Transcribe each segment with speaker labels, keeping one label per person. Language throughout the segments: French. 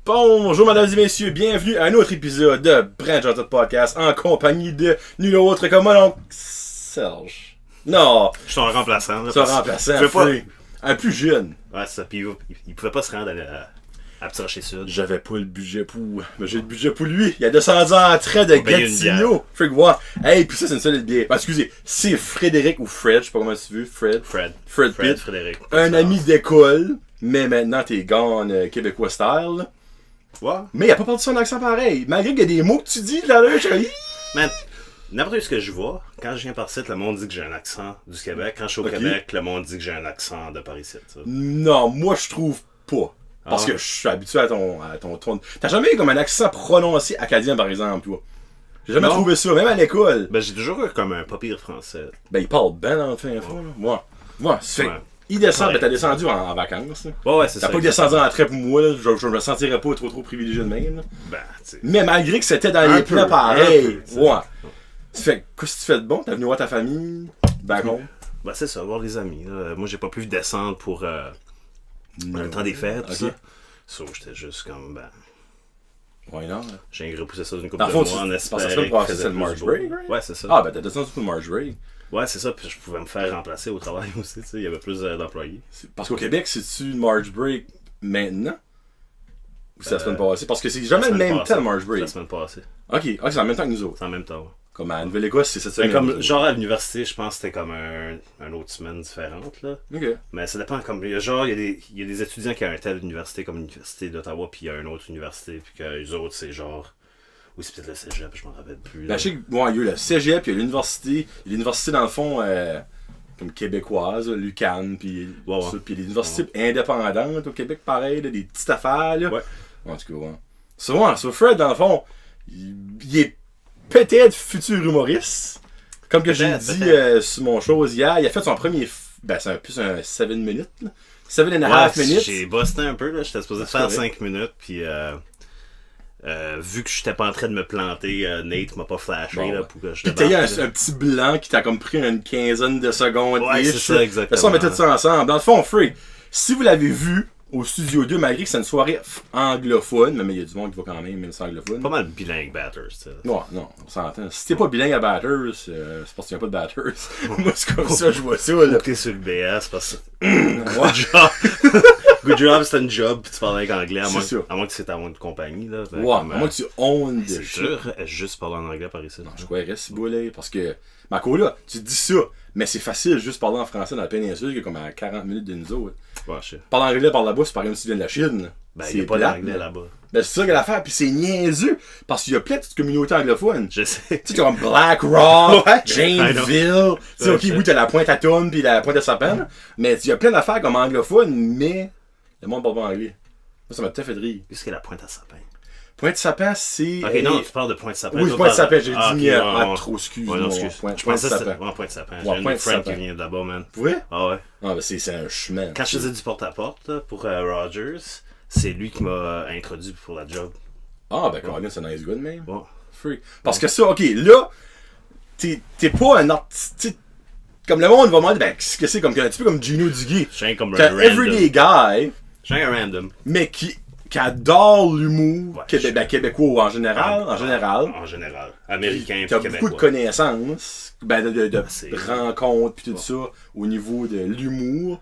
Speaker 1: Bonjour mesdames et messieurs, bienvenue à un autre épisode de Brand Jantot Podcast en compagnie de nul autre que mon oncle Serge. Non!
Speaker 2: Je suis un remplaçant.
Speaker 1: C'est un remplaçant, un plus jeune.
Speaker 2: Ouais, c'est ça. Puis il pouvait pas se rendre à Petit Rocher Sud.
Speaker 1: J'avais pas le budget pour. Mais j'ai le budget pour lui. Il y a 200 ans en trait de Gatineau. Frig voir. Hey, puis ça, c'est une solide bière. Excusez, c'est Frédéric ou Fred, je sais pas comment tu veux. Fred Pitt.
Speaker 2: Frédéric.
Speaker 1: Un ami d'école, mais maintenant t'es gone québécois style.
Speaker 2: Ouais.
Speaker 1: Mais il a pas perdu son accent pareil. Malgré qu'il y a des mots que tu dis là, je suis
Speaker 2: Man, n'importe où ce que je vois, quand je viens par ici, le monde dit que j'ai un accent du Québec. Quand je suis au Québec, le monde dit que j'ai un accent de Paris-Ici.
Speaker 1: Non, moi je trouve pas. Parce que je suis habitué à ton ton. T'as jamais eu comme un accent prononcé acadien par exemple, toi? J'ai jamais trouvé ça, même à l'école.
Speaker 2: Ben j'ai toujours eu comme un pas pire français.
Speaker 1: Ben il parle bien dans le fin fond, là. Moi, c'est fait. Il descend, ben t'as descendu en vacances. Là.
Speaker 2: Ouais, c'est ça.
Speaker 1: T'as pas descendu en trait pour moi, là. Je me sentirais pas trop privilégié de même. Là.
Speaker 2: Ben, tu sais.
Speaker 1: Mais malgré que c'était dans les plans pareil. Ouais. Ça fait, qu'est-ce que tu fais de bon? T'es venu voir ta famille? Back home?
Speaker 2: Ben c'est ça, voir les amis. Là. Moi j'ai pas pu descendre pour le temps des fêtes, tout ça. So, j'étais juste comme,
Speaker 1: Ouais, non.
Speaker 2: J'ai repoussé ça d'une couple de mois en espérant
Speaker 1: que c'est le March Break.
Speaker 2: Ouais, c'est ça.
Speaker 1: Ah, ben t'as descendu pour le March Break.
Speaker 2: Ouais, c'est ça, puis je pouvais me faire remplacer au travail aussi, tu sais, il y avait plus d'employés.
Speaker 1: Parce qu'au Québec, c'est-tu le March Break maintenant? Ou c'est la semaine passée? Parce que c'est jamais le même temps, le March Break.
Speaker 2: La semaine passée.
Speaker 1: Ok, c'est en même temps que nous autres.
Speaker 2: C'est en même temps, ouais.
Speaker 1: Comme à Nouvelle-Écosse, c'est cette semaine.
Speaker 2: Comme, genre à l'université, je pense que c'était comme une autre semaine différente, là.
Speaker 1: Ok.
Speaker 2: Mais ça dépend, comme, genre, il y a des étudiants qui ont une telle université comme l'Université d'Ottawa, puis il y a une autre université, puis que les autres, c'est genre... Oui, c'est peut-être le cégep, je m'en rappelle plus.
Speaker 1: Ben, je sais que, il y a eu le cégep, il y a l'université. L'université, dans le fond, comme québécoise, l'UQAM, puis puis l'université indépendante au Québec, pareil, là, des petites affaires, là.
Speaker 2: Ouais.
Speaker 1: En tout cas, ouais. Souvent, Fred, dans le fond, il est peut-être futur humoriste. Comme que j'ai dit sur mon chose hier, il a fait son premier... c'est plus un 7 minutes, là. 7 and a half minutes.
Speaker 2: J'ai bossé un peu, là. J'étais supposé faire 5 minutes, puis... vu que j'étais pas en train de me planter, Nate m'a pas flashé là, pour que je
Speaker 1: débarque. Puis t'as eu un petit blanc qui t'a comme pris une quinzaine de secondes.
Speaker 2: Ouais, c'est ça, exactement.
Speaker 1: Ça, on mettait ça ensemble. Dans le fond, Free, si vous l'avez vu au Studio 2, malgré que c'est une soirée anglophone, mais il y a du monde qui va quand même c'est anglophone.
Speaker 2: Pas mal bilingue Batters, tu sais.
Speaker 1: Non, on s'entend. Si t'es pas bilingue à Batters, c'est parce qu'il n'y a pas de Batters. Moi, c'est comme ça, je vois ça. Là.
Speaker 2: T'es sur le BS, parce que... Good job! Good job, c'est un job, puis tu parles avec anglais, à moins que c'est ta de compagnie, là.
Speaker 1: Ben, ouais, à moins que tu owns
Speaker 2: de shit. C'est dur, juste parler en anglais par ici.
Speaker 1: Non, je crois reste beau, là, parce que... Marco, là, tu dis ça, mais c'est facile juste parler en français dans la péninsule, qui est comme à 40 minutes de nous autres.
Speaker 2: Ouais, je sais.
Speaker 1: Parler anglais par là-bas, c'est pareil comme si tu viens de la Chine.
Speaker 2: Ben, il n'y a pas d'anglais là-bas.
Speaker 1: Ben, c'est ça qu'il y a l'affaire, puis c'est niaiseux, parce qu'il y a plein de petites communautés anglophones.
Speaker 2: Je sais.
Speaker 1: Tu sais, comme Black Rock, Janesville, tu sais, ok, oui, t'as la pointe à Tom, puis la pointe à Sapin, mais il y a plein d'affaires comme anglophones, mais le monde parle pas anglais. Ça m'a tout fait rire.
Speaker 2: Qu'est-ce qu'est la pointe à Sapin?
Speaker 1: Pointe Sapin, c'est...
Speaker 2: Ok, non, tu parles de Pointe Sapin.
Speaker 1: Oui, Pointe Sapin, j'ai dit trop excuse.
Speaker 2: Ouais, non, excuse.
Speaker 1: Pointe
Speaker 2: Sapin. Ouais, Pointe Sapin. J'ai un friend qui vient de là-bas, man.
Speaker 1: Oui?
Speaker 2: Ah ouais.
Speaker 1: Ah, ben c'est un chemin.
Speaker 2: Quand je faisais du porte-à-porte pour Rogers, c'est lui qui m'a introduit pour la job.
Speaker 1: Ah, ben Colin, c'est nice good, man.
Speaker 2: Ouais.
Speaker 1: Free. Parce que ça, ok, là, t'es pas un artiste... Comme le monde va demander, ben, qu'est-ce que c'est comme un petit peu comme Gino Duguay.
Speaker 2: Je suis comme un
Speaker 1: random. Everyday guy.
Speaker 2: Je suis un random.
Speaker 1: Mais qui adore l'humour québécois en général. En général.
Speaker 2: Américain
Speaker 1: qui a beaucoup de connaissances, de rencontres pis tout ça au niveau de l'humour.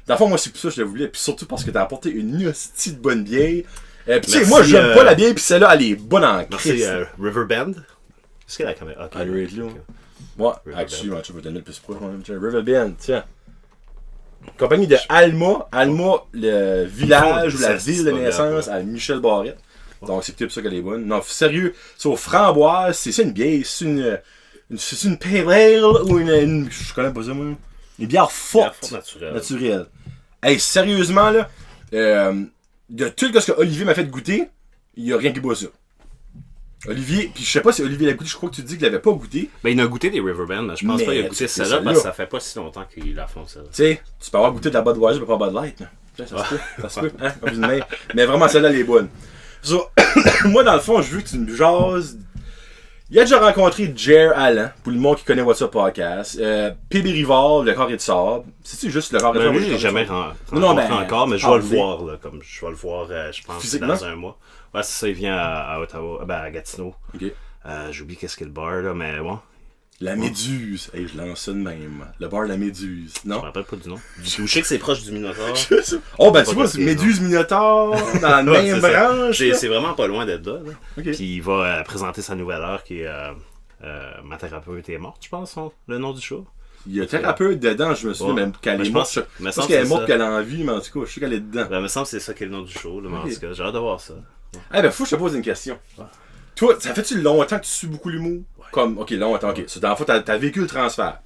Speaker 1: Dans le fond, moi c'est pour ça que je le voulais, puis surtout parce que t'as apporté une hostie de bonne bière. Pis tu sais, moi j'aime pas la bière, pis celle-là elle est bonne en crise.
Speaker 2: Merci Riverbend. Est-ce qu'elle a quand même... Ok.
Speaker 1: Ouais, actually, je vais te mettre plus proche. Riverbend, tiens. Compagnie de Alma, le village ou la ville de naissance à Michel Barrette. Donc c'est peut-être pour ça qu'elle est bonne. Non, sérieux, c'est aux framboises, c'est ça une bière, c'est une pale ale ou une je connais pas ça moi. Une bière forte. Naturelle. Hey, sérieusement là, de tout ce que Olivier m'a fait goûter, il y a rien qui boit ça. Olivier, puis je sais pas si Olivier l'a goûté, je crois que tu dis qu'il l'avait pas goûté.
Speaker 2: Ben il a goûté des Riverbend, mais je pense pas qu'il a goûté celle-là parce que ça fait pas si longtemps qu'il la font celle-là. Tu
Speaker 1: sais, tu peux avoir goûté de la Budweiser mais pas Bud Light. Ça se peut, hein, comme une main. Mais vraiment celle-là elle est bonne. So, moi dans le fond, je veux que tu me jases Il a déjà rencontré Jer Allen, pour le monde qui connaît What's Up Podcast. PB Rivard, le Carré de Sable. C'est-tu juste le Carré de Sable?
Speaker 2: Lui, je l'ai jamais rencontré encore, mais je vais le voir, là. Comme je vais le voir, je pense, dans un mois. Ouais, c'est ça, il vient à Ottawa, à Gatineau.
Speaker 1: Ok.
Speaker 2: J'oublie qu'est-ce qu'est le bar, là, mais bon.
Speaker 1: La Méduse. Hey, je lance ça de même. Le bar La Méduse. Non?
Speaker 2: Je me rappelle pas du nom. Je sais que c'est proche du Minotaur.
Speaker 1: Oh, ben tu vois, c'est Méduse Minotaur dans la même branche.
Speaker 2: C'est vraiment pas loin d'être là.
Speaker 1: Okay.
Speaker 2: Puis il va présenter sa nouvelle heure qui est Ma thérapeute est morte, je pense, le nom du show.
Speaker 1: Il y a thérapeute dedans, je me souviens même qu'elle est morte. Je pense qu'elle est morte qu'elle a envie, mais en tout cas, je sais qu'elle est dedans.
Speaker 2: Ben, il me semble que c'est ça qui est le nom du show, là, mais en tout cas, j'ai hâte de voir ça.
Speaker 1: Eh ben, faut que je te pose une question. Ouais. Toi, ça fait-tu longtemps que tu suis beaucoup l'humour? Ouais. Comme, ok, longtemps, ok. C'est dans le fond, t'as vécu le transfert.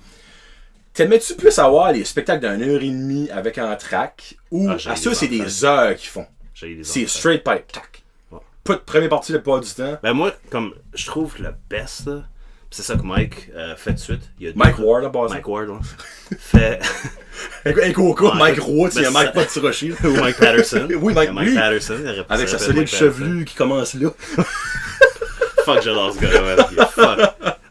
Speaker 1: T'aimais-tu plus avoir les spectacles d'une heure et demie avec un track ou à ça, c'est des heures qu'ils font? C'est straight pipe, tac. Ouais. Pas de première partie, le pas du temps.
Speaker 2: Ben, moi, comme, je trouve le best, là, c'est ça que Mike fait de suite.
Speaker 1: Mike Ward, à base.
Speaker 2: Mike Ward, ouais. Fait.
Speaker 1: Un coca, Mike Roy, il y a Mike Potirochi.
Speaker 2: Ou Mike Patterson.
Speaker 1: Oui, Mike
Speaker 2: Patterson.
Speaker 1: Avec sa solide chevelu qui commence là.
Speaker 2: Fuck, j'adore ce gars-là, man. Fuck.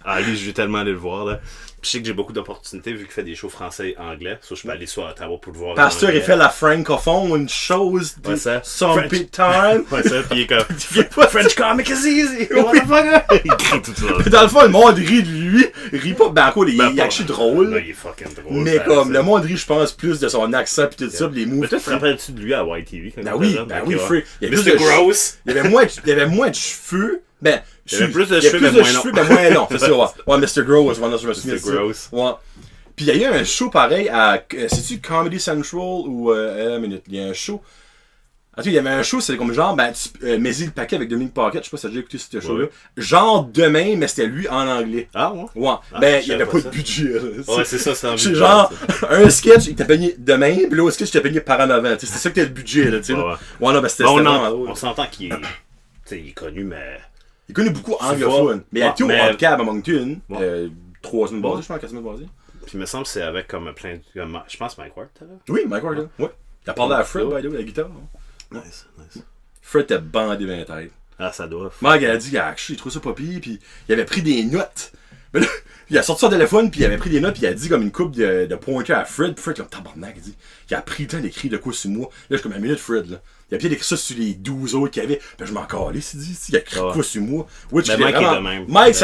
Speaker 2: Ah, lui, je vais tellement aller le voir, là. Puis je sais que j'ai beaucoup d'opportunités vu qu'il fait des shows français et anglais. So, je peux aller soit à Ottawa pour le voir.
Speaker 1: Pasteur, il fait la francophone, une chose.
Speaker 2: Ouais, ça.
Speaker 1: Some big time.
Speaker 2: Ouais, ça. Puis il est comme. French comic is easy. Motherfucker. Il crie tout ça.
Speaker 1: Dans le fond, le monde rit de lui. Rit pas. Ben, quoi, il est actually drôle.
Speaker 2: Non, il est fucking drôle.
Speaker 1: Mais comme, le monde rit, je pense, plus de son accent pis tout ça, pis les moves.
Speaker 2: Mais toi, tu te rappelles-tu de lui à YTV?
Speaker 1: Ben oui, free.
Speaker 2: Il y avait gross.
Speaker 1: Il y avait moins de cheveux. Ben,
Speaker 2: il y avait plus de
Speaker 1: cheveux, mais moins long. C'est ça, ouais. Ouais, Mr. Gross, je me souviens de ça.
Speaker 2: Gross.
Speaker 1: Ouais. Puis il y a eu un show pareil à. C'est-tu Comedy Central ou. Minute. Il y a un show. Attends, il y avait un show, c'était comme genre, Mézy le paquet avec Dominique Paquette, je sais pas si t'as déjà écouté ce show-là. Genre demain, mais c'était lui en anglais.
Speaker 2: Ah ouais?
Speaker 1: Ouais. Ben, il y avait pas de budget.
Speaker 2: Ouais, c'est ça, c'est un budget.
Speaker 1: C'est genre, un sketch, il t'a payé demain, puis l'autre sketch, il t'a payé par en avant. C'était ça que t'as le budget, là, tu sais. Ouais, non, ben c'était
Speaker 2: on s'entend qu'il est. Tu sais, il est connu, mais.
Speaker 1: Il connaît beaucoup anglophone. Mais il a été au Hubcab à Moncton, 3 semaines basées, je pense, 4 semaines basées.
Speaker 2: Puis il me semble que c'est avec comme plein de. Je pense Mike Ward, t'as là?
Speaker 1: Oui, Mike Ward, ouais. Il a parlé à Fred, by the way, la guitare.
Speaker 2: Nice.
Speaker 1: Fred t'a bandé dans la tête.
Speaker 2: Ah, ça doit.
Speaker 1: Mike, il a dit, il trouve ça pas pire, puis il avait pris des notes. Mais là, il a sorti son téléphone, puis il avait pris des notes, puis il a dit comme une coupe de pointers à Fred. Puis Fred, comme tabarnak, il a pris le temps d'écrire de quoi sur moi. Là, je suis comme une minute, Fred, là. Il a peut-être écrit ça sur les 12 autres qu'il y avait. Ben, je m'en calais, il a écrit quoi sur moi.
Speaker 2: Which ben, Mike est de même.
Speaker 1: Mike,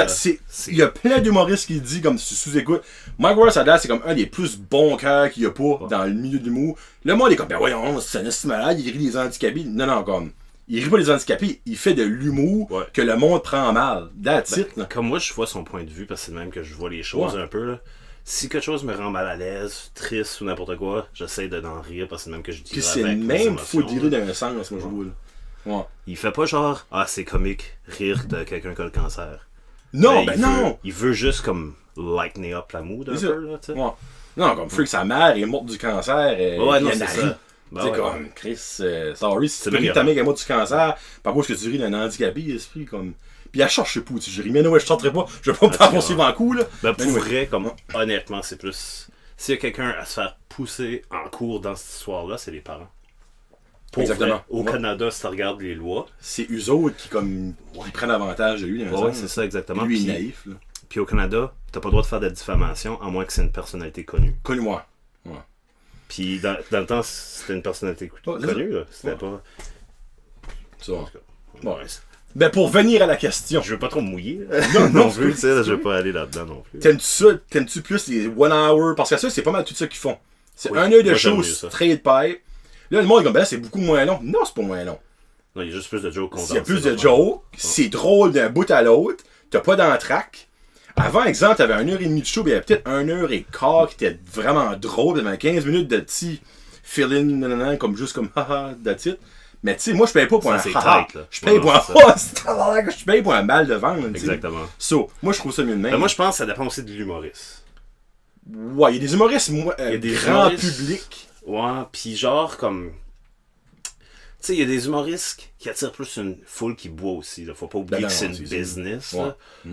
Speaker 1: il y a plein d'humoristes qui disent comme sous-écoute. Mike Ward, c'est comme un des plus bons cœurs qu'il y a pas dans le milieu de l'humour. Le monde est comme, ben voyons, c'est un esti malade, il rit des handicapés. Non, comme. Il rit pas des handicapés, il fait de l'humour que le monde prend mal. That's it, là.
Speaker 2: Comme moi, je vois son point de vue, parce que c'est le même que je vois les choses un peu, là. Si quelque chose me rend mal à l'aise, triste ou n'importe quoi, j'essaie d'en rire parce que c'est même que je dis.
Speaker 1: Puis c'est même faut dire dans un sens, moi je vois. Ouais.
Speaker 2: Il fait pas genre c'est comique rire de quelqu'un qui a le cancer.
Speaker 1: Non, ben non!
Speaker 2: Il veut juste comme lightener up la mood un peu, là, tu sais.
Speaker 1: Ouais. Non, comme Freak, sa mère est morte du cancer.
Speaker 2: Ouais, non, c'est ça.
Speaker 1: C'est comme, Chris, sorry, si tu ris ta mère est morte du cancer, par contre, est-ce que tu ris d'un handicapé, esprit, comme. Puis à charge, je sais pas où tu ris. Mais non, je sortirais pas. Je vais pas me faire poursuivre en coup, là.
Speaker 2: Ben, pour vrai, comme, honnêtement, c'est plus. S'il y a quelqu'un à se faire pousser en cours dans cette histoire-là, c'est les parents.
Speaker 1: Exactement.
Speaker 2: Vrai, au Canada, si tu regardes les lois.
Speaker 1: C'est eux autres qui, comme, qui prennent avantage de lui,
Speaker 2: ouais, c'est ça, exactement.
Speaker 1: Lui, il est naïf, là.
Speaker 2: Puis au Canada, t'as pas le droit de faire de la diffamation, à moins que c'est une personnalité connue.
Speaker 1: Connu-moi. Ouais.
Speaker 2: Puis dans le temps, c'était une personnalité connue, là. C'était pas.
Speaker 1: Ça. Bon. Ben, pour venir à la question.
Speaker 2: Je veux pas trop me mouiller.
Speaker 1: Non
Speaker 2: plus, tu sais, je veux pas aller là-dedans non plus.
Speaker 1: T'aimes-tu ça? T'aimes-tu plus les 1 hour? Parce que ça, c'est pas mal tout ça qu'ils font. C'est un heure de show straight pipe. Là, le monde est comme, ben, c'est beaucoup moins long. Non, c'est pas moins long.
Speaker 2: Non, il y a juste plus de jokes condensés.
Speaker 1: Il y a plus de jokes. C'est drôle d'un bout à l'autre. T'as pas d'entraque. Avant, exemple, t'avais 1h30 de show, ben, il y avait peut-être 1h15 qui était vraiment drôle. T'avais 15 minutes de petit fill-in, comme juste comme, haha, that's it. Mais tu sais, moi, je paye pas pour un haha. Je paye pour un je paye pour un mal de ventre.
Speaker 2: Exactement.
Speaker 1: So, moi, je trouve ça mieux de même.
Speaker 2: Ben, moi, je pense que ça dépend aussi de l'humoriste.
Speaker 1: Ouais, il y a des humoristes, grand public.
Speaker 2: Ouais, pis genre, comme. Tu sais, il y a des humoristes qui attirent plus une foule qui boit aussi. Là. Faut pas oublier que c'est une business.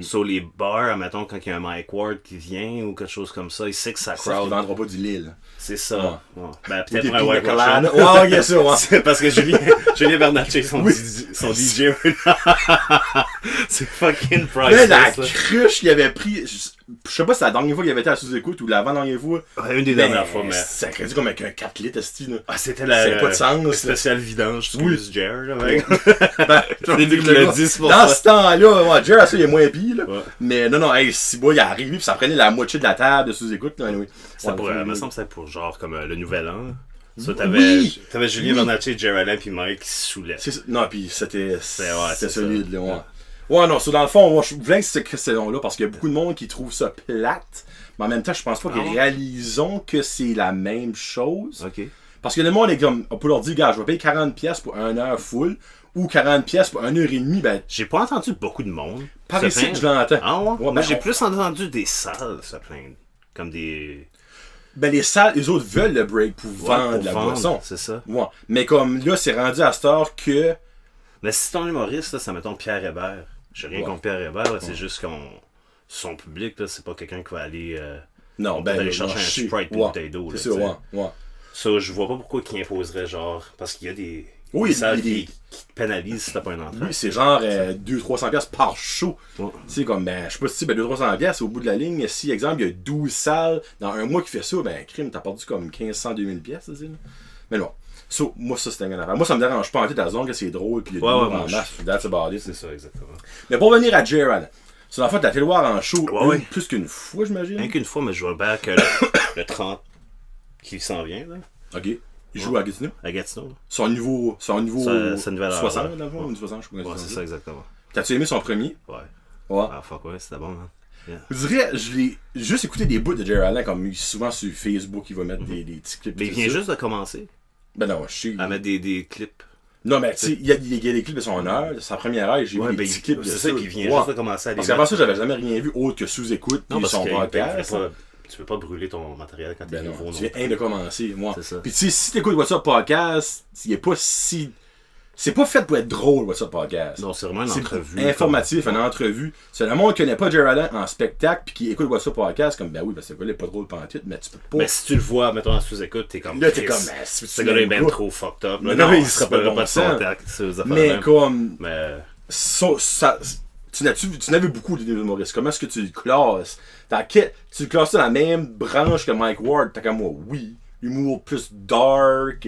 Speaker 2: Sur les bars, admettons, quand il y a un Mike Ward qui vient ou quelque chose comme ça, il sait que sa crowd...
Speaker 1: Il ne vendra pas du Lille.
Speaker 2: C'est ça. Ben, peut-être
Speaker 1: pour
Speaker 2: un White
Speaker 1: Russian.
Speaker 2: Russian.
Speaker 1: Ouais, ça, ouais.
Speaker 2: C'est parce que Julien Bernatchez, son DJ. C'est fucking priceless.
Speaker 1: Mais la cruche qu'il avait pris... Je sais pas si c'est la dernière fois qu'il avait été à sous-écoute ou l'avant-dernière fois.
Speaker 2: Une des dernières fois, mais...
Speaker 1: Ça crédit comme avec un 4 litres, style.
Speaker 2: Ah, c'était
Speaker 1: pas de sens.
Speaker 2: Le spécial vidange, excuse Jer, là, mec.
Speaker 1: Je l'ai vu
Speaker 2: que le 10 pour
Speaker 1: dans
Speaker 2: ça.
Speaker 1: ce temps-là, ouais, Jer, ça, il est moins pire, là.
Speaker 2: Ouais.
Speaker 1: Mais non, hey, si bon, il est arrivé, puis ça prenait la moitié de la table de sous-écoute, là, anyway.
Speaker 2: Me semble que c'était pour genre comme le nouvel an. Ça, t'avais Julien Bernatchez, Jer Alain, puis Mike qui se saoulaient.
Speaker 1: Non, puis c'était
Speaker 2: c'est
Speaker 1: solide,
Speaker 2: ça.
Speaker 1: là, ouais. Ouais, non, dans le fond, moi, je voulais que cette saison-là, parce qu'il y a beaucoup de monde qui trouve ça plate, mais en même temps, je pense pas qu'ils réalisent que c'est la même chose.
Speaker 2: Ok.
Speaker 1: Parce que le monde est comme, on peut leur dire, gars, je vais payer 40$ pour 1 heure full, ou 40$ pour 1 heure et demie, ben...
Speaker 2: J'ai pas entendu beaucoup de monde.
Speaker 1: Par ici que je l'entends.
Speaker 2: Ah ouais?
Speaker 1: Ouais,
Speaker 2: Moi, j'ai plus entendu des salles se plaindre. Comme des...
Speaker 1: Ben, les salles, les autres veulent le break pour vendre la boisson.
Speaker 2: C'est ça.
Speaker 1: Ouais. Mais comme là, c'est rendu à cette heure que...
Speaker 2: Mais si c'est un humoriste, là, ça mettons Pierre Hébert. J'ai rien contre Pierre Hébert, là, c'est juste qu'on... Son public, là, c'est pas quelqu'un qui va aller...
Speaker 1: Non, ben...
Speaker 2: aller chercher un Sprite et une bouteille d'eau.
Speaker 1: C'est sûr, ouais.
Speaker 2: Ça, je vois pas pourquoi il imposerait, genre... Parce qu'il y a des...
Speaker 1: Oui,
Speaker 2: des salles qui te pénalisent si t'as pas une entrée.
Speaker 1: Oui, c'est genre 200-300$ par show. Ouais. Tu sais, comme, ben, je sais pas si 200-300$ au bout de la ligne, si, exemple, il y a 12 salles dans un mois qui fait ça, ben, crime, t'as perdu comme 1500-2000$, tu sais. Mais non. So, moi, ça, c'était une affaire. Moi, ça me dérange pas en tête à la zone, que c'est drôle, puis il y a des mots en masse, that's about it.
Speaker 2: C'est ça, exactement.
Speaker 1: Mais pour venir à Gerald, c'est en fait, t'as été le voir en show plus qu'une fois, j'imagine.
Speaker 2: Rien qu'une fois, mais je vois bien que le 30 qui s'en vient, là.
Speaker 1: Ok. Il joue à Gatineau?
Speaker 2: À Gatineau.
Speaker 1: Son niveau 60, dans le fond, ou 60, je crois.
Speaker 2: Ouais, c'est ça, exactement.
Speaker 1: T'as-tu aimé son premier?
Speaker 2: Ouais. Ah, fuck, ouais, c'était bon, man.
Speaker 1: Yeah. Je dirais, je l'ai juste écouté des bouts de Jerry Allen, comme souvent sur Facebook, il va mettre des petits clips.
Speaker 2: Mais il vient juste de commencer.
Speaker 1: Ben non, je sais.
Speaker 2: À mettre des clips.
Speaker 1: Non, mais tu sais, il y a des clips de son heure, sa première heure, j'ai vu des petits clips de ça.
Speaker 2: C'est ça qui vient juste de commencer à les
Speaker 1: parce qu'avant ça, j'avais jamais rien vu autre que sous-écoute, puis son podcast.
Speaker 2: Tu peux pas brûler ton matériel quand t'es nouveau.
Speaker 1: Tu viens de commencer, moi.
Speaker 2: C'est ça.
Speaker 1: Puis tu sais, si t'écoutes WhatsApp Podcast, il est pas si... C'est pas fait pour être drôle, WhatsApp Podcast.
Speaker 2: Non, c'est vraiment une entrevue.
Speaker 1: C'est informatif, une entrevue. C'est le monde qui connaît pas Jerry Allen en spectacle puis qui écoute WhatsApp Podcast, comme ben oui, parce que ce gars-là est pas drôle pantoute, mais tu peux pas...
Speaker 2: Mais si tu le vois, mettons en sous-écoute, t'es comme...
Speaker 1: Là, t'es comme...
Speaker 2: Ce gars-là est bien trop fucked up.
Speaker 1: Non, il se rappelle
Speaker 2: pas de contact.
Speaker 1: Mais comme...
Speaker 2: Mais...
Speaker 1: Tu n'as vu beaucoup d'humoristes. Comment est-ce que tu le classes? Tu le classes dans la même branche que Mike Ward? T'as comme moi, oui. Humour plus dark.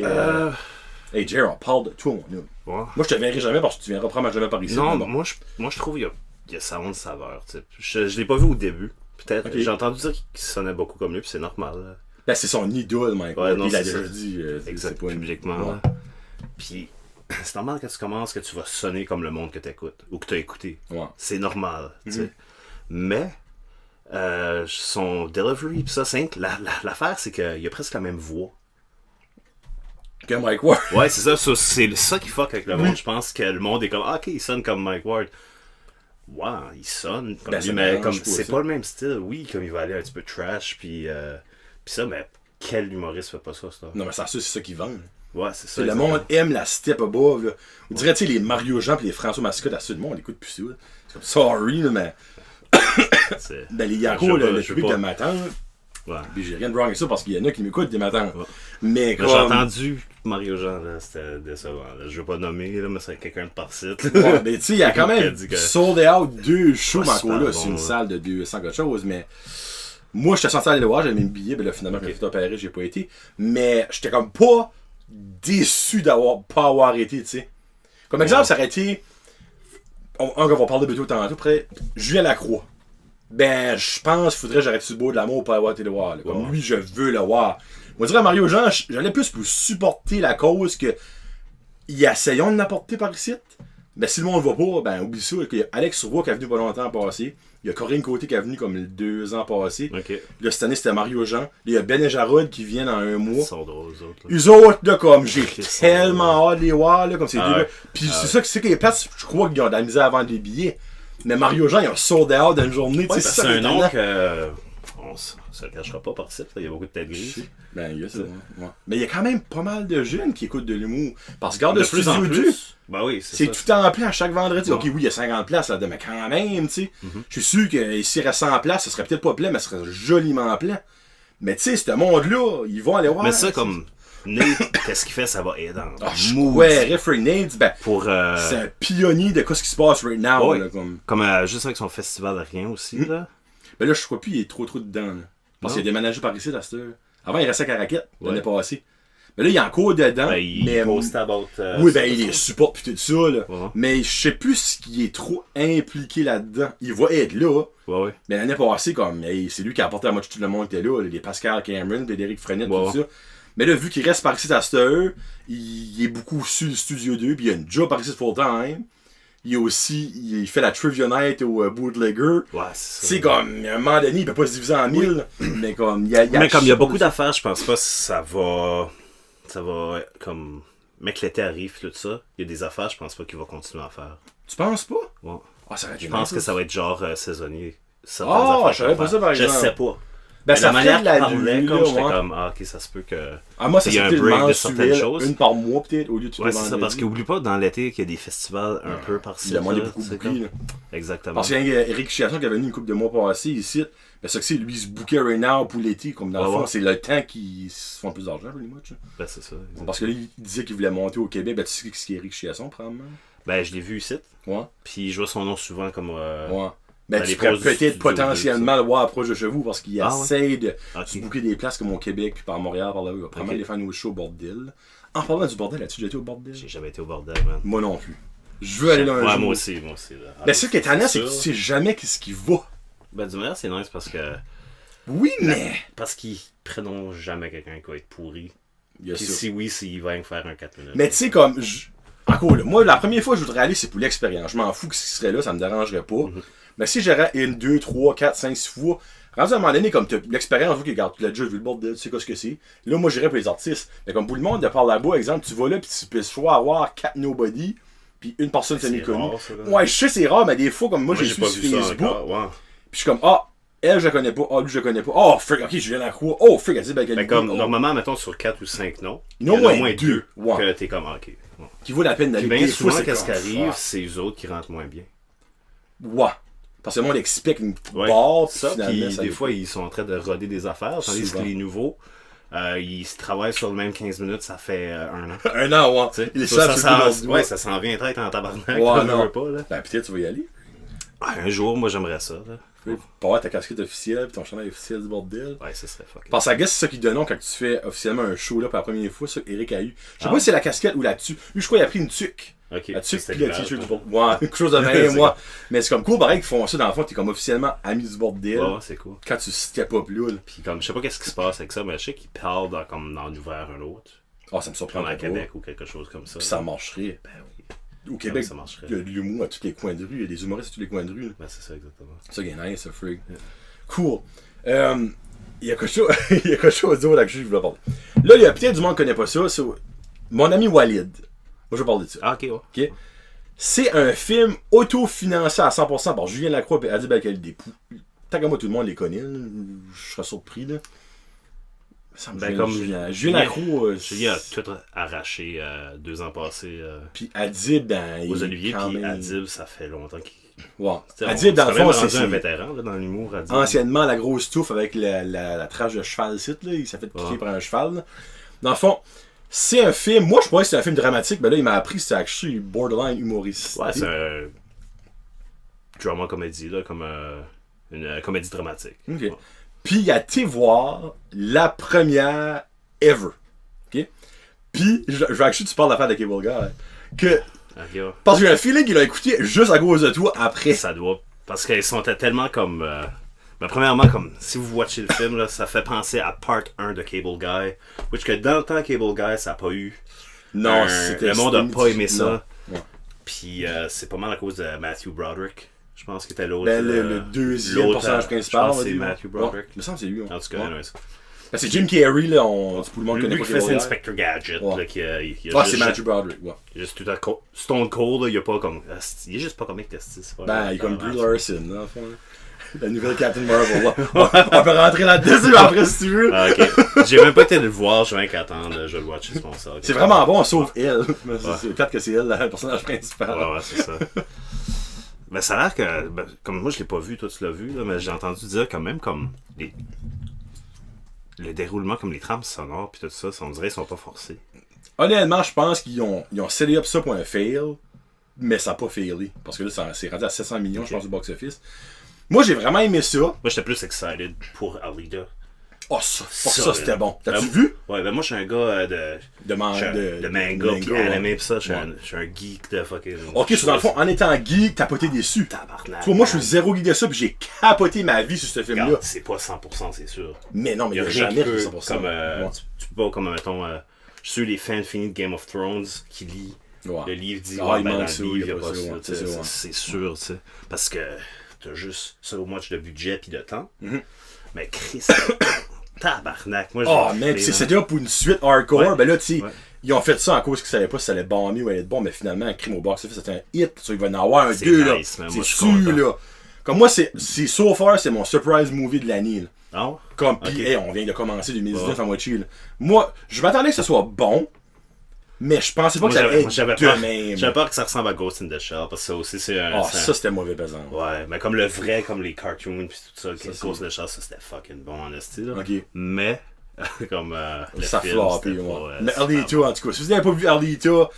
Speaker 1: Hey, Jerry, on parle de toi, mon homme.
Speaker 2: Ouais.
Speaker 1: Moi, je te verrai jamais parce que tu viendras probablement jamais par ici.
Speaker 2: Non, moi, je trouve qu'il y a sa honte saveur. Je l'ai pas vu au début. Peut-être. Okay. J'ai entendu dire qu'il sonnait beaucoup comme lui, puis c'est normal.
Speaker 1: Ben, c'est son idole, Mike Ward. Il l'a déjà dit.
Speaker 2: Exactement. Publiquement. Puis... C'est normal quand tu commences que tu vas sonner comme le monde que tu écoutes ou que tu as écouté.
Speaker 1: Ouais.
Speaker 2: C'est normal. Mais son delivery, pis ça, c'est l'affaire, c'est qu'il a presque la même voix.
Speaker 1: Que Mike Ward.
Speaker 2: Ouais, c'est ça. C'est ça qui fuck avec le monde. Je pense que le monde est comme, ah, ok, il sonne comme Mike Ward. Ouais, il sonne comme lui, mais comme c'est pas le même style. Oui, comme il va aller un petit peu trash, puis ça, mais quel humoriste fait pas ça?
Speaker 1: Non, mais c'est ça qui vend.
Speaker 2: Ouais, c'est ça.
Speaker 1: Le monde aime la step above. Là. On dirait, tu sais, les Mario Jean et les François Mascotte, à ceux de monde, on écoute plus ça. C'est comme, sorry, là, mais. Ben, les Yako, le public de matin.
Speaker 2: Ouais.
Speaker 1: Puis j'ai rien de wrong avec ça parce qu'il y en a qui m'écoutent des matins. Ouais. Mais comme...
Speaker 2: J'ai entendu Mario Jean, là, c'était décevant. Là. Je veux pas nommer, là, mais c'est quelqu'un de par site.
Speaker 1: Ouais, mais tu sais, il y a quand même sold out 2 shows encore là. C'est une salle de 200 quelque chose, mais. Moi, j'étais censé aller le voir, j'avais mis le billet, ben là, finalement, quand j'ai fait opérer, j'ai pas été. Mais j'étais comme pas déçu pas avoir été, tu sais. Comme exemple, ça aurait été. On va parler de Beto tantôt, après, Julien Lacroix. Ben, je pense qu'il faudrait que j'arrête sur le beau de l'amour pour avoir été le voir. Là. Comme lui, je veux le voir. Moi, je dirais à Mario Jean, j'allais plus pour supporter la cause que. Ils essayons de l'apporter par ici. Ben, si le monde ne va pas, ben, oublie ça. Il y a Alex Roux qui est venu pas longtemps passé. Il y a Corinne Côté qui est venu comme 2 ans passés.
Speaker 2: Okay.
Speaker 1: Là, cette année, c'était Mario Jean. Là, il y a Ben et Jarod qui viennent dans un mois.
Speaker 2: Ils sont drôles, eux autres.
Speaker 1: Eux autres, là, comme j'ai tellement hâte de les voir, là, comme ces deux gars. Puis c'est ça que les places, je crois qu'ils ont de la misère à vendre des billets. Mais Mario Jean, ils ont sold out dans une journée.
Speaker 2: Ouais, c'est un nom que. on se le cachera pas par site, il y a beaucoup de têtes grises.
Speaker 1: Ben, il y a ça. Ouais. Mais il y a quand même pas mal de jeunes qui écoutent de l'humour. Parce que regarde le
Speaker 2: plus en
Speaker 1: Studio
Speaker 2: plus.
Speaker 1: 2.
Speaker 2: Ben oui,
Speaker 1: C'est tout en plein à chaque vendredi.
Speaker 2: Ouais.
Speaker 1: Ok, oui, il y a 50 places là-dedans, mais quand même, tu sais. Je suis sûr que s'il reste 100 places, ça serait peut-être pas plein, mais ça serait joliment plein. Mais tu sais, ce monde-là, ils vont aller voir.
Speaker 2: Mais ça, comme Nate, qu'est-ce qu'il fait, ça va aider.
Speaker 1: Ouais, Referee Nate, ben,
Speaker 2: pour,
Speaker 1: c'est un pionnier de ce qui se passe right now.
Speaker 2: Ouais.
Speaker 1: Là, comme
Speaker 2: juste avec son festival de rien aussi, là.
Speaker 1: Mais là, je crois plus qu'il est trop dedans. Là. Parce qu'il a déménagé par ici, là, cette heure. Avant, il restait à Caraquette, l'année passée. Mais là, il est encore dedans.
Speaker 2: Ben, il
Speaker 1: mais
Speaker 2: poste about,
Speaker 1: oui, ben, il est support pis tout ça, là.
Speaker 2: Ouais.
Speaker 1: Mais je sais plus s'il est trop impliqué là-dedans. Il va être là.
Speaker 2: Ouais.
Speaker 1: Mais l'année passée, comme, hey, c'est lui qui a apporté à moi tout le monde qui était là. Les Pascal Cameron, puis Eric Frenette, tout ça. Mais là, vu qu'il reste par ici à cette heure, il est beaucoup sur le Studio 2, puis il a une job par ici full-time. Il fait la Trivia Night au Bootlegger.
Speaker 2: Ouais, c'est
Speaker 1: C'est comme, à un moment donné, il peut pas se diviser en mille. Mais comme, il y a
Speaker 2: beaucoup d'affaires, je pense pas que ça va comme, mec, l'été arrive, tout ça. Il y a des affaires, je pense pas qu'il va continuer à faire.
Speaker 1: Tu penses pas?
Speaker 2: Ouais.
Speaker 1: Ah, ça va être
Speaker 2: je pense que ça va être genre saisonnier.
Speaker 1: Je savais pas ça par exemple.
Speaker 2: Je sais pas.
Speaker 1: Ben,
Speaker 2: mais
Speaker 1: ça
Speaker 2: la manière
Speaker 1: fait de la
Speaker 2: qu'il parlait,
Speaker 1: nuit,
Speaker 2: comme
Speaker 1: là,
Speaker 2: j'étais
Speaker 1: ouais.
Speaker 2: comme, ah, ok, ça se peut que.
Speaker 1: Ah, moi, ça
Speaker 2: il y a un
Speaker 1: c'était
Speaker 2: break de certaines choses.
Speaker 1: Une par mois, peut-être, au lieu de tous les
Speaker 2: Ouais, c'est ça,
Speaker 1: vendredis.
Speaker 2: parce qu'oublie pas, dans l'été, qu'il y a des festivals un peu par-ci.
Speaker 1: Il a demandé beaucoup de bouquets, là.
Speaker 2: Exactement.
Speaker 1: Parce qu'il y a Eric Chiasson qui est venu une couple de mois passés ici. Mais ça que c'est, lui, il se bouquait right now pour l'été, comme dans le fond, c'est le temps qu'ils se font plus d'argent, pretty much.
Speaker 2: Ben, c'est ça. Exactement.
Speaker 1: Parce que là, il disait qu'il voulait monter au Québec. Ben, tu sais ce qu'est Eric Chiasson, probablement.
Speaker 2: Ben, je l'ai vu ici.
Speaker 1: Ouais.
Speaker 2: Puis je vois son nom souvent comme.
Speaker 1: Ouais. Ben, tu
Speaker 2: les
Speaker 1: pourrais
Speaker 2: pauses
Speaker 1: peut-être
Speaker 2: du
Speaker 1: potentiellement le voir approche de chez vous parce qu'il
Speaker 2: Ah,
Speaker 1: essaie de
Speaker 2: Ok.
Speaker 1: se bouquer des places comme au Québec puis par Montréal, par là. Il va probablement aller faire nos shows au bordel. En parlant du bordel, as-tu déjà été au bordel?
Speaker 2: J'ai jamais été au bordel, man.
Speaker 1: Moi non plus. Je veux aller là un jour.
Speaker 2: Moi aussi. Là.
Speaker 1: Mais ce qui est étonnant, c'est que
Speaker 2: sûr.
Speaker 1: tu sais jamais qu'est-ce qui va.
Speaker 2: Ben, du manière, c'est nice parce que.
Speaker 1: Oui, mais.
Speaker 2: Parce qu'ils prennent jamais quelqu'un qui va être pourri.
Speaker 1: Il y a
Speaker 2: Puis
Speaker 1: ça.
Speaker 2: si oui, il va me faire un 4 minutes.
Speaker 1: Mais tu sais, comme. Encore là, moi, la première fois que je voudrais aller, c'est pour l'expérience. Je m'en fous que ce qui serait là, ça me dérangerait pas. Mais si j'irais 1, 2, 3, 4, 5, 6 fois, rendu à un moment donné, comme t'as l'expérience, tu regardes, tu l'as déjà vu le bordel, tu sais quoi ce que c'est. Là, moi, j'irais pour les artistes. Mais comme pour le monde, de par là-bas, exemple, tu vas là, puis tu peux soit avoir 4 nobody, puis une personne semi-connue. Ouais, je sais, c'est rare, mais des fois, comme moi, j'ai su sur Facebook.
Speaker 2: Ouais.
Speaker 1: Puis je suis comme, ah, elle, je la connais pas. Ah, lui, je la connais pas. Oh, frick, ok, je viens la croix. Oh, frick, elle dit, ben,
Speaker 2: Mais comme, normalement, mettons sur 4 ou 5 noms,
Speaker 1: il y en a au moins 2.
Speaker 2: Ouais. Que t'es comme, ok. Ouais.
Speaker 1: Qui vaut la peine d'aller.
Speaker 2: Puis bien souvent,
Speaker 1: c'est
Speaker 2: qu'est-ce qui
Speaker 1: comme,
Speaker 2: arrive, c'est eux autres qui rentrent moins bien.
Speaker 1: Ouais. Parce que le monde expecte une
Speaker 2: Ouais.
Speaker 1: barre,
Speaker 2: Ça,
Speaker 1: finalement,
Speaker 2: puis
Speaker 1: ça
Speaker 2: des
Speaker 1: les
Speaker 2: fois,
Speaker 1: fait.
Speaker 2: ils sont en train de roder des affaires, tandis
Speaker 1: Souvent.
Speaker 2: que les nouveaux, ils se travaillent sur le même 15 minutes, ça fait 1 an.
Speaker 1: Un an, ouais.
Speaker 2: Tu sais,
Speaker 1: Ils
Speaker 2: ça,
Speaker 1: savent
Speaker 2: ça,
Speaker 1: sur le
Speaker 2: ouais, ça s'en vient être en tabarnak.
Speaker 1: Ouais,
Speaker 2: là,
Speaker 1: non.
Speaker 2: veux pas, là.
Speaker 1: Ben, peut-être tu vas y aller.
Speaker 2: Un jour, moi, j'aimerais ça. Là.
Speaker 1: Pour avoir ta casquette officielle, puis ton chandail officiel du bordel.
Speaker 2: Ouais, ce serait fucking.
Speaker 1: Parce que ça, c'est ça qui donne nom quand tu fais officiellement un show là pour la première fois, ça Eric a eu. Je sais
Speaker 2: Ah.
Speaker 1: pas si c'est la casquette ou la tuque. Lui, je crois qu'il a pris une tuque.
Speaker 2: Ok.
Speaker 1: La tuque,
Speaker 2: C'était
Speaker 1: puis le
Speaker 2: l'image,
Speaker 1: t-shirt du
Speaker 2: ouais.
Speaker 1: bordel. Ouais, quelque chose de même, moi. Mais c'est comme cool, pareil, qu'ils font ça dans le fond, t'es comme officiellement ami du bordel.
Speaker 2: Ouais, c'est cool.
Speaker 1: Quand tu step up là.
Speaker 2: Puis comme, je sais pas qu'est-ce qui se passe avec ça, mais je sais qu'ils parlent comme dans ouvert un autre.
Speaker 1: Ah, ça me surprend
Speaker 2: Comme à
Speaker 1: pas.
Speaker 2: Québec ou quelque chose comme ça.
Speaker 1: Puis ça marcherait.
Speaker 2: Ben oui.
Speaker 1: Au Québec,
Speaker 2: ça marcherait.
Speaker 1: il y a de l'humour à tous les coins de rue. Il y a des humoristes à tous les coins de rue. Là.
Speaker 2: Ben c'est ça, exactement.
Speaker 1: Ça qui est nice, ça, freak. Yeah. Cool. Il y a quelque chose, il y a quelque chose d'autre là que je voulais parler. Là, il y a peut-être du monde qui connaît pas ça. C'est mon ami Walid. Moi, je vais parler de ça.
Speaker 2: Ah, ok, ouais.
Speaker 1: Okay? C'est un film autofinancé à 100% par Julien Lacroix et Adib El-Khalidi. Tant qu'à moi, tout le monde les connaît. Là. Je serais surpris. Là.
Speaker 2: Ben, comme
Speaker 1: Julien Lacroix.
Speaker 2: Julien a tout arraché 2 ans passés
Speaker 1: Puis Adib, ben.
Speaker 2: aux Oliviers, puis
Speaker 1: même...
Speaker 2: Adib, ça fait longtemps qu'il.
Speaker 1: Ouais.
Speaker 2: T'sais,
Speaker 1: Adib, dans le fond, c'est
Speaker 2: un vétéran là, dans l'humour. Adib.
Speaker 1: Anciennement, la grosse touffe avec la trace de cheval site, là. Il s'est fait piquer par un cheval. Là. Dans le fond, c'est un film. Moi, je croyais que c'était un film dramatique, mais là, il m'a appris que c'était actually borderline humoriste.
Speaker 2: Ouais, c'est un drama comédie, là, comme une comédie dramatique.
Speaker 1: Ok.
Speaker 2: Ouais.
Speaker 1: Puis, il a été voir la première ever. Ok? Puis, je vais actually, tu parles de l'affaire de Cable Guy. Que.
Speaker 2: Okay, ouais.
Speaker 1: Parce que j'ai un feeling qu'il a écouté juste à cause de toi après.
Speaker 2: Ça doit. Parce qu'ils sont tellement comme. Ben, premièrement, comme si vous watchez le film, là, ça fait penser à part 1 de Cable Guy. Which que dans le temps, Cable Guy, ça n'a pas eu.
Speaker 1: Non, c'était.
Speaker 2: Le monde n'a pas aimé ça.
Speaker 1: Ouais.
Speaker 2: Puis c'est pas mal à cause de Matthew Broderick. Je pense qu'il était l'autre.
Speaker 1: Ben, le deuxième personnage principal.
Speaker 2: Je pense que c'est Matthew Broderick.
Speaker 1: Il me semble que c'est lui.
Speaker 2: En tout cas, anyways.
Speaker 1: Ben, c'est Jim Carrey, là. Tout le monde connaît
Speaker 2: Lui
Speaker 1: pas
Speaker 2: qui fait
Speaker 1: Cable Guy.
Speaker 2: Inspector Gadget.
Speaker 1: Ouais.
Speaker 2: Là, qui a
Speaker 1: C'est Matthew Broderick, ouais.
Speaker 2: Juste tout à Stone Cold, là, il est pas comme. Il est juste pas comique, c'est pas.
Speaker 1: Ben, il est comme Brie Larson, là, en fond. La nouvelle Captain Marvel, là. On peut rentrer là-dessus après si tu veux.
Speaker 2: Ah, ok. J'ai même pas été le voir, je vais qu'attendre, je vais le watcher, c'est bon ça. Okay.
Speaker 1: C'est vraiment bon, sauf elle. C'est peut-être que c'est elle, le personnage principal.
Speaker 2: Ouais, c'est ça. Mais ça a l'air que, comme moi je l'ai pas vu, toi tu l'as vu, là, mais j'ai entendu dire quand même comme le déroulement, comme les trames sonores pis tout ça, on dirait qu'ils sont pas forcés.
Speaker 1: Honnêtement, je pense qu'ils ont set up ça pour un fail, mais ça n'a pas failé. Parce que là, c'est rendu à 700 millions, okay. Je pense, du box-office. Moi, j'ai vraiment aimé ça. Moi,
Speaker 2: j'étais plus excited pour Alita.
Speaker 1: Oh, ça c'était bon. T'as-tu vu?
Speaker 2: Ouais, ben moi, je suis un gars de manga pis anime pis ça. Je suis un geek de fucking...
Speaker 1: Ok, dans le fond, en étant geek, t'as pas été déçu.
Speaker 2: Tabarnak.
Speaker 1: Tu vois, moi, je suis zéro geek de ça pis j'ai capoté ma vie sur ce film-là.
Speaker 2: Regarde, c'est pas 100%, c'est sûr.
Speaker 1: Mais non, mais il y a jamais 100%.
Speaker 2: Comme, tu peux pas, comme, mettons, je suis les fans finis de Game of Thrones qui lit le livre, dit,
Speaker 1: il
Speaker 2: dans
Speaker 1: manque
Speaker 2: le livre, il y a pas
Speaker 1: ça.
Speaker 2: C'est sûr, tu sais. Parce que t'as juste so much de budget pis de temps. Mais Chris... Tabarnak, moi
Speaker 1: mais c'était là pour une suite hardcore, ben là, tu sais, ils ont fait ça en cause qu'ils savaient pas si ça allait bomber ou allait être bon, mais finalement, Crime au box-office, c'était un hit, ça, il va en avoir un 2, là. C'est sûr, là. Comme moi, c'est so far, c'est mon surprise movie de l'année, là.
Speaker 2: Oh?
Speaker 1: Comme, pis, on vient de commencer 2019 à moitié, là. Moi, je m'attendais que ce soit bon, mais je pensais pas que ça allait être de même.
Speaker 2: J'avais peur que ça ressemble à Ghost in the Shell, parce que ça aussi, c'est un...
Speaker 1: ça, c'était mauvais, par exemple.
Speaker 2: Ouais, mais comme le vrai, comme les cartoons pis tout ça, Ghost in the Shell, ça, c'était fucking bon, en style, là.
Speaker 1: Ok.
Speaker 2: Mais... comme
Speaker 1: ça floppé, mais Alita, en tout cas, si vous n'avez pas vu Alita,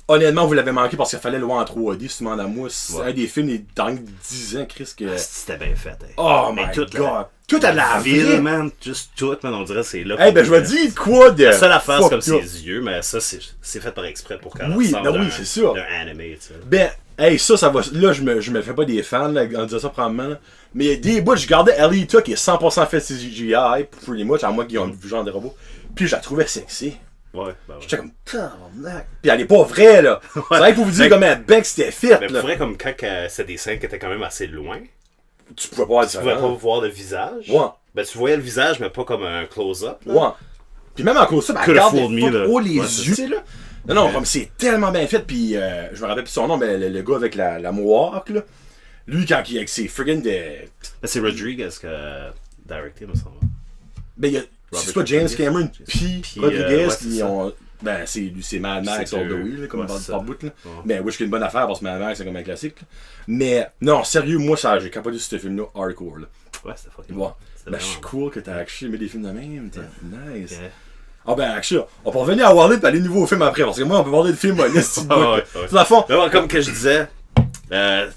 Speaker 1: honnêtement, vous l'avez manqué parce qu'il fallait le voir en 3D, si tu demandes à moi. C'est un des films dans 10 ans, Chris, que...
Speaker 2: C'était bien fait, hein.
Speaker 1: Oh my god! Tout à la
Speaker 2: ville, man. Juste tout, man. On dirait que c'est là.
Speaker 1: Eh ben, je vais dire quoi de.
Speaker 2: La seule affaire, c'est comme ses yeux, mais ça, c'est fait par exprès pour qu'elle ressemble
Speaker 1: c'est ça.
Speaker 2: d'un anime, tu sais.
Speaker 1: Ben, ça va. Là, je me fais pas des fans, là, en disant ça probablement. Mais il y a des bouts, je gardais Alita qui est 100% fait CGI, pour les mouches, à moi qui ont vu genre de robot. Puis je la trouvais sexy.
Speaker 2: Ouais.
Speaker 1: J'étais comme, tabarnak. Puis elle est pas vraie, là. C'est vrai pour vous dire comme un bec c'était fit,
Speaker 2: mais pour vrai, comme quand c'est des scènes qui étaient quand même assez loin.
Speaker 1: Tu pouvais pas
Speaker 2: voir le visage.
Speaker 1: Ouais.
Speaker 2: Ben, tu voyais le visage, mais pas comme un close-up.
Speaker 1: Ouais. Puis même en close-up, elle regarde haut les yeux, là. Non, comme c'est tellement bien fait, puis je me rappelle plus son nom, mais le gars avec la mohawk, là. Lui, quand il avec ses friggin' de...
Speaker 2: Ben, c'est Rodriguez qui a directé, me semble.
Speaker 1: Ben, c'est pas James Cameron, puis Rodriguez qui ont... Ben, c'est Mad Max all the way, là, comme par bout, là. Mais oui, c'est une bonne affaire, parce que Mad Max, c'est comme un classique, là. Mais, non, sérieux, moi, j'ai capoté sur ce film-là, hardcore, là.
Speaker 2: Ouais, c'était fucking
Speaker 1: bon. Ben, je suis cool que t'as actually aimé des films de même, nice. Yeah. Ah ben, actually, on peut revenir à Warner et aller nouveau film après, parce que moi, on peut voir des films honestes. Dans le fond.
Speaker 2: Comme que je disais,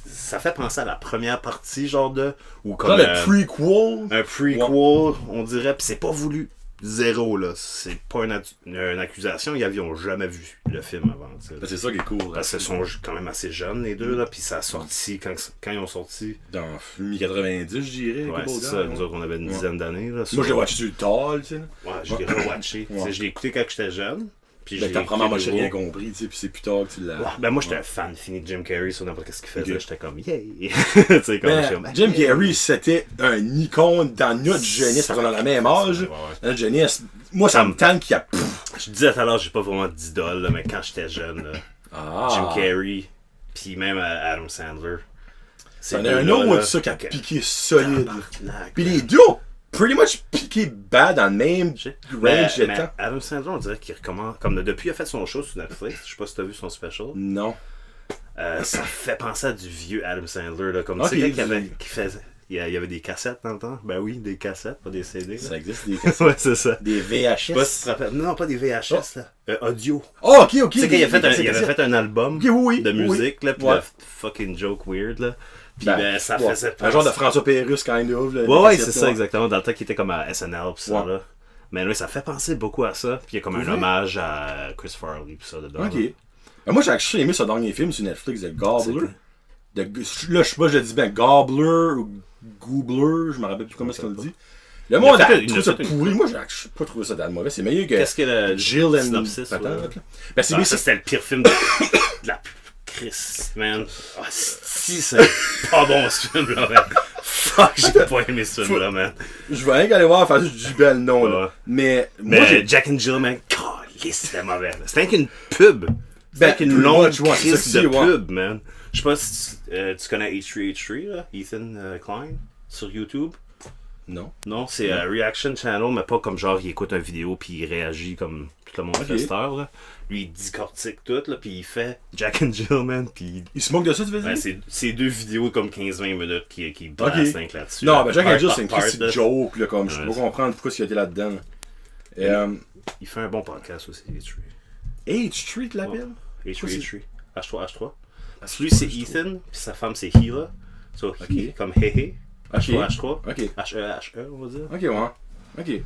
Speaker 2: ça fait penser à la première partie, genre de... Ou comme
Speaker 1: le prequel.
Speaker 2: Un prequel, on dirait, pis c'est pas voulu. Zéro, là. C'est pas une accusation. Ils n'avaient jamais vu le film avant.
Speaker 1: Ben, c'est ça qui est cool.
Speaker 2: Parce qu'ils sont quand même assez jeunes, les deux, là. Puis ça a sorti, quand ils ont sorti...
Speaker 1: Dans mi-90, je dirais.
Speaker 2: Ouais, c'est ça. Nous autres, on avait une dizaine d'années, là.
Speaker 1: Moi, je l'ai watché sur le tard, tu sais.
Speaker 2: Ouais, je l'ai rewatché. Je l'ai écouté quand j'étais jeune. Puis
Speaker 1: t'as probablement j'ai rien compris, tu sais, puis c'est plus tard que tu l'as.
Speaker 2: Ouais, ben moi j'étais un fan fini de Jim Carrey sur n'importe ce qu'il faisait, j'étais comme yay! Tu sais, comme
Speaker 1: Jim Carrey, c'était un icône dans notre jeunesse, parce qu'on a le même âge. Dans notre jeunesse, moi ça me tente qu'il y a.
Speaker 2: Je disais tout à l'heure, j'ai pas vraiment d'idole, mais quand j'étais jeune, Jim Carrey, puis même Adam Sandler.
Speaker 1: C'est un autre de ça qui a piqué solide. Puis les deux pretty much piqué bad dans le même range de temps.
Speaker 2: Adam Sandler, on dirait qu'il recommence. Comme depuis, il a fait son show sur Netflix. Je sais pas si t'as vu son special.
Speaker 1: Non.
Speaker 2: Ça fait penser à du vieux Adam Sandler. Là, comme tu sais, qui faisait. Il y avait des cassettes dans le temps. Ben oui, des cassettes, pas des CD.
Speaker 1: Ça existe, des cassettes.
Speaker 2: Ouais, c'est ça.
Speaker 1: Des VHS.
Speaker 2: Je sais pas si tu te rappelles. Non, pas des VHS, là. Audio.
Speaker 1: Oh, ok.
Speaker 2: Tu sais qu'il avait fait un album de musique, là, pis le fucking joke weird, là. Puis ça faisait
Speaker 1: un genre de François Pérusse kind of.
Speaker 2: Ouais, c'est ça, exactement. Dans le temps qu'il était comme à SNL pis ça, là. Mais là, ça fait penser beaucoup à ça. Puis il y a comme un hommage à Chris Farley pis ça dedans.
Speaker 1: Ok. Ben, moi, j'ai actually aimé ce dernier film sur Netflix de Gobbler. Là, je sais pas, je le dis bien Gobbler ou Goobler, je me rappelle plus comment est-ce qu'on le dit. Le monde a trouvé ça pourri. Moi, j'ai pas trouvé ça dans le mauvais. C'est meilleur que.
Speaker 2: Qu'est-ce que le
Speaker 1: Jill and
Speaker 2: synopsis?
Speaker 1: Ben, c'est
Speaker 2: c'était le pire film de la Chris, man. Ah, si, c'est pas bon ce film-là, man. Fuck, j'ai pas aimé ce film-là, man.
Speaker 1: Je vais rien aller voir faire juste du bel nom, là. Mais
Speaker 2: moi, Jack and Jill, man, c'était mauvais. C'était qu'une pub. C'était une longue crise de pub, man. Je sais pas si tu connais H3H3, là, Ethan Klein. sur YouTube.
Speaker 1: Non.
Speaker 2: Non, c'est Reaction Channel, mais pas comme genre il écoute une vidéo puis il réagit comme tout le monde fait cette heure, là. Lui, il décortique tout, là, puis il fait Jack and Jill, man, puis...
Speaker 1: Il se moque de ça, tu veux dire?
Speaker 2: Ben, c'est 2 vidéos comme 15-20 minutes qui blastent là-dessus.
Speaker 1: Non,
Speaker 2: là.
Speaker 1: ben Jack and Jill, c'est une petite joke, là, comme je peux pas comprendre pourquoi il a été là-dedans.
Speaker 2: Il fait un bon podcast aussi, H3.
Speaker 1: H3, tu l'appelles?
Speaker 2: H3. H3. Lui, c'est Ethan, puis sa femme, c'est Hila. So, he, comme Hehe. H3.
Speaker 1: Ok.
Speaker 2: H-E, on va dire.
Speaker 1: Ok, ouais. Ok.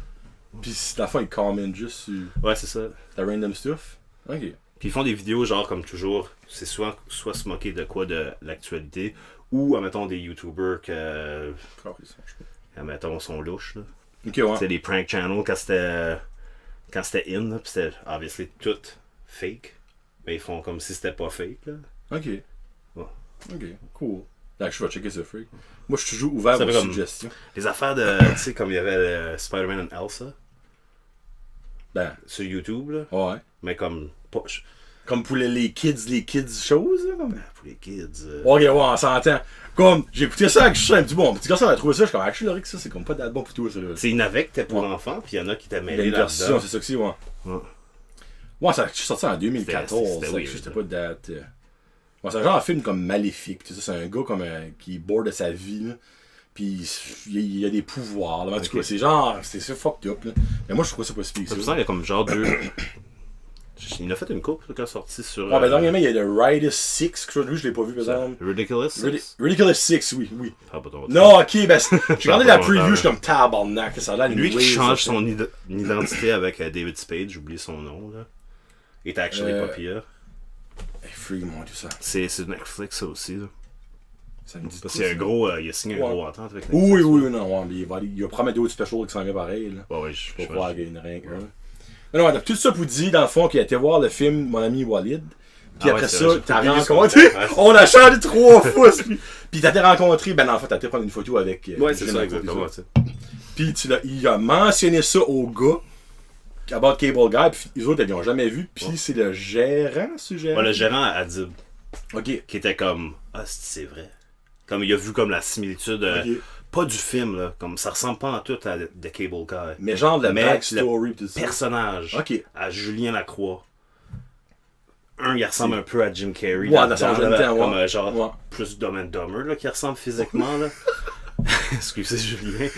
Speaker 1: Puis à la fin, ils commentent juste sur
Speaker 2: Ouais, c'est ça.
Speaker 1: la random stuff. Ok.
Speaker 2: Puis ils font des vidéos, genre, comme toujours, c'est soit se moquer de quoi de l'actualité, ou, admettons, des YouTubers que. Admettons, sont louches, là.
Speaker 1: Ok, ouais.
Speaker 2: C'est les prank channels quand c'était in, là, pis c'était, obviously, tout fake. Mais ils font comme si c'était pas fake, là.
Speaker 1: Ok.
Speaker 2: Ouais.
Speaker 1: Ok, cool. Là, je vais checker ça, freak. Moi, je suis toujours ouvert aux suggestions.
Speaker 2: Les affaires de, tu sais, comme il y avait Spider-Man and Elsa.
Speaker 1: Ben.
Speaker 2: Sur YouTube, là.
Speaker 1: Ouais.
Speaker 2: Mais comme. Pas,
Speaker 1: comme pour les kids choses, là. Comme...
Speaker 2: Ben, pour les kids.
Speaker 1: Ok, ouais, on s'entend. Comme, j'ai écouté ça avec Chien, du bon, petit garçon a trouvé ça, je suis comme, actually, que ça, c'est comme pas d'album pour toi, ça.
Speaker 2: C'est une avec que t'es pour l'enfant, puis il y en a qui t'a mêlé
Speaker 1: là-dedans. C'est ça que c'est, ouais. Ouais, ça a sorti en 2014. C'était pas de date. Ouais, c'est un genre de film comme Maléfique. C'est un gars comme qui est bored de sa vie, là. Puis il a des pouvoirs. Là. En tout cas, c'est genre, c'est ça fucked up. Là. Mais moi, je trouve ça pas si pire.
Speaker 2: C'est pour ça qu'il y a comme genre 2. Il a fait une coupe quand il est sorti sur.
Speaker 1: Ouais, ben dernièrement, il y a The Rider 6, que lui, je l'ai pas vu, par exemple.
Speaker 2: Ridiculous 6.
Speaker 1: Ridiculous 6, oui.
Speaker 2: Ah, bah,
Speaker 1: non, ok, ben, j'ai regardé la preview, je suis comme tabarnak. Ça a l'air
Speaker 2: lui qui change son identité avec David Spade, j'ai oublié son nom, là. Il était actually pas pire.
Speaker 1: Free, mon Dieu, ça.
Speaker 2: C'est Netflix, ça aussi, là.
Speaker 1: Ça me dit
Speaker 2: parce qu'il y a un gros, il a signé un gros entente avec
Speaker 1: Netflix. Oui, non, ouais, il va promettre d'autres specials qui s'en vont pareil, là.
Speaker 2: Ouais, je
Speaker 1: peux croire qu'il y a une rien. Non, tout ça pour dire, dans le fond, qu'il a été voir le film Mon ami Walid. Puis après ça, t'as rencontré. On a changé 3 fois. Puis t'as été rencontré, ben dans le fond, t'as été prendre une photo avec.
Speaker 2: Ouais, c'est ça, exactement.
Speaker 1: Puis il a mentionné ça au gars. About Cable Guy, puis les autres, ils l'ont jamais vu. Puis c'est le gérant, ce gérant.
Speaker 2: Ouais, le gérant à Adib.
Speaker 1: Ok.
Speaker 2: Qui était comme, ah, c'est vrai. Comme il a vu comme la similitude. Pas du film, là. Comme ça ressemble pas en tout à The Cable Guy.
Speaker 1: Mais genre de la backstory,
Speaker 2: le personnage.
Speaker 1: Okay.
Speaker 2: À Julien Lacroix. Il ressemble un peu à Jim Carrey.
Speaker 1: Ouais, dans son jeune temps,
Speaker 2: comme genre plus Dumb and Dumber, là, qui ressemble physiquement, là. Excusez Julien.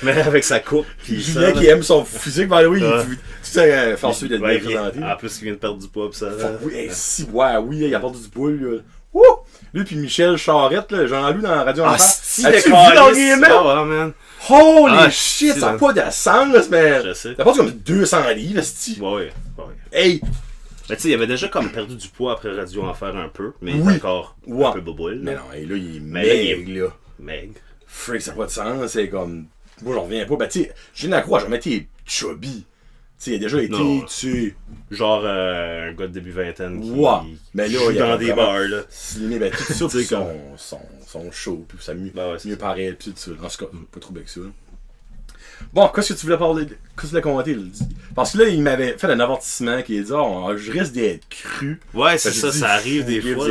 Speaker 2: Mais avec sa coupe.
Speaker 1: Julien qui aime son physique, ben oui, tu sais, forcé d'être bien présenté.
Speaker 2: En plus, il vient de perdre du poids, pis ça.
Speaker 1: Oui, il a perdu du poids, lui. Lui pis Michel Charette, là, Jean-Loup dans la radio.
Speaker 2: Ah,
Speaker 1: si, as-tu vu dans les mains?
Speaker 2: Man.
Speaker 1: Holy shit, ça n'a pas de sens, mais.
Speaker 2: Je sais.
Speaker 1: T'as pas comme 200 livres, c'ti.
Speaker 2: Ouais.
Speaker 1: Hey!
Speaker 2: Mais tu sais, il avait déjà comme perdu du poids après Radio Enfer un peu, mais il est encore un peu boboule.
Speaker 1: Mais non, et là, il est maigre, là.
Speaker 2: Maigre.
Speaker 1: Freak, ça n'a pas de sens, c'est comme. Moi, j'en reviens pas. Ben, tu sais, j'ai une accroche, jamais été chubby. Tu sais, il a déjà été tué.
Speaker 2: Genre un gars de début vingtaine qui
Speaker 1: mais là,
Speaker 2: joue dans des bars, là.
Speaker 1: Ben, tout ça, pis son show, puis ça mieux paraît, pis tout ça. En tout cas, pas trop avec ça. Bon, qu'est-ce que tu voulais parler? Qu'est-ce que tu voulais commenter? Parce que là, il m'avait fait un avertissement qui est dit, je risque d'être cru.
Speaker 2: Ouais, c'est ça, ça arrive des fois.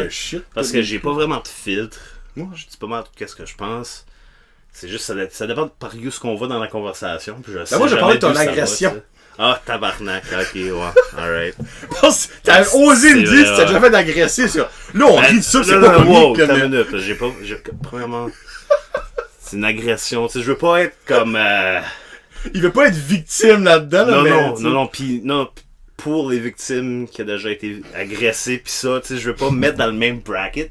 Speaker 2: Parce que j'ai pas vraiment de filtre.
Speaker 1: Moi,
Speaker 2: je dis pas mal qu'est-ce que je pense. C'est juste, ça dépend de par où ce qu'on va dans la conversation. Puis
Speaker 1: moi, je parle de ton agression.
Speaker 2: Ah, tabarnak, ok, ouais, alright.
Speaker 1: T'as osé me dire que t'as déjà fait d'agresser sur. Là, on rit de ça, c'est pas
Speaker 2: wow, t'as une minute. Premièrement, c'est une agression. Tu sais, je veux pas être comme.
Speaker 1: Il veut pas être victime là-dedans,
Speaker 2: Non, pis pour les victimes qui ont déjà été agressées, pis ça, tu sais, je veux pas me mettre dans le même bracket.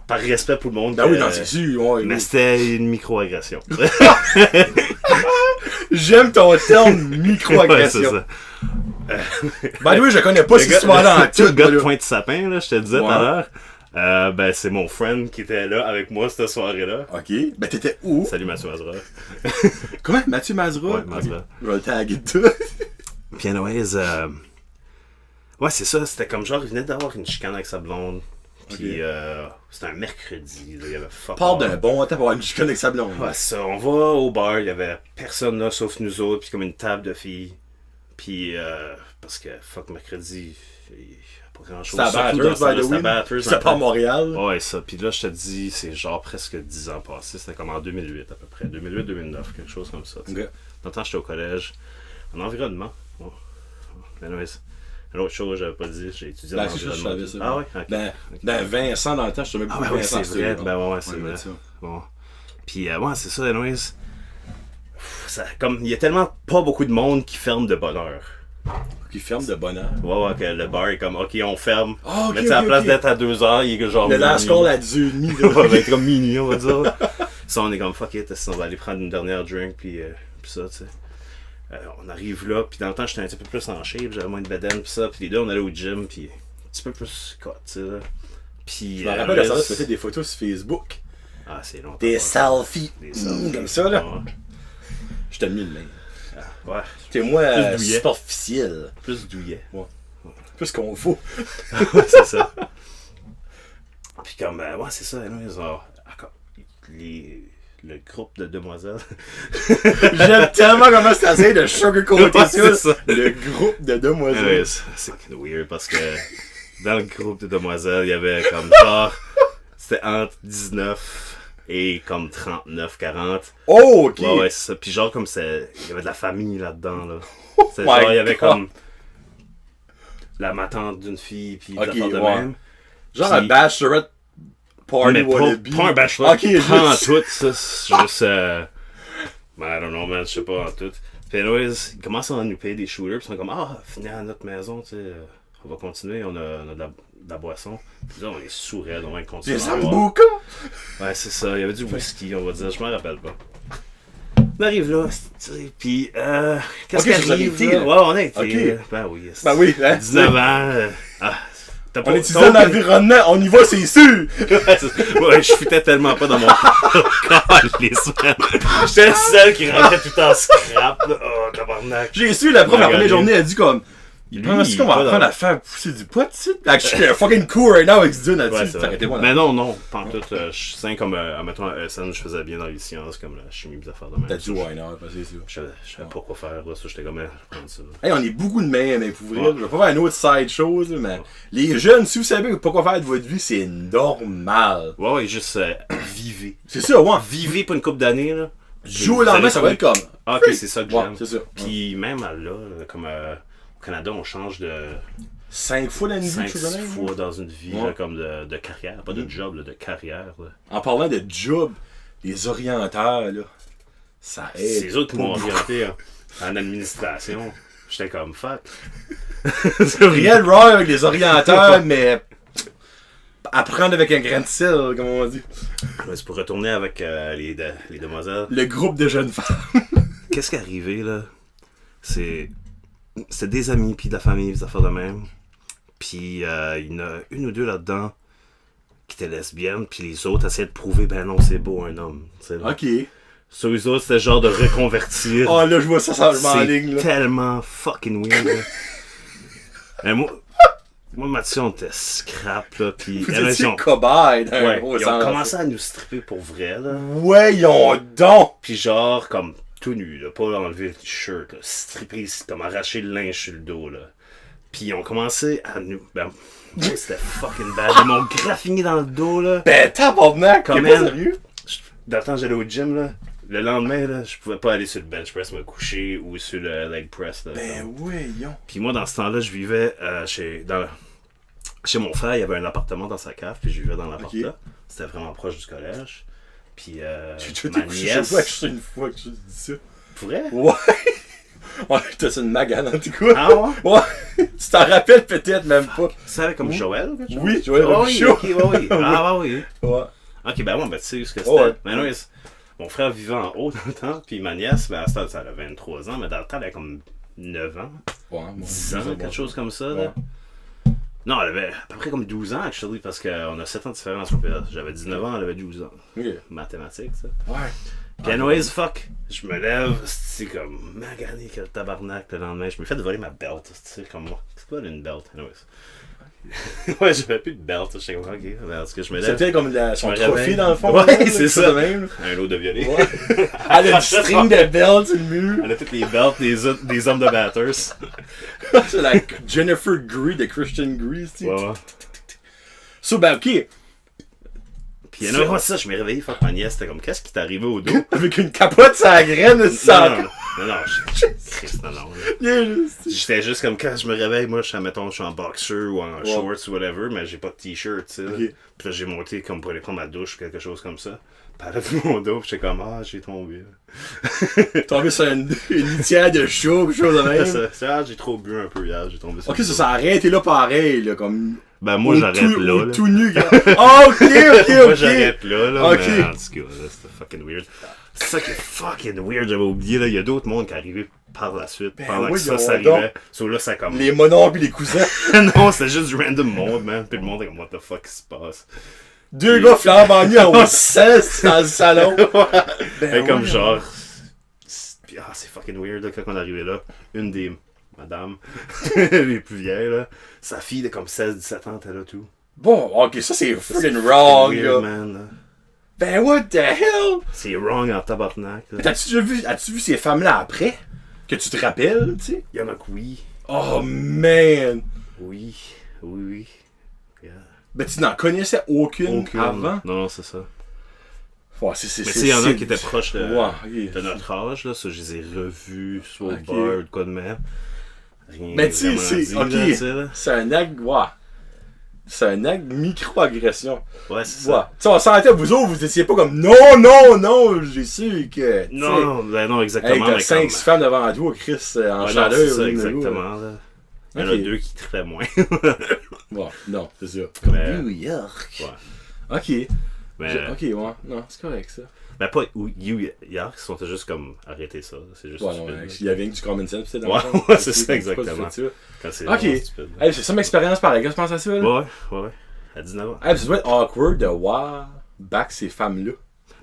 Speaker 2: Par respect pour le monde.
Speaker 1: Ben oui, non, c'est sûr.
Speaker 2: Mais c'était une micro-agression.
Speaker 1: J'aime ton terme micro-agression.
Speaker 2: Ouais, c'est
Speaker 1: ça. Ben oui, je connais pas cette histoire-là en tout.
Speaker 2: Le gars de Pointe-Sapin, là, je te disais tout à l'heure. Ben, c'est mon friend qui était là avec moi cette soirée-là.
Speaker 1: Ok. Ben, t'étais où?
Speaker 2: Salut Mathieu Mazra.
Speaker 1: Comment? Mathieu Mazra?
Speaker 2: Ouais, Mazra.
Speaker 1: Okay. Je vais le taguer tout.
Speaker 2: Puis, anyways, ouais, c'est ça. C'était comme genre, il venait d'avoir une chicane avec sa blonde. Puis c'était un mercredi, là, il y avait fuck.
Speaker 1: Parle d'un bon temps pour avoir une chicane avec sa blonde.
Speaker 2: Ouais, ça, on va au bar, il y avait personne là sauf nous autres, puis comme une table de filles. Puis parce que fuck mercredi, pas grand chose.
Speaker 1: C'est à Bathurst, c'est pas à Montréal.
Speaker 2: Ouais, ça. Puis là, je te dis, c'est genre presque 10 ans passés. C'était comme en 2008 à peu près. 2008-2009, quelque chose comme ça.
Speaker 1: Okay.
Speaker 2: Dans le temps, j'étais au collège. En environnement. Oh. Anyways. Une autre chose, j'avais pas dit, j'ai étudié en environnement. Ah ouais? Okay.
Speaker 1: Vincent, dans le temps, je te mets beaucoup
Speaker 2: Vincent.
Speaker 1: C'est vrai.
Speaker 2: Ouais, c'est vrai. Bon. Puis, ouais, c'est ça, anyways. Comme, il y a tellement pas beaucoup de monde qui ferme de bonne heure.
Speaker 1: Qui ferme de bonne heure?
Speaker 2: Ouais, que le bar est comme, ok, on ferme.
Speaker 1: Oh, okay,
Speaker 2: mais à la place d'être à 2h, il est genre.
Speaker 1: Le last call à 10h30.
Speaker 2: Ouais, va être comme minuit, on va dire. Ça, on est comme, fuck it, on va aller prendre une dernière drink, puis ça, tu sais. On arrive là, puis dans le temps, j'étais un petit peu plus en shape, j'avais moins de bedaine, puis ça. Puis les deux, on allait au gym, puis un petit peu plus cut, tu sais. Puis.
Speaker 1: Je me rappelle, ça faisait des photos sur Facebook.
Speaker 2: Ah, c'est longtemps.
Speaker 1: Des selfies. Comme ça, là.
Speaker 2: Ouais.
Speaker 1: Je t'ai mis le main.
Speaker 2: Ouais.
Speaker 1: T'es moins superficiel.
Speaker 2: Plus douillet.
Speaker 1: Ouais. Plus qu'on faut.
Speaker 2: C'est ça. Puis comme, ouais, c'est ça. Le groupe de demoiselles.
Speaker 1: J'aime tellement comment c'est essayé de sugarcoater ça. Le groupe de demoiselles.
Speaker 2: Ouais, c'est weird parce que dans le groupe de demoiselles, il y avait comme genre, c'était entre 19 et comme 39, 40.
Speaker 1: Oh, ok.
Speaker 2: Ouais, c'est ça. Puis genre comme il y avait de la famille là-dedans, là. C'est genre, il y avait comme la ma tante d'une fille, puis des affaires de même.
Speaker 1: Genre un bachelorette party
Speaker 2: wannabe. Pas un bachelorette.
Speaker 1: Ok,
Speaker 2: pas en tout, ça. C'est juste, I don't know, man, je sais pas en tout. Puis anyways, ils commencent à nous payer des shooters, puis ils sont comme, venez à notre maison, tu sais, on va continuer, on a de la boisson. Puis là, on est sourds, on va continuer.
Speaker 1: Des sambuca!
Speaker 2: Ouais, c'est ça, il y avait du whisky, on va dire, je m'en rappelle pas. On arrive là, puis qu'est-ce qui arrive là? Ouais, on a été.
Speaker 1: Okay.
Speaker 2: Ben oui.
Speaker 1: Ben oui, hein,
Speaker 2: 19 ans.
Speaker 1: On étudie l'environnement, on y va, c'est sûr!
Speaker 2: Ouais, je foutais tellement pas dans mon corps les semaines. J'étais le seul qui rentrait tout en scrap, là. Oh, tabarnak.
Speaker 1: J'ai su, la première journée, elle a dit comme... Il pense qu'on va apprendre à faire pousser du pot, tu sais? Je suis fucking cool right now avec Dune là-dessus.
Speaker 2: Mais non, pas en tout. Je suis sain comme, mettons, à ESN, je faisais bien dans les sciences, comme la chimie, des affaires de même.
Speaker 1: T'as dit why not, c'est sûr.
Speaker 2: Je savais pas quoi faire, là, ça, j'étais comme, je vais prendre ça.
Speaker 1: Hey, on est beaucoup de même, mais pour vrai, je vais pas faire une autre side chose, mais les jeunes, si vous savez pas quoi faire de votre vie, c'est normal.
Speaker 2: Ouais, juste vivez.
Speaker 1: C'est ça, ouais.
Speaker 2: Vivez pour une couple d'années, là.
Speaker 1: Du jour au lendemain, ça va être comme.
Speaker 2: Ah, ok, c'est ça que j'aime.
Speaker 1: C'est ça.
Speaker 2: Puis même là, comme au Canada, on change de
Speaker 1: 5 fois dans une vie,
Speaker 2: 5 fois dans une vie, là, comme de carrière. Pas de job, là, de carrière. Là.
Speaker 1: En parlant de job, les orienteurs, là, ça aide.
Speaker 2: C'est eux autres qui m'ont orienté en administration. J'étais comme fuck.
Speaker 1: Rien de wrong avec les orienteurs, mais apprendre avec un grain de sel, comme on dit.
Speaker 2: Ouais, c'est pour retourner avec les demoiselles.
Speaker 1: Le groupe de jeunes femmes.
Speaker 2: Qu'est-ce qui est arrivé, là? C'était des amis, puis de la famille, des affaires de même. Puis il y en a une ou deux là-dedans qui étaient lesbiennes, puis les autres essayaient de prouver, ben non, c'est beau un homme.
Speaker 1: Ok.
Speaker 2: Sur les autres, c'était genre de reconvertir.
Speaker 1: Oh là, je vois ça changement en ligne.
Speaker 2: C'est tellement fucking weird. Mais moi, Mathieu, on était scrap, là, puis...
Speaker 1: Vous étiez cobayes,
Speaker 2: ouais, ils ont commencé à nous stripper pour vrai, là.
Speaker 1: Ouais, ils ont donc!
Speaker 2: Puis genre, comme... tout nu, là, pas enlever le t-shirt, là, stripper, comme arracher le linge sur le dos, là. Puis ils ont commencé à nous... Ben, c'était fucking bad. Ils m'ont graffiné dans le dos, là.
Speaker 1: Ben, tabarnak, t'es pas sérieux?
Speaker 2: Dans le temps, j'allais au gym, là. Le lendemain, là, je pouvais pas aller sur le bench press me coucher ou sur le leg press, là.
Speaker 1: Ben, voyons.
Speaker 2: Puis moi, dans ce temps-là, je vivais chez mon frère, il y avait un appartement dans sa cave, puis je vivais dans l'appart-là. C'était vraiment proche du collège. Puis ma nièce...
Speaker 1: une fois que tu dis ça.
Speaker 2: Pour vrai?
Speaker 1: Ouais. Ouais, t'as une magane en tout cas.
Speaker 2: Ah ouais?
Speaker 1: Ouais. Tu t'en rappelles peut-être même pas.
Speaker 2: Tu savais comme Joël ou quelque chose?
Speaker 1: Oui, Joël
Speaker 2: Robichaud. Ok, oui. Ah oui.
Speaker 1: Ouais.
Speaker 2: Ok, ben moi, ben tu sais ce que c'était.
Speaker 1: Ouais.
Speaker 2: Ben non, mon frère vivait en haut dans le temps, puis ma nièce, ben à ce temps, elle avait 23 ans, mais dans le temps, elle avait comme 9 ans.
Speaker 1: Ouais,
Speaker 2: 10 ans, quelque chose comme ça, là. Non, elle avait à peu près comme 12 ans, actually, parce qu'on a 7 ans de différence. J'avais 19 ans, elle avait 12 ans.
Speaker 1: Okay.
Speaker 2: Mathématiques, ça.
Speaker 1: Ouais.
Speaker 2: Puis anyways, fuck, je me lève, c'est comme magané que le tabarnak le lendemain. Je me fais voler ma belt, tu sais, comme moi. C'est quoi une belt, anyways? Ouais, j'avais plus de belt. J'étais comme, ok, parce que je me lève.
Speaker 1: C'était comme son trophée dans le fond.
Speaker 2: Ouais, c'est ça.
Speaker 1: Même.
Speaker 2: Un lot de violet.
Speaker 1: Ouais. Elle a du string de belts sur le mur.
Speaker 2: Elle a toutes les belts des hommes de batters.
Speaker 1: C'est la Jennifer Grey de Christian Grey, tu sais.
Speaker 2: Ouais.
Speaker 1: So, ben, ok.
Speaker 2: Puis il y en a ça, je m'ai réveillé, fuck ma nièce, c'était comme, qu'est-ce qui t'est arrivé au dos?
Speaker 1: Avec une capote sur la graine, ça.
Speaker 2: Non, Christ, non. J'étais juste comme, quand je me réveille, moi, je suis en boxer ou en shorts ou whatever, mais j'ai pas de t-shirt, tu sais.
Speaker 1: Okay.
Speaker 2: Puis là, j'ai monté comme pour aller prendre ma douche ou quelque chose comme ça. Puis elle a vu mon dos, puis j'étais comme, j'ai tombé.
Speaker 1: Tombé sur une litière de chat ou quelque chose de même.
Speaker 2: J'ai trop bu un peu hier, j'ai tombé sur
Speaker 1: ok, ça a arrêté là pareil, là, comme.
Speaker 2: Ben, moi, j'arrête là.
Speaker 1: Tout nu, oh, ok.
Speaker 2: Moi, j'arrête là,
Speaker 1: okay.
Speaker 2: Mais en tout cas, là, c'était fucking weird. C'est ça qui est fucking weird, j'avais oublié, là. Il y a d'autres mondes qui arrivaient par la suite, pendant que ça arrivait. So, là, ça comme.
Speaker 1: Les mononcles pis les cousins.
Speaker 2: Non, c'était juste du random monde, man. Puis le monde est comme, what the fuck qui se passe?
Speaker 1: Deux gars flambant nus en 16 dans le salon.
Speaker 2: Ben, comme genre. C'est fucking weird, là, quand on est arrivé là. Une des madames, les plus vieilles, là. Sa fille de comme 16-17 ans, elle a tout.
Speaker 1: Bon, ok, ça c'est freaking wrong,
Speaker 2: weird,
Speaker 1: là.
Speaker 2: Man, là.
Speaker 1: Ben, what the hell?
Speaker 2: C'est wrong en tabarnak, là.
Speaker 1: As-tu vu ces femmes-là après? Que tu te rappelles, tu sais?
Speaker 2: Il y en a que oui.
Speaker 1: Oh, man!
Speaker 2: Oui. Yeah.
Speaker 1: Ben, tu n'en connaissais aucune avant?
Speaker 2: Non, c'est ça.
Speaker 1: Ouais,
Speaker 2: mais tu sais, il y en a qui étaient proches de notre âge, là, ça, je les ai revus, soit au bar, ou de quoi de même. Rien.
Speaker 1: Mais tu sais, c'est un acte, c'est un acte micro-agression.
Speaker 2: Ouais, c'est ça.
Speaker 1: Tu sais, on sentait, vous autres, vous étiez pas comme non, j'ai su que.
Speaker 2: Non, exactement.
Speaker 1: Hey, t'as 5 femmes devant toi, Chris, en chaleur.
Speaker 2: C'est ça, exactement, là. Il y en a 2 qui tripaient moins.
Speaker 1: Ouais, non, c'est sûr.
Speaker 2: Comme
Speaker 1: New York.
Speaker 2: Ouais.
Speaker 1: Ok.
Speaker 2: Mais...
Speaker 1: Ok, ouais, non, c'est correct ça.
Speaker 2: Ben, pas New York, ils sont juste comme arrêter ça. C'est juste stupide.
Speaker 1: Non, il y avait du common sense, peut-être.
Speaker 2: Ouais, c'est ça, exactement.
Speaker 1: Quand c'est stupide. Hey, c'est ça mon expérience par exemple, je pense à ça.
Speaker 2: Ouais. À 19 ans.
Speaker 1: Hey, ça doit être awkward de voir back ces femmes-là.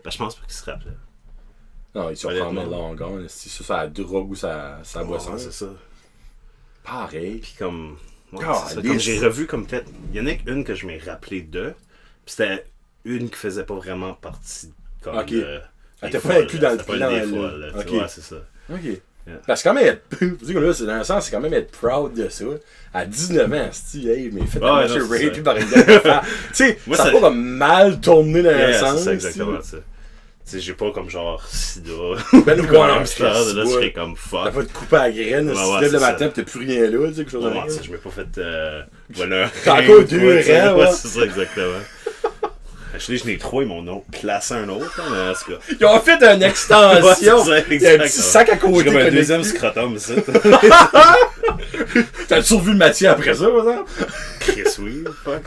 Speaker 2: Ben, je pense pas qu'ils se rappelaient.
Speaker 1: Non, ils sont vraiment longs, c'est ça, la drogue ou sa boisson.
Speaker 2: C'est ça.
Speaker 1: Pareil.
Speaker 2: Puis comme. Comme j'ai revu comme peut-être. Il y en a qu'une que je m'ai rappelé de. Puis c'était une qui faisait pas vraiment partie comme.
Speaker 1: Ok. Elle était pas inclus dans le plan.
Speaker 2: Ouais, c'est ça.
Speaker 1: Ok. Yeah. Parce que quand même, c'est dans un sens, c'est quand même être proud de ça. À 19 ans, hey, mais faites un match rape par une dame. Tu sais, ça a pas comme mal tourné dans un sens.
Speaker 2: C'est exactement ça. Tu sais, j'ai pas comme genre sida.
Speaker 1: Ben nous quoi, là,
Speaker 2: je serais comme fuck.
Speaker 1: T'as pas te couper à la graine, si tu te lèves le matin pis t'as plus rien là, tu sais, quelque chose de
Speaker 2: ça. Je m'ai pas fait. Voilà.
Speaker 1: T'as encore 2 rangs,
Speaker 2: ouais. C'est ça, exactement. Je n'ai 3, ils m'ont placé un autre, mais en tout cas.
Speaker 1: Ils ont fait une extension. Il y a un petit sac à côté.
Speaker 2: J'ai comme un deuxième scrotum, ça.
Speaker 1: T'as toujours vu le Mathieu après ça, par exemple?
Speaker 2: Chris, oui, fuck.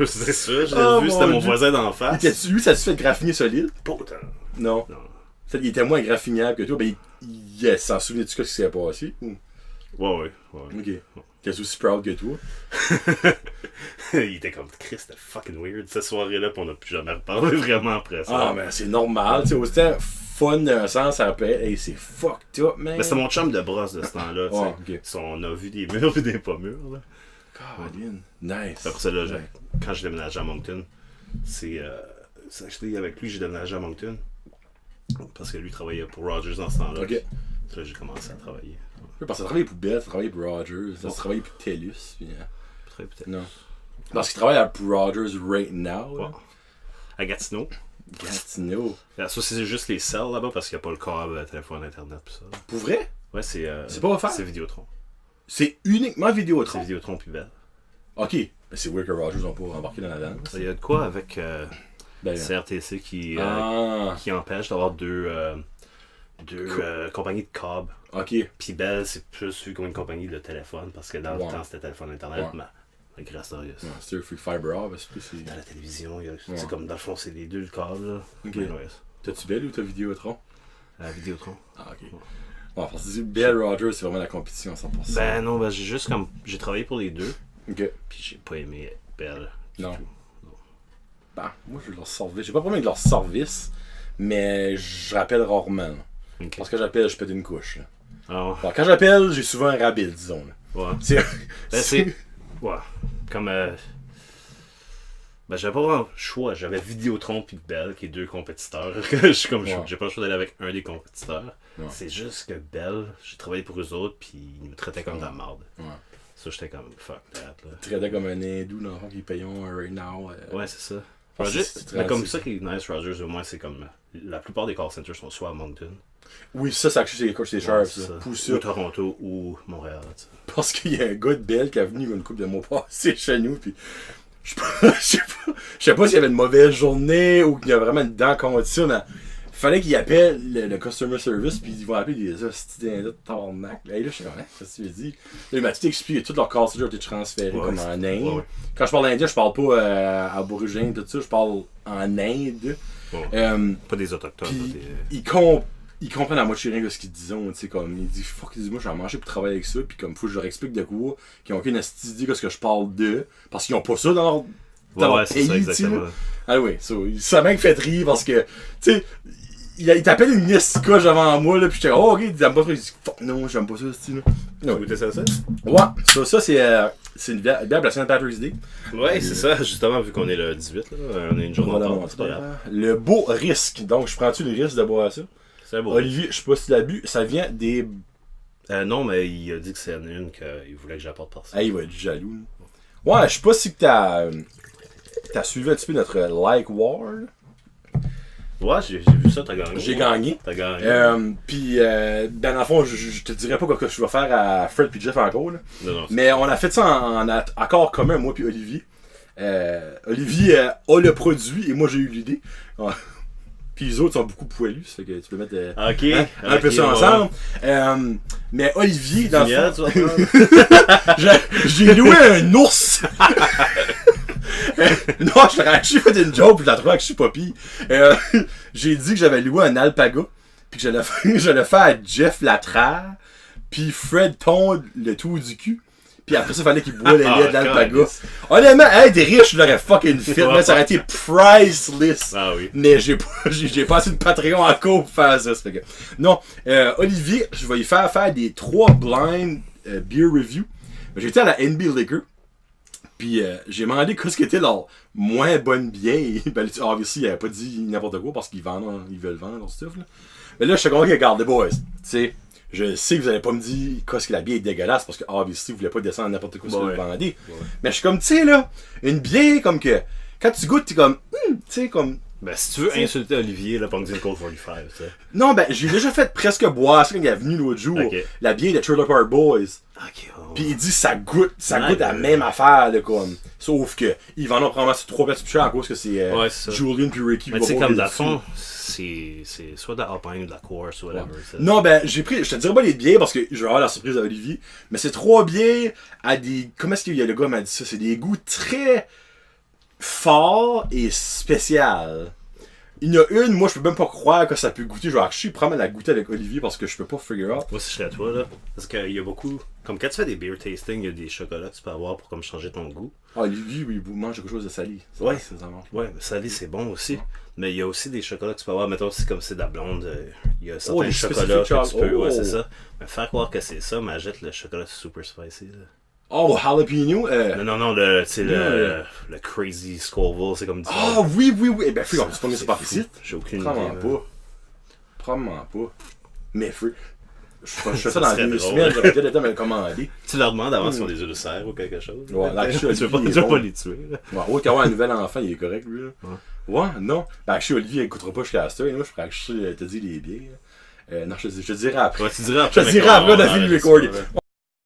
Speaker 2: C'est ça, je l'ai vu, c'était mon voisin d'en face.
Speaker 1: Lui, ça se fait graffiner solide?
Speaker 2: Pas autant.
Speaker 1: Non. Il était moins graffinable que toi, ben il s'en souvenait de ce qui s'est passé?
Speaker 2: Ouais.
Speaker 1: Ok. T'es aussi proud que toi?
Speaker 2: Il était comme Chris, c'était fucking weird cette soirée-là, pis on a plus jamais reparlé vraiment après ça.
Speaker 1: Ah, mais c'est normal, tu sais, autant fun d'un sens, ça peut être, hey, c'est fucked up, man.
Speaker 2: Mais c'était mon chum de brosse de ce temps-là, tu sais. On a vu des murs et des pas murs, là.
Speaker 1: Caroline, nice.
Speaker 2: Après ça, là, quand j'ai déménagé à Moncton, c'est avec lui que j'ai déménagé à Moncton. Parce que lui travaillait pour Rogers dans ce temps-là.
Speaker 1: Ok.
Speaker 2: Là, j'ai commencé à travailler.
Speaker 1: Parce que ça travaillait pour Bell, ça travaillait pour Rogers, ça travaillait pour TELUS. Puis,
Speaker 2: peut-être.
Speaker 1: Non. Parce qu'il travaille pour Rogers right now.
Speaker 2: Ouais. À Gatineau.
Speaker 1: Gatineau.
Speaker 2: Ça, c'est juste les cells là-bas parce qu'il n'y a pas le câble, téléphone, internet, pis ça.
Speaker 1: Pour vrai?
Speaker 2: Ouais, c'est
Speaker 1: pas offert?
Speaker 2: C'est Vidéotron.
Speaker 1: C'est uniquement Vidéotron?
Speaker 2: C'est Vidéotron puis Bell.
Speaker 1: Ok. Mais c'est weird que Rogers n'ont pas embarqué dans la danse.
Speaker 2: Il y a de quoi avec CRTC qui empêche d'avoir deux compagnies de câbles.
Speaker 1: Ok.
Speaker 2: Puis Bell, c'est plus vu comme une compagnie de téléphone parce que dans le temps c'était téléphone internet, mais grâce à
Speaker 1: c'est Free Fiber Hub, c'est plus.
Speaker 2: Dans la télévision, c'est comme dans le fond, c'est les deux le câble. Là.
Speaker 1: Ok. T'as-tu Bell ou t'as Vidéotron?
Speaker 2: Vidéotron.
Speaker 1: Ah, ok. Bon, parce que Bell Rogers, c'est vraiment la compétition à 100%.
Speaker 2: Ben non, j'ai travaillé pour les deux.
Speaker 1: Ok.
Speaker 2: Puis j'ai pas aimé Bell.
Speaker 1: Non. Ben, moi je leur service. J'ai pas de problème avec leur service, mais je rappelle rarement. Okay. Parce que j'appelle, je pète une couche. Là.
Speaker 2: Oh.
Speaker 1: Bon, quand j'appelle, j'ai souvent un rabais, disons. Là.
Speaker 2: Ouais. Ouais. Comme. Ben, j'avais pas vraiment le choix. J'avais Vidéotron puis Bell, qui est 2 compétiteurs. Je suis comme, j'ai pas le choix d'aller avec un des compétiteurs. Ouais. C'est juste que Bell, j'ai travaillé pour eux autres, puis ils me traitaient comme de la merde. Ouais. Ça, j'étais comme, fuck that. Là.
Speaker 1: Ils traitaient comme un hindou dans le fond qui payent right now.
Speaker 2: Ouais, c'est ça. Rogers, mais comme ça qui est nice, Rogers, au moins, c'est comme. La plupart des call centers sont soit à Moncton.
Speaker 1: Oui, ça, c'est les coachs des Sharps. Ça.
Speaker 2: Ou Toronto ou Montréal. T'sais.
Speaker 1: Parce qu'il y a un gars de Bell qui est venu une couple de mois passés chez nous, puis. Je sais pas s'il y avait une mauvaise journée ou qu'il y a vraiment une dent contre ça, mais il fallait qu'il appelle le customer service puis ils vont appeler des hosties de tabarnak. Là, je suis comme, qu'est-ce que tu veux dire? Là, il m'a tout expliqué, tout leur call center a été transféré comme en Inde. Ouais. Quand je parle indien, je parle pas aborigène, tout ça, je parle en Inde.
Speaker 2: Pas des autochtones.
Speaker 1: Ils comprennent à moitié rien de ce qu'ils disent, tu sais, comme, ils disent, fuck, moi, j'ai mangé pour travailler avec ça, puis comme, faut que je leur explique de quoi, qu'ils ont aucune idée de ce que je parle d'eux, parce qu'ils ont pas ça dans leur
Speaker 2: c'est ça, exactement.
Speaker 1: Ah oui, ça m'a fait rire, parce que, tu sais, il t'appelle une Nestica devant moi, là, pis j'étais, oh, ok, ils aiment pas ça, il dit, fuck, non, j'aime pas ça, style.
Speaker 2: Tu goûtais ça?
Speaker 1: Ouais, ça, c'est une bière à la Saint Patrick's Day.
Speaker 2: Ouais, c'est ça, justement, vu qu'on est le 18, là, on est une journée en temps.
Speaker 1: Le beau risque, donc, je prends-tu le risque de boire ça? Olivier, je sais pas si tu l'as bu, ça vient des.
Speaker 2: Non, mais il a dit que c'est une qu'il voulait que j'apporte par ça.
Speaker 1: Ah, il va être jaloux. Ouais, je sais pas si t'as suivi un petit peu notre Like War.
Speaker 2: Ouais, j'ai vu ça, t'as gagné.
Speaker 1: J'ai gagné.
Speaker 2: T'as gagné.
Speaker 1: Puis, dans le fond, je te dirais pas quoi que je vais faire à Fred puis Jeff encore. Là.
Speaker 2: Non,
Speaker 1: mais on a fait ça en accord commun, moi puis Olivier. Olivier a le produit et moi j'ai eu l'idée. Puis les autres sont beaucoup poilus, ça fait que tu peux mettre un peu ça ensemble. Mais Olivier, dans le fond, j'ai loué un ours. Non, j'ai fait une joke, puis je la trouve que je suis pas pire. J'ai dit que j'avais loué un alpaga, puis que j'allais faire à Jeff Latrare, puis Fred Tonde le tour du cul. Puis après ça, il fallait qu'il boive le lait de l'alpaga. Honnêtement, hey, t'es riche, je l'aurais fucking fait, mais ça aurait été priceless.
Speaker 2: Ah oui.
Speaker 1: Mais j'ai pas assez de Patreon encore pour faire ça. Fait que... Non, Olivier, je vais lui faire des 3 blind beer reviews. J'étais à la NB Liquor. Puis j'ai demandé qu'est-ce qui était leur moins bonne bière. Ben, obviously, il avait pas dit n'importe quoi parce qu'ils veulent vendre leur stuff. Là. Mais là, je suis content qu'ils regardent les boys. Tu sais. Je sais que vous allez pas me dire que la bière est dégueulasse parce que obviously vous voulez pas descendre n'importe quoi si vous le vendez. Ouais. Mais je suis comme, tu sais là, une bière comme que quand tu goûtes, t'es comme, tu sais, comme.
Speaker 2: Ben si tu veux insulter Olivier, là, pas me dire Cold 45, tu sais.
Speaker 1: Non, ben j'ai déjà fait presque boire ça quand il est venu l'autre jour. Okay. La bière de Trailer Park Boys.
Speaker 2: Okay,
Speaker 1: Puis il dit ça goûte la même affaire là, comme. Sauf que ils vendent probablement 3 places plus cher à cause que c'est Julian puis Ricky.
Speaker 2: Mais tu sais comme dans le fond, c'est soit de la Alpine ou de la Course ou whatever.
Speaker 1: Ouais. Non, ben j'ai pris, je te dirais pas les bières parce que je vais avoir la surprise à Olivier, mais c'est 3 bières à des. Comment est-ce qu'il y a le gars m'a dit ça? C'est des goûts très forts et spéciaux. Il y en a une, moi je peux même pas croire que ça peut goûter. Je vais probablement la goûter avec Olivier parce que je peux pas figure out.
Speaker 2: Moi si je serais toi là. Parce qu'il y a beaucoup. Comme quand tu fais des beer tasting, il y a des chocolats que tu peux avoir pour comme changer ton goût.
Speaker 1: Ah, Olivier, il mange quelque chose de salé.
Speaker 2: Ouais, mais salé c'est bon aussi. Ouais. Mais il y a aussi des chocolats que tu peux avoir. Mettons, c'est comme c'est de la blonde. Il y a certains chocolats que tu peux. Ouais, c'est ça. Mais faire croire que c'est ça, mais jette le chocolat super spicy. Là.
Speaker 1: Oh, jalapeno?
Speaker 2: Non, le Crazy Scoville, c'est comme...
Speaker 1: Ah oui. Eh ben, frère, c'est pas ici.
Speaker 2: J'ai aucune idée.
Speaker 1: Probablement pas. Mais frère, je fais ça dans 2 semaines, j'aurais peut-être été à me le commander.
Speaker 2: Tu leur demandes avant s'ils ont des œufs de serre ou quelque chose.
Speaker 1: Ouais, là,
Speaker 2: tu veux pas les tuer.
Speaker 1: Ouais, qu'avoir un nouvel enfant, il est correct, lui. Ouais, non. Ben, Olivier, il écoutera pas jusqu'à cette heure. Moi, je ferais que te dis les bières. Non, je te dirai après.
Speaker 2: Ouais, tu diras après.
Speaker 1: Je te dirai après, on a vu le recording.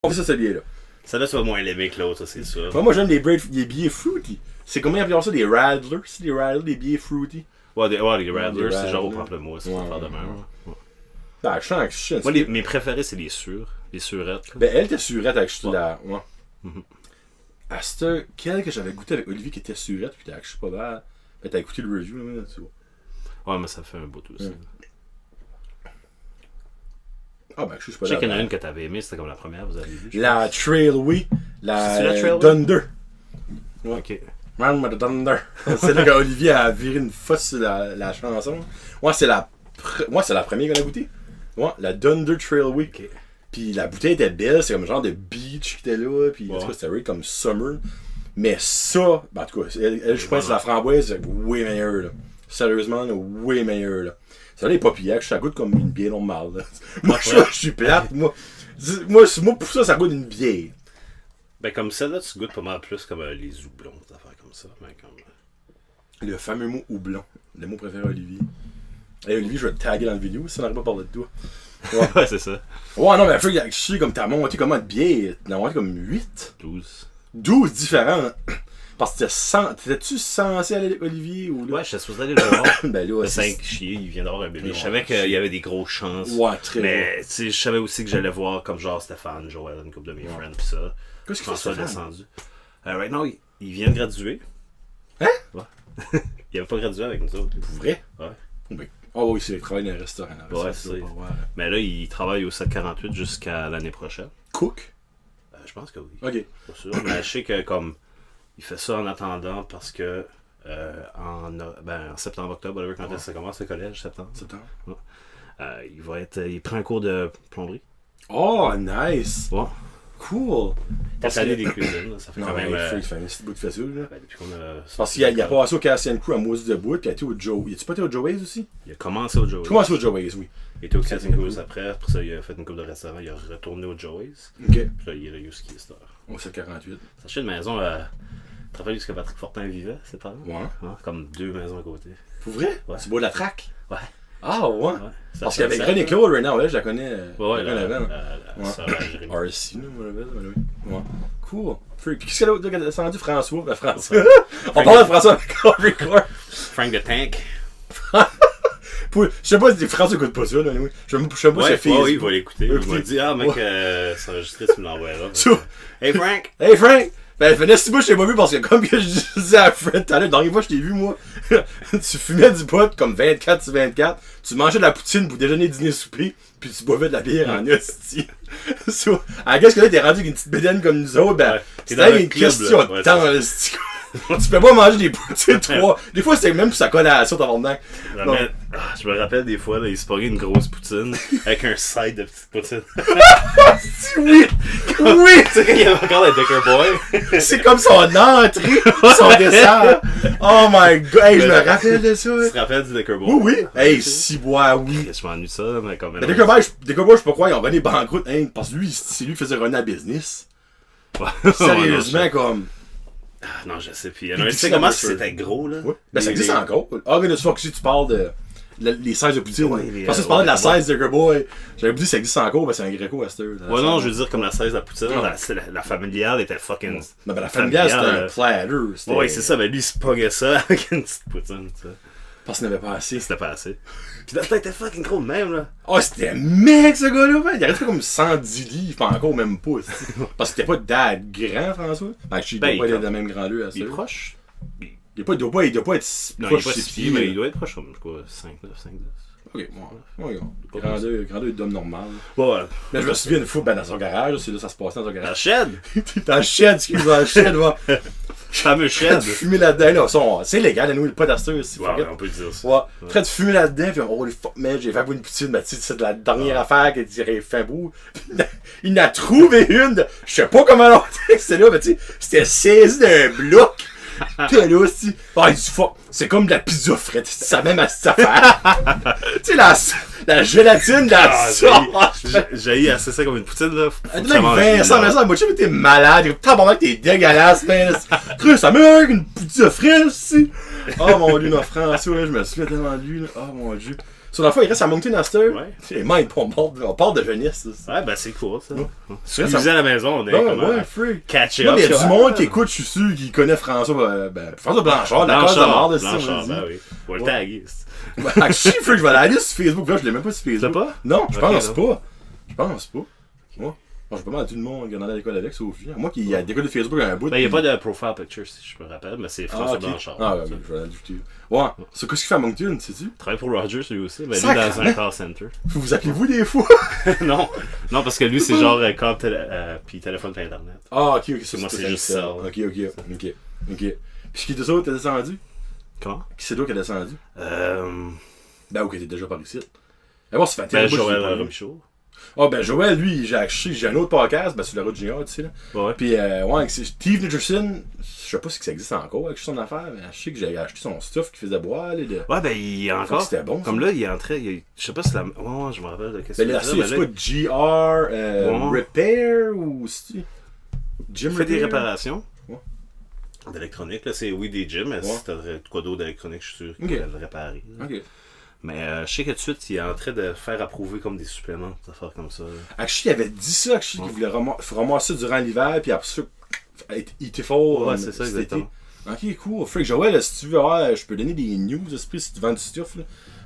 Speaker 1: On fait ça, cette bière-là.
Speaker 2: Celle-là, tu vas moins l'aimer que l'autre, c'est sûr.
Speaker 1: Moi, j'aime des billets fruity. C'est comment ils appellent ça, des Radlers? C'est des Radlers, des billets fruity?
Speaker 2: Ouais, les Radlers, c'est genre au pamplemousse, c'est faire de même.
Speaker 1: Ben, je sens
Speaker 2: moi, mes préférés, c'est les sûrs. Les surettes.
Speaker 1: Ben, elle était surette avec la. Ouais. À cette quelle que j'avais goûté avec Olivier qui était surette, puis je sais pas mal. Ben, t'as écouté le review, là, tu vois.
Speaker 2: Ouais, mais ça fait un bout aussi.
Speaker 1: Ah, ben, je sais pas.
Speaker 2: Je sais qu'il y en a une que t'avais aimée, c'était comme la première, vous avez vu.
Speaker 1: La Trailway. La Thunder.
Speaker 2: Ouais. Ok.
Speaker 1: Man with the Thunder. C'est là qu'Olivier a viré une fosse sur la chanson. Ouais, c'est la première qu'on a goûté. Ouais, la Thunder Trailway.
Speaker 2: Okay.
Speaker 1: Puis la bouteille était belle, c'est comme genre de beach Peach qui était là, puis en tout cas, c'était rate comme Summer. Mais ça, ben, en tout cas, elle, je pense que la framboise, c'est way meilleure, là. Sérieusement, là, way meilleure, là. Ça, les papillacks, ça goûte comme une bière normale, là. Moi, je suis plate, moi, pour ça goûte une bière.
Speaker 2: Ben, comme celle-là, tu goûtes pas mal plus comme les houblons, des affaires comme ça. Ben, comme...
Speaker 1: Le fameux mot houblon. Le mot préféré à Olivier. Hey, Olivier, je vais te taguer dans la vidéo si on n'arrive pas à parler de toi.
Speaker 2: Ouais, c'est ça.
Speaker 1: Ouais, non, mais je sais comme t'as monté comment de bière. T'en as monté comme 8. 12 différents. Parce que t'étais-tu censé aller avec Olivier ou là?
Speaker 2: Ouais, j'étais supposé aller le voir.
Speaker 1: Ben là,
Speaker 2: le 5 chier, il vient d'avoir un bébé. Je savais qu'il y avait des grosses chances.
Speaker 1: Ouais, très
Speaker 2: mais tu sais, je savais aussi que j'allais voir comme genre Stéphane, Joël, une couple de mes friends, pis ça.
Speaker 1: Qu'est-ce qu'il fait,
Speaker 2: descendu. Right now, il vient de graduer.
Speaker 1: Hein?
Speaker 2: Ouais. Il avait pas gradué avec nous autres.
Speaker 1: Pour vrai?
Speaker 2: Ouais.
Speaker 1: Oui. Oh oui, il travaille dans un restaurant. Là,
Speaker 2: ouais, c'est ça. Mais là, il travaille au 748 jusqu'à l'année prochaine.
Speaker 1: Cook?
Speaker 2: Je pense que oui.
Speaker 1: Ok.
Speaker 2: Pas sûr. Mais je sais que comme il fait ça en attendant parce que en septembre-octobre, quand ça commence le collège, septembre. Ouais. Il prend un cours de plomberie.
Speaker 1: Oh, nice!
Speaker 2: Ouais.
Speaker 1: Cool!
Speaker 2: Parce qu'il des cuisines, là, ça fait
Speaker 1: non,
Speaker 2: quand même.
Speaker 1: Il fait un petit bout de facile, là.
Speaker 2: Ben, depuis qu'on a.
Speaker 1: Parce qu'il a passé au Cassian Crew à Moses de Bout, puis il a été au Joe. Il a-tu pas été au Joey's aussi?
Speaker 2: Il a commencé au Joey's.
Speaker 1: Il a commencé au Joey's, oui.
Speaker 2: Il était au Cassian Crew après ça, il a fait une couple de restaurants, il a retourné au Joey's.
Speaker 1: Ok.
Speaker 2: Puis là, il est là, Yuski Star.
Speaker 1: Au 748.
Speaker 2: Sachez une maison, tu te rappelles ce que Patrick Fortin vivait, c'est pas
Speaker 1: Ouais.
Speaker 2: Comme 2 maisons à côté.
Speaker 1: Pour vrai?
Speaker 2: Ouais.
Speaker 1: C'est beau de la traque?
Speaker 2: Ouais.
Speaker 1: Ah, ouais. Parce qu'avec
Speaker 2: ça,
Speaker 1: René Claude, right now, là, je la connais.
Speaker 2: Ouais,
Speaker 1: la
Speaker 2: sœur à Jérémy.
Speaker 1: RC, ouais. Cool. Puis qu'est-ce que l'autre gars qui a descendu? François. Ben, François. On parle de François avec Record.
Speaker 2: Frank the Tank.
Speaker 1: Je sais pas si François écoute pas ça, là. Je sais pas si c'est
Speaker 2: Facebook. Oui, il va l'écouter. Il m'a dit, mec, c'est enregistré, tu me l'envoies là. Hey Frank!
Speaker 1: Hey Frank! Ben, Vanessa, moi, je t'ai pas vu parce que, comme que je disais à Fred tout à l'heure, la dernière fois, je t'ai vu, moi. Tu fumais du pot comme 24/24, tu mangeais de la poutine pour déjeuner, dîner, souper, puis tu boivais de la bière en hostie. Qu'est-ce que là, t'es rendu avec une petite bédaine comme nous autres, ben, c'était une question de temps, là, tu peux pas manger des poutines 3. Des fois, c'est même pour sa collation, t'as vendu.
Speaker 2: Je me rappelle des fois, là, il se pogait une grosse poutine avec un side de petite poutine.
Speaker 1: Oui! Oui!
Speaker 2: Tu sais, quand il y avait encore la Decker Boy.
Speaker 1: C'est comme son entrée, son dessert. Oh my god, hey, je me rappelle de ça.
Speaker 2: Tu te rappelles du Decker Boy?
Speaker 1: Oui! Hey, si, bois, oui.
Speaker 2: Je m'ennuie de ça, mais comme.
Speaker 1: Mais Decker Boy, je sais pas quoi, ils ont vendu banqueroute, hein, parce que lui, c'est lui qui faisait runner la business. Sérieusement, comme.
Speaker 2: Ah non, je sais. Puis tu sais comment c'était gros, là?
Speaker 1: Oui. Ben, ça existe encore. Ah, mais fois que tu parles de. Les 16 de poutine. Parce que tu parlais de la 16 de Boy. J'avais dit que ça existe encore, ben c'est un gréco à cette heure.
Speaker 2: Ouais, non, je veux dire comme la 16 de la poutine. La familiale était fucking.
Speaker 1: Non, ben la familiale c'était un platter.
Speaker 2: Ouais, c'est ça, mais lui il se poguait ça avec une petite poutine, tu sais.
Speaker 1: Parce qu'il n'avait pas assez.
Speaker 2: C'était pas assez. Puis la tête était fucking gros de même, là.
Speaker 1: Oh, c'était mec ce gars-là, ben. Il arrêtait comme 110 livres, pas encore même pas. Parce que t'es pas dad grand, François. Ben, je suis pas être de la même grandeur à ça.
Speaker 2: Il est proche.
Speaker 1: Il doit pas être proche.
Speaker 2: Non, il est pas si pieds, mais il doit être proche comme quoi, 5'9", 5'10".
Speaker 1: Ok, ouais. Grandeur d'homme normal.
Speaker 2: Ouais.
Speaker 1: Mais je me souviens une fois, ben, dans son garage, c'est là ça se passait dans son garage.
Speaker 2: Dans le shed?
Speaker 1: Dans le shed, excuse-moi, dans le shed, va.
Speaker 2: Fameux shed.
Speaker 1: Fumer là-dedans, là. C'est légal, nous, le pas d'asteur.
Speaker 2: Ouais, on peut dire ça.
Speaker 1: Ouais. Après, tu fumes là-dedans, puis oh, fuck, man, j'ai fait une poutine, mais tu sais, c'est de la dernière affaire qu'il dirait fin bout. Il en a trouvé une, je sais pas comment longtemps que c'était là, mais tu sais, c'était saisi d'un bloc. Pis là aussi, il dit fuck, c'est comme de la pizza frette, c'est ça même à cette affaire. Tu sais, la gélatine, la sauce.
Speaker 2: J'ai assez ça comme une poutine, là.
Speaker 1: Vincent, moi, tu t'es malade, tabarnak, t'es dégueulasse, man. Cru, ça meurt une pizza frette, aussi. Oh mon dieu, notre François, là, je me souviens tellement de lui, là. Oh mon dieu. Sur la fois, il reste à Moncton Aster. Ouais. C'est même pas mort. On parle de jeunesse.
Speaker 2: Ouais, ben c'est cool, ça.
Speaker 1: Tu
Speaker 2: restes à la maison, on est comme catch up.
Speaker 1: Il y a du monde qui écoute, je suis sûr, qui connaît François Blanchard, la cause de mort de ça.
Speaker 2: Blanchard, ben oui. On va le taguer.
Speaker 1: Je suis je vais aller sur Facebook. Là, je l'ai même pas sur Facebook.
Speaker 2: Tu l'as pas?
Speaker 1: Non, je pense pas. Je pense pas. Moi, j'ai pas mal tout le monde qui en a à l'école avec, sauf lui. Moi qui a l'école de Facebook un bout.
Speaker 2: Ben, il n'y a pas de profile picture, si je me rappelle, mais c'est François Blanchard.
Speaker 1: Ah, ok, je vais l'ajouter. Ouais, c'est qu'est-ce qu'il fait à Moncton, sais-tu?
Speaker 2: Il travaille pour Rogers lui aussi, mais lui dans un call center.
Speaker 1: Vous appelez-vous des fois?
Speaker 2: Non, parce que lui c'est genre call puis téléphone par internet.
Speaker 1: Ah, ok,
Speaker 2: moi c'est juste ça.
Speaker 1: Ok. Puis qui de ça, t'es descendu?
Speaker 2: Comment?
Speaker 1: Qui c'est toi qui a descendu? Ben, ok, t'es déjà par ici.
Speaker 2: Ben, Joël Romichaud.
Speaker 1: Ah, ben Joël, lui, j'ai un autre podcast, ben sur la route junior, tu sais, là.
Speaker 2: Ouais.
Speaker 1: Puis, ouais, Steve Nutrition, je sais pas si ça existe encore avec son affaire, mais je sais que j'ai acheté son stuff qui faisait boire, là.
Speaker 2: Ouais, ben, il y a encore.
Speaker 1: C'était bon.
Speaker 2: Comme là, il est entré, je sais pas si la. Ouais, je me rappelle de qu'est-ce
Speaker 1: que c'est. Ben là, c'est quoi, GR Repair ou.
Speaker 2: Jim fait des réparations.
Speaker 1: Ouais.
Speaker 2: D'électronique, là, c'est oui des gyms, mais si t'as quoi d'autre d'électronique, je suis sûr qu'il va le réparer.
Speaker 1: Ok.
Speaker 2: Mais je sais que tout de suite, il est en train de faire approuver comme des suppléments, des affaires comme ça.
Speaker 1: Actually, il avait dit ça, qu'il voulait ramasser durant l'hiver, puis après ça, il était fort.
Speaker 2: Ouais, c'est ça, exactement.
Speaker 1: Ok, cool. Freak Joël, si tu veux, je peux donner des news, esprit, si tu vends du stuff, là.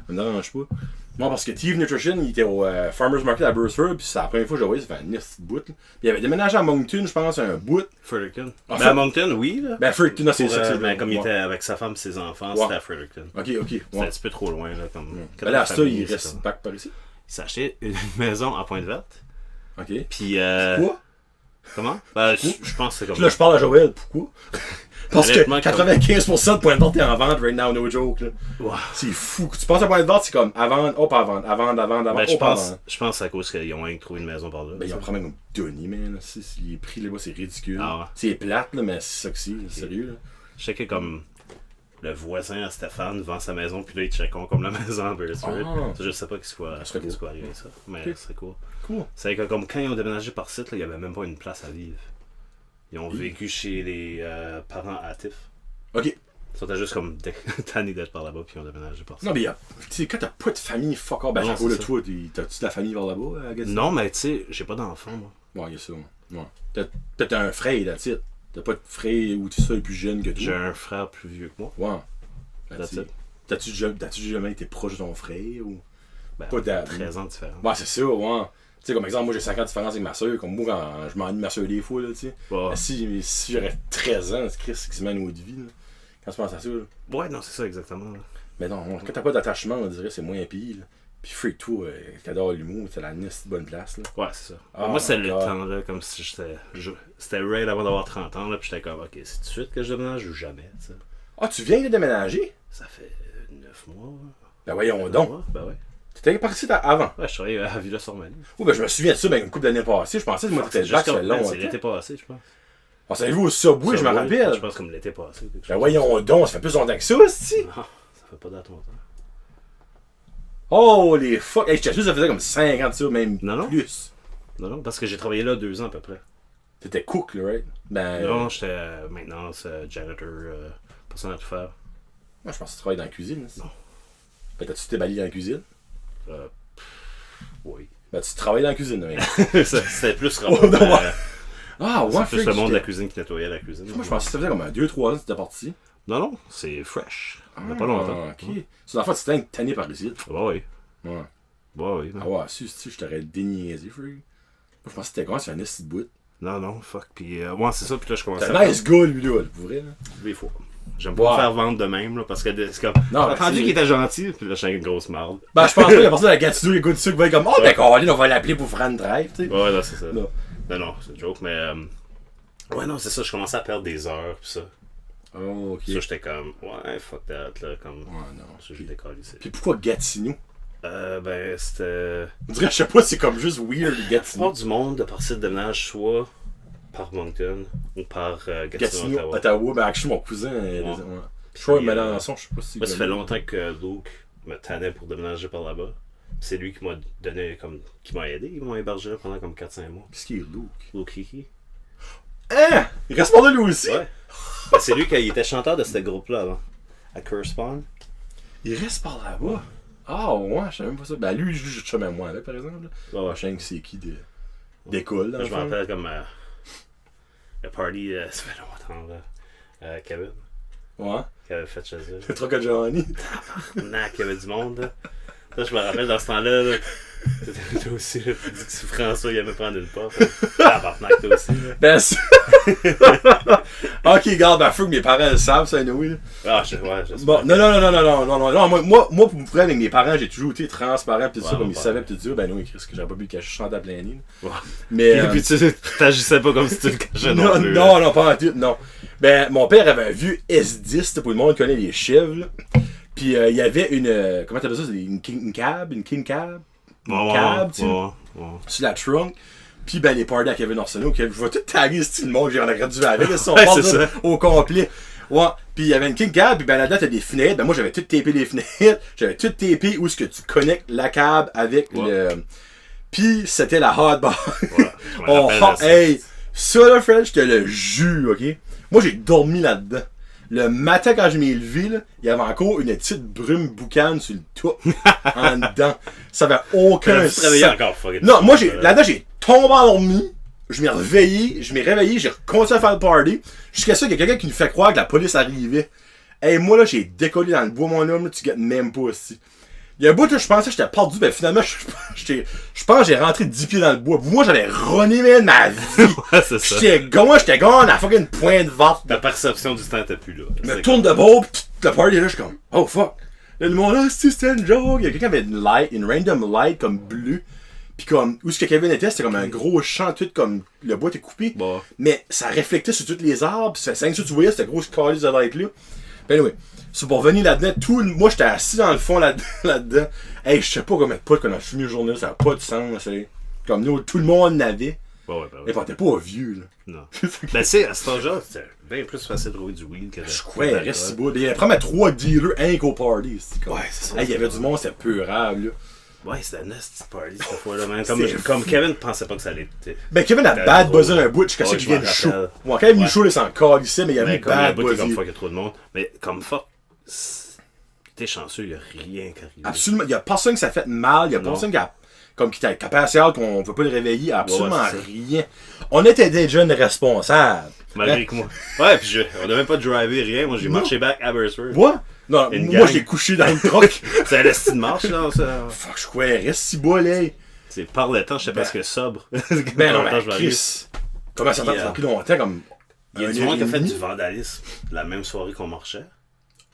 Speaker 1: Ça me dérange pas. Non, parce que Steve Nutrition, il était au Farmers Market à Burstford, puis c'est la première fois que je voyais, ça fait une petite bout. Puis il avait déménagé à Moncton, je pense, un bout.
Speaker 2: Fredericton. Ben à Moncton, oui. Là.
Speaker 1: Ben Fredericton, non, c'est ça.
Speaker 2: Mais comme il était avec sa femme et ses enfants, c'était à Fredericton.
Speaker 1: Ok.
Speaker 2: C'était un petit peu trop loin, là. Comme
Speaker 1: ben là, ça, il reste back par ici.
Speaker 2: Il s'est acheté une maison à Pointe-Verte.
Speaker 1: Ok.
Speaker 2: Puis.
Speaker 1: Pourquoi?
Speaker 2: Comment? Ben, je pense que c'est comme
Speaker 1: là, je parle à Joël, pourquoi? Parce que 95% de Pointe-Verte est en vente right now, no joke. Là.
Speaker 2: Wow.
Speaker 1: C'est fou. Tu penses à Pointe-Verte, c'est comme à vendre, hop, à vendre, à vendre, à vendre, à vendre.
Speaker 2: Ben, je pense à cause qu'ils ont trouvé une maison par là.
Speaker 1: Ben, ils ont probablement comme Denis, man. Les prix là-bas, c'est ridicule.
Speaker 2: Ah ouais.
Speaker 1: C'est plate, là, mais c'est ça que c'est, sérieux. Là.
Speaker 2: Je sais que comme le voisin à Stéphane vend sa maison, puis là, il checkons comme la maison à Beresford. Je sais pas ce qui va arriver avec ça, mais c'est cool. C'est que comme quand ils ont déménagé par site, il n'y avait même pas une place à vivre. Ils ont vécu chez les parents hâtifs.
Speaker 1: Ok.
Speaker 2: Ça t'a juste comme tanné d'être par là-bas, puis ils ont déménagé par ça.
Speaker 1: Non, mais tu sais, quand t'as pas de famille, fuck off, ben j'en de toi, t'as-tu de la famille vers là-bas, à Gatineau?
Speaker 2: Non, mais tu sais, j'ai pas d'enfant, moi.
Speaker 1: Ouais, il y a ça. Ouais. T'as un frère, là, tu t'as pas de frère ou tu es plus jeune que toi.
Speaker 2: J'ai un frère plus vieux que moi.
Speaker 1: Ouais. T'as-tu jamais été proche de ton frère ou.
Speaker 2: Ben,
Speaker 1: pas
Speaker 2: 13 ans de différence.
Speaker 1: Ouais, c'est ça, ouais. Tu sais, comme exemple, moi j'ai 5 ans de différence avec ma soeur, comme moi quand je m'ennuie de ma soeur des fois, là, tu sais.
Speaker 2: Ouais.
Speaker 1: Si j'aurais 13 ans, c'est quasiment une autre vie, là. Quand tu penses à ça, là.
Speaker 2: Ouais, non, c'est ça exactement. Là.
Speaker 1: Mais non, quand t'as pas d'attachement, on dirait que c'est moins pire, là. Puis freak toi, t'adores l'humour, c'est la nice bonne place, là.
Speaker 2: Ouais, c'est ça. Moi, c'est le temps, là, comme si c'était right avant d'avoir 30 ans, là, puis j'étais comme, ok, c'est tout de suite que je déménage ou jamais, tu sais.
Speaker 1: Ah, tu viens de déménager?
Speaker 2: Ça fait 9 mois.
Speaker 1: Ben voyons donc.
Speaker 2: Ben ouais.
Speaker 1: T'étais parti avant?
Speaker 2: Ouais, je travaillais à Villa-sur-Manie.
Speaker 1: Oh, ben je me souviens de ça, ben une couple d'années passées. Je pensais que moi t'étais déjà ça long.
Speaker 2: C'est l'été passé, je pense.
Speaker 1: On s'est vu au Subway, je me rappelle.
Speaker 2: Je pense comme l'été passé.
Speaker 1: Ben voyons donc, ça fait plus longtemps que ça, c'ti.
Speaker 2: Non, ça fait pas date longtemps.
Speaker 1: Oh les fuck! Hey, je sûr ça faisait comme 5 ans de ça, même plus.
Speaker 2: Non, parce que j'ai travaillé là 2 ans à peu près.
Speaker 1: T'étais cook, là, right? Ben.
Speaker 2: Non, j'étais maintenance, janitor, personne à tout faire.
Speaker 1: Moi, je pense que tu travailles dans la cuisine.
Speaker 2: Non.
Speaker 1: Ben, t'as-tu déballé dans la cuisine?
Speaker 2: Oui.
Speaker 1: Ben, tu travailles dans la cuisine, mec.
Speaker 2: C'était plus rapport.
Speaker 1: Ah, ouais,
Speaker 2: c'est plus le monde de la cuisine qui nettoyait la cuisine.
Speaker 1: Moi, je pensais que ça faisait comme 2-3 ans que t'étais parti.
Speaker 2: Non, c'est fresh. Ça fait pas longtemps.
Speaker 1: Ok. C'est en fait, tu t'es tanné par ici.
Speaker 2: Bah oui.
Speaker 1: Ouais.
Speaker 2: Bah oui.
Speaker 1: Ah ouais, si, je t'aurais déniaisé, frère. Moi, je pensais que t'étais quoi, c'est un esti de bout.
Speaker 2: Non, fuck. Puis, ouais, c'est ça. Puis là, je commençais
Speaker 1: à. C'est un nice gars, lui, là, pour vrai, là.
Speaker 2: Des fois. J'aime pas me faire vendre de même, là, parce que c'est comme.
Speaker 1: Non,
Speaker 2: j'ai entendu qu'il était gentil, puis là, je suis une grosse marde.
Speaker 1: Ben, je pense pas, il y a personne à la Gatineau, les gars de sucre va être comme, oh, ben, Caroline, on va l'appeler pour Fran Drive, tu sais.
Speaker 2: Ouais, non, c'est ça. Non, c'est une joke, mais. Ouais, non, c'est ça, je commençais à perdre des heures, pis ça.
Speaker 1: Oh, ok.
Speaker 2: Ça, j'étais comme, ouais, fuck that, là, comme.
Speaker 1: Ouais, non.
Speaker 2: Ça, j'ai décollé ici.
Speaker 1: Puis pourquoi Gatineau?
Speaker 2: Ben, c'était.
Speaker 1: On dirait, je sais pas, c'est comme juste weird, Gatineau.
Speaker 2: Pas du monde de par site de ménage, soit par Moncton ou par Gatineau,
Speaker 1: Ottawa. Ben, actually, mon cousin. Ouais. Je crois Mélenchon, je sais pas si.
Speaker 2: Moi, ça fait longtemps que Luke me tannait pour déménager par là-bas. C'est lui qui m'a donné comme. Qui m'a aidé. Ils m'ont hébergé là pendant comme 4-5 mois.
Speaker 1: Qu'est-ce qu'il est Luke?
Speaker 2: Luke Kiki.
Speaker 1: Hein? Il reste pas de lui aussi?
Speaker 2: Ouais. Ben, c'est lui qui était chanteur de ce groupe-là avant. À Currespawn.
Speaker 1: Il reste par là-bas? Ah ouais, je savais même pas ça. Ben lui, je sais même moi avec, par exemple.
Speaker 2: Ouais.
Speaker 1: Je sais que c'est qui d'école.
Speaker 2: Je me rappelle comme le party, ça fait longtemps là. Kevin.
Speaker 1: Ouais.
Speaker 2: Qui avait fait chez eux.
Speaker 1: C'est trop que Johnny.
Speaker 2: Non, qu'il y avait du monde là. Ça, je me rappelle dans ce temps-là. Là, toi aussi, là, tu dis que si François il aimait prendre une pop. Tabarnak, toi aussi. Là.
Speaker 1: Ben c'est. Ok, regarde, ben faut que mes parents le savent, ça, oui.
Speaker 2: Ah, je
Speaker 1: bon, non. Moi, pour me prendre avec mes parents, j'ai toujours été transparent, pis tout ça, comme ils savaient, pis tout ça. Ben non, Chris, que j'avais pas pu le cacher, je chantais à plein nid.
Speaker 2: Ouais.
Speaker 1: Mais.
Speaker 2: Et puis tu t'agissais pas comme si tu le cachais non plus.
Speaker 1: Non, pas en tout, non. Ben, mon père avait un vieux S10, pour le monde connaît les chèvres, là. Puis il y avait une. Comment t'appelles ça? Une king cab? Une king cab? Une cab, tu sais. sur la trunk. Puis ben les parties à Kevin Arsenault, je vais tout taguer ce style monde, j'en ai gradué avec, si on parle au complet. Ouais, puis il y avait une king cab, puis ben là-dedans t'as des fenêtres, ben moi j'avais tout tapé les fenêtres, j'avais tout tapé où est-ce que tu connectes la cab avec le... Puis c'était la hot bar. Hey, ça là, Fred, je te le jure, ok? Moi j'ai dormi là-dedans. Le matin, quand je m'ai levé, là, il y avait encore une petite brume boucane sur le toit, en dedans. Ça avait aucun sens.
Speaker 2: Encore,
Speaker 1: non, moi, là-dedans, j'ai tombé endormi, je m'ai réveillé, j'ai continué à faire le party, jusqu'à ça qu'il y a quelqu'un qui nous fait croire que la police arrivait. Hey, moi, là, j'ai décollé dans le bois, mon homme, là, tu gâtes même pas aussi. Il y a un bout, là, je pensais que j'étais perdu, ben finalement, je pense que j'ai rentré 10 pieds dans le bois. Moi, j'avais runné, man, ma vie.
Speaker 2: Ouais, c'est ça.
Speaker 1: J'étais gone à fucking point de vente.
Speaker 2: Ta perception du temps était plus là.
Speaker 1: Je me tourne de bord, pis le party là, je suis comme, oh fuck. Là, le monde là, c'était une joke. Il y a quelqu'un qui avait une random light comme bleu. Pis comme, où ce que Kevin était, c'était comme un gros champ, tout comme, le bois était coupé.
Speaker 2: Bon.
Speaker 1: Mais ça réflectait sur tous les arbres, pis ça, tu voyais cette grosse calice de light là. Ben anyway, c'est pour venir là-dedans, moi j'étais assis dans le fond là-dedans. Hey, je sais pas combien de potes qu'on a fumé une journée, ça n'a pas de sens. Comme nous, tout le monde n'avait.
Speaker 2: Ouais.
Speaker 1: Et t'es pas vieux, là.
Speaker 2: Non. Ben, c'est à cet âge-là, c'était bien plus facile de trouver du weed que de.
Speaker 1: Je crois, il reste si beau. Il y avait probablement 3 dealers, un qu'au party.
Speaker 2: Ouais, c'est ça.
Speaker 1: Hey, il y avait du monde, c'était peurable, là.
Speaker 2: Ouais, c'était un nasty party cette fois-là, même. Comme Kevin pensait pas que ça allait être.
Speaker 1: Ben, Kevin a bad buzzé un bout jusqu'à ce qu'il vienne chaud. Ouais, quand il est chaud, il s'en calissait, mais il y avait bad buzzé.
Speaker 2: Comme fuck, il y a trop de monde. Mais comme fuck, t'es chanceux, il y a rien qui arrive.
Speaker 1: Absolument, il y a personne qui s'est fait mal, il y a personne qui a. Comme qui était capacité qu'on ne veut pas le réveiller, absolument rien. On était des jeunes responsables.
Speaker 2: Malgré que moi. Ouais, puis on n'a même pas drivé rien. Moi, j'ai marché back à Beresford.
Speaker 1: Moi? Non, moi, j'ai couché dans le truck.
Speaker 2: C'est un destin de marche, là. Ça.
Speaker 1: Fuck, je crois, reste si bas, là.
Speaker 2: C'est par le temps, je sais pas ce que sobre.
Speaker 1: Ben non, mais Chris. Comment ça t'a pris longtemps, comme.
Speaker 2: Il y a du monde qui a fait du vandalisme la même soirée qu'on marchait.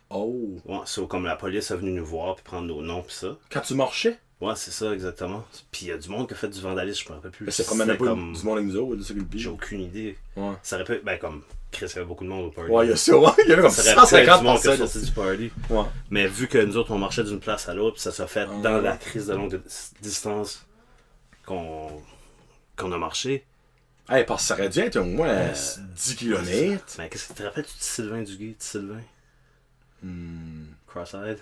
Speaker 1: Oh.
Speaker 2: Ouais, c'est comme la police est venue nous voir puis prendre nos noms pis ça.
Speaker 1: Quand tu marchais?
Speaker 2: Ouais, c'est ça, exactement. Puis il y a du monde qui a fait du vandalisme, je me rappelle plus.
Speaker 1: Mais c'est même pas comme... du monde avec nous autres, c'est le pire.
Speaker 2: J'ai aucune idée.
Speaker 1: Ouais.
Speaker 2: Ça aurait pu... Ben, comme, Chris, il y avait beaucoup de monde au party.
Speaker 1: Ouais, il y a ça, ouais. Il y avait comme 150 personnes.
Speaker 2: Sorti du party.
Speaker 1: Ouais.
Speaker 2: Mais vu que nous autres, on marchait d'une place à l'autre, puis ça s'est fait dans la crise de longue distance qu'on a marché.
Speaker 1: Hey, parce que ça aurait dû être au moins 10 km.
Speaker 2: Mais qu'est-ce que tu te rappelles, tu dis Sylvain Duguay, Sylvain? Cross-eyed?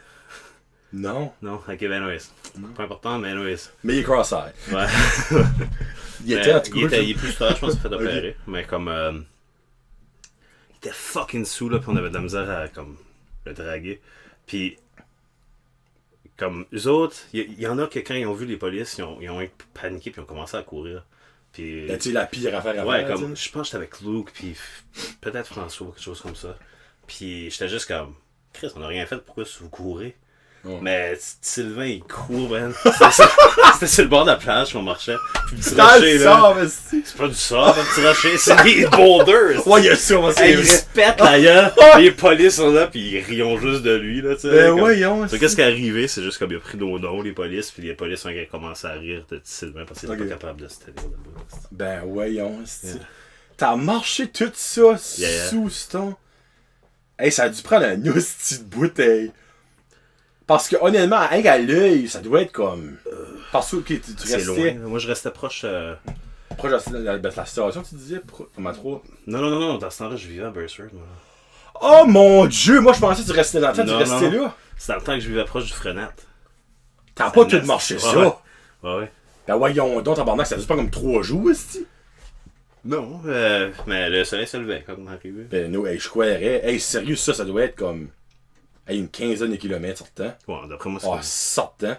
Speaker 1: Non.
Speaker 2: Non? Ok, ben anyways. Pas important, mais anyways.
Speaker 1: Mais il est cross-eyed.
Speaker 2: Ouais.
Speaker 1: Il était en tout cas.
Speaker 2: Il est plus tard, je pense qu'il s'est fait opérer. Mais comme... il était fucking sous, là, puis on avait de la misère à, comme, le draguer. Puis... Comme, eux autres, il y en a que quand ils ont vu les polices, ils ont paniqué puis ils ont commencé à courir. Puis...
Speaker 1: Tu sais, la pire affaire à
Speaker 2: ouais,
Speaker 1: faire.
Speaker 2: comme, je pense que j'étais avec Luke, puis peut-être François, quelque chose comme ça. Puis j'étais juste comme... Chris, on n'a rien fait, pourquoi vous courez? Oh. Mais Sylvain, il court, man. C'était sur le bord de la plage qu'on marchait. Puis le petit rocher, là. C'est pas du sable, un petit rocher, c'est des boulders.
Speaker 1: Ouais, il y a ça, moi,
Speaker 2: c'est vrai. Il se pète la gueule. Les polices sont là, puis ils rient juste de lui, là, tu sais.
Speaker 1: Ben, voyons.
Speaker 2: Qu'est-ce qui est arrivé? C'est juste comme il a pris nos noms, les polices, puis les polices ont commencé à rire de Sylvain parce qu'il était pas capable de se tenir là-bas.
Speaker 1: Ben, voyons. T'as marché tout ça sous ton. Hey, ça a dû prendre un hostie de bouteille. Parce que honnêtement, à l'œil, ça doit être comme. Parce que tu restais.
Speaker 2: Loin. Moi, je restais proche.
Speaker 1: Proche de la station, tu disais, comme à 3.
Speaker 2: Non, dans ce temps-là, je vivais à Beresford.
Speaker 1: Oh mon dieu, moi je pensais que tu restais dans le temps, tu restais là.
Speaker 2: C'est dans le temps que je vivais proche du Frenette.
Speaker 1: T'as pas tout marché ça.
Speaker 2: Ouais.
Speaker 1: Ben voyons donc, tabarnak, ça dure pas comme 3 jours, ici.
Speaker 2: Non, mais le soleil se levait quand on arrivait.
Speaker 1: Ben non, hey, je croirais. Hey, sérieux, ça doit être comme. Hey, une quinzaine de kilomètres sortant.
Speaker 2: Ouais, d'après moi, c'est.
Speaker 1: Ah, sortant.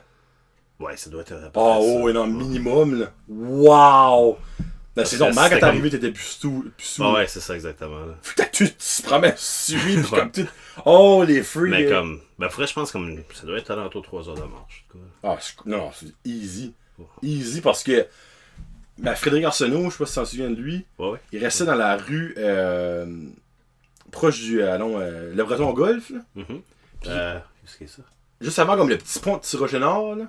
Speaker 2: Ouais, ça doit être.
Speaker 1: Ah, oh, non, minimum, là. Wow! Ben, c'est normal quand t'es arrivé, t'étais plus sous.
Speaker 2: Ah, ouais, c'est ça, exactement. Là.
Speaker 1: Tu te promets suivi, pis comme tout. Oh, les fruits.
Speaker 2: Mais comme. Ben, faudrait, je pense, comme. Ça doit être à l'entour de 3 heures de marche.
Speaker 1: Ah, non, c'est easy. Easy parce que. Ben, Frédéric Arsenault, je sais pas si tu t'en souviens de lui.
Speaker 2: Ouais.
Speaker 1: Il restait dans la rue. Proche du. Le Breton Golf, là.
Speaker 2: Qu'est-ce que c'est ça?
Speaker 1: Juste avant, comme le petit pont de Tirogénard, là.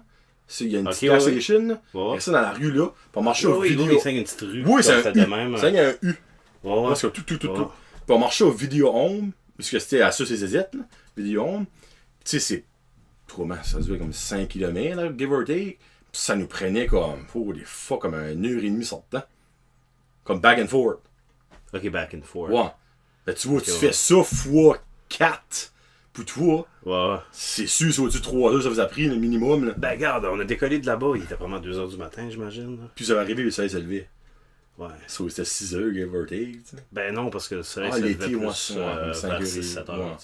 Speaker 1: Il y a une petite gas station, là. Il restait dans la rue, là. Pour marcher au vidéo.
Speaker 2: Oui, c'est une petite rue.
Speaker 1: Oui, c'est un U.
Speaker 2: Même,
Speaker 1: c'est un U.
Speaker 2: Ouais.
Speaker 1: Parce que tout. Pour marcher au Video Home, puisque c'était à ça, c'est Zézette, là. Video Home. Tu sais, c'est. Comment ça se fait comme 5 km, là, give or take. ça nous prenait comme, des fois, comme 1h30 sur le temps. Comme back and forth.
Speaker 2: Ok, back and forth.
Speaker 1: Ouais. Ben, tu vois, tu fais ça fois 4 pour toi.
Speaker 2: Ouais.
Speaker 1: C'est sûr, c'est au-dessus de 3 heures, ça vous a pris le minimum. Là.
Speaker 2: Ben, regarde, on a décollé de là-bas, il était vraiment 2h du matin, j'imagine. Là.
Speaker 1: Puis ça va arriver, le soleil s'est levé.
Speaker 2: Ouais.
Speaker 1: So, c'était 6 heures, give or take. T'sais.
Speaker 2: Ben non, parce que le soleil s'est levé plus vers
Speaker 1: 5
Speaker 2: 6-7 heures.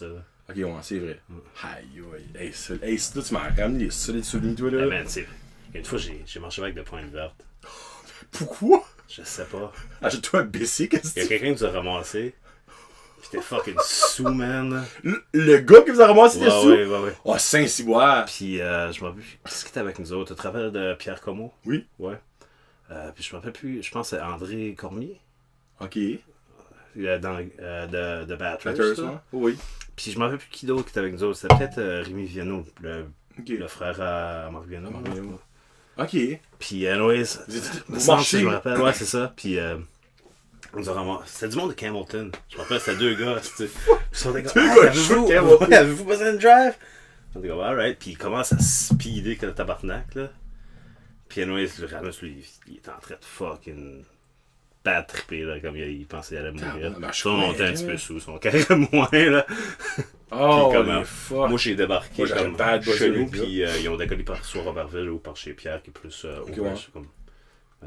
Speaker 1: Ok, ouais, c'est vrai. Aïe, aïe. Hey, là, tu m'as ramené les solides souvenirs, toi, là.
Speaker 2: Ben, man, tu sais, une fois, j'ai marché avec des pointes vertes.
Speaker 1: Pourquoi?
Speaker 2: Je sais pas.
Speaker 1: Achète-toi un BC, qu'est-ce que
Speaker 2: il y a quelqu'un qui nous a ramassé. Pis t'es fucking sous, man.
Speaker 1: Le gars qui vous a ramassé des sous?
Speaker 2: Ouais.
Speaker 1: Oh, Saint-Cyboire.
Speaker 2: Pis je m'en rappelle plus. Qu'est-ce qui était avec nous autres? Tu te rappelles de Pierre Comeau?
Speaker 1: Oui.
Speaker 2: Ouais. Puis je m'en rappelle plus. Je pense que c'est André Cormier.
Speaker 1: Ok.
Speaker 2: De Batters.
Speaker 1: Oui.
Speaker 2: Puis je m'en rappelle plus qui d'autre qui était avec nous autres. C'était peut-être Rémi Viano, le frère à Marc Viano.
Speaker 1: Ok.
Speaker 2: Puis, anyways,
Speaker 1: vous marchez.
Speaker 2: Je me rappelle, ouais, c'est ça. Puis, on nous a ramassé. C'était du monde de Campbellton. Je me rappelle, c'était 2 gars. Ils sont des gars. Avez-vous besoin de drive? On dit, alright. Puis, il commence à speeder que le tabarnak, là. Puis, anyways, le Ramus, lui, il était en train de fucking bad tripper, là, comme il pensait qu'il allait mourir. Ils sont montés un petit peu sous, ils sont carrément moins, là.
Speaker 1: Oh,
Speaker 2: comme, moi, j'ai débarqué comme chez nous, puis ils ont décollé par soit Robertville ou par chez Pierre, qui est plus ouvert, comme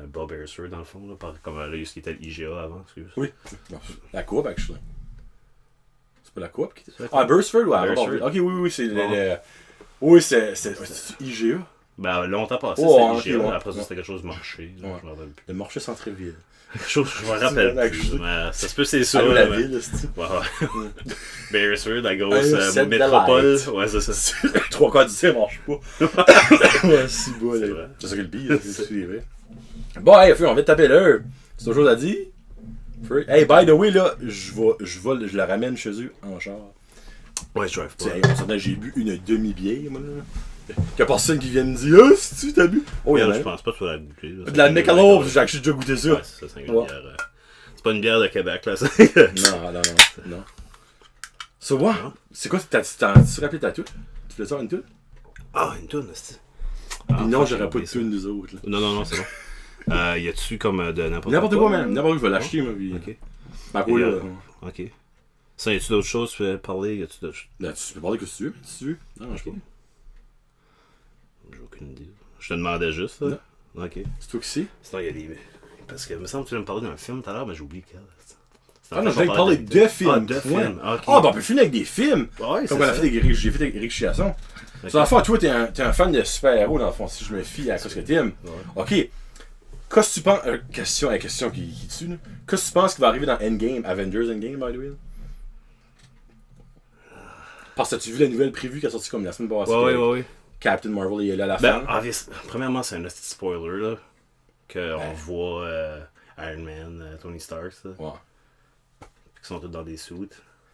Speaker 2: Bob Beresford, dans le fond, là, comme là, ce qui était l'IGA avant, excuse.
Speaker 1: Oui, la coop, actually. C'est pas la coop qui était... Ah, Beresford ou Robertville? Ok, oui, c'est le... Oui, c'est IGA.
Speaker 2: Ben, longtemps passé, c'est IGA, après ça, c'était quelque chose de marché, je m'en rappelle plus.
Speaker 1: Le marché centre-ville.
Speaker 2: Quelque chose que je me rappelle plus, mais ça se peut c'est ça.
Speaker 1: La ville, c'est
Speaker 2: Beresford, la grosse métropole. Ouais, c'est ça.
Speaker 1: 3 quarts du temps, marche pas. Ouais, si beau, là. C'est ça que le pire, c'est vrai. Bon, hey, on vient de taper l'heure. C'est toujours à dire. Hey, by the way, là, je la ramène chez eux en char.
Speaker 2: Ouais, je drive pas.
Speaker 1: J'ai bu une demi-bière, moi, là. Qu'il y a personne qui vient me dire, ah, si tu t'as bu?
Speaker 2: Oh, je pense pas que tu vas la goûter.
Speaker 1: De la Michelob, j'ai déjà goûté ça.
Speaker 2: Ouais, c'est ça, c'est une bière. C'est pas une bière de Québec, là.
Speaker 1: Non. So, what? C'est quoi, tu te rappelles ta toute? Tu faisais ça une toute?
Speaker 2: Ah, une toune, c'est
Speaker 1: non, j'aurais pas de tune nous autres. Là.
Speaker 2: Non, c'est bon. Y a-tu comme de n'importe quoi?
Speaker 1: N'importe quoi, même. N'importe quoi, je vais l'acheter, moi. Puis...
Speaker 2: Ok.
Speaker 1: Ma cool, là.
Speaker 2: Ok. Ça, y a-tu d'autres choses? Tu peux parler? Y a-tu d'autres choses?
Speaker 1: Là, tu peux parler que si tu veux. Si tu veux. Non, je sais pas.
Speaker 2: J'ai aucune idée. Je te demandais juste, là.
Speaker 1: Non.
Speaker 2: Ok.
Speaker 1: C'est toi qui sais?
Speaker 2: Sinon, il y a des. Parce que, il me semble que tu vas me parler d'un film tout à l'heure, mais j'ai oublié quel.
Speaker 1: Ah non, je vais parler de films.
Speaker 2: Ah, de films.
Speaker 1: Ah, ben on peut finir avec des films.
Speaker 2: Ouais,
Speaker 1: comme j'ai fait avec Eric Chiasson. Okay. Dans le fond, toi, t'es un fan de super-héros, dans le fond, si je me fie à ce que t'aimes. Ouais. Ok. Qu'est-ce que tu penses. Question qui tue, là. Qu'est-ce que tu penses qui va arriver dans Endgame, Avengers Endgame, by the way? Parce que tu as vu la nouvelle prévue qui a sorti comme la semaine passée?
Speaker 2: Ouais.
Speaker 1: Captain Marvel est là à la
Speaker 2: fin.
Speaker 1: Premièrement,
Speaker 2: c'est un petit spoiler, là. Qu'on voit Iron Man, Tony Stark, ça.
Speaker 1: Ouais.
Speaker 2: Qui sont tous dans des suits.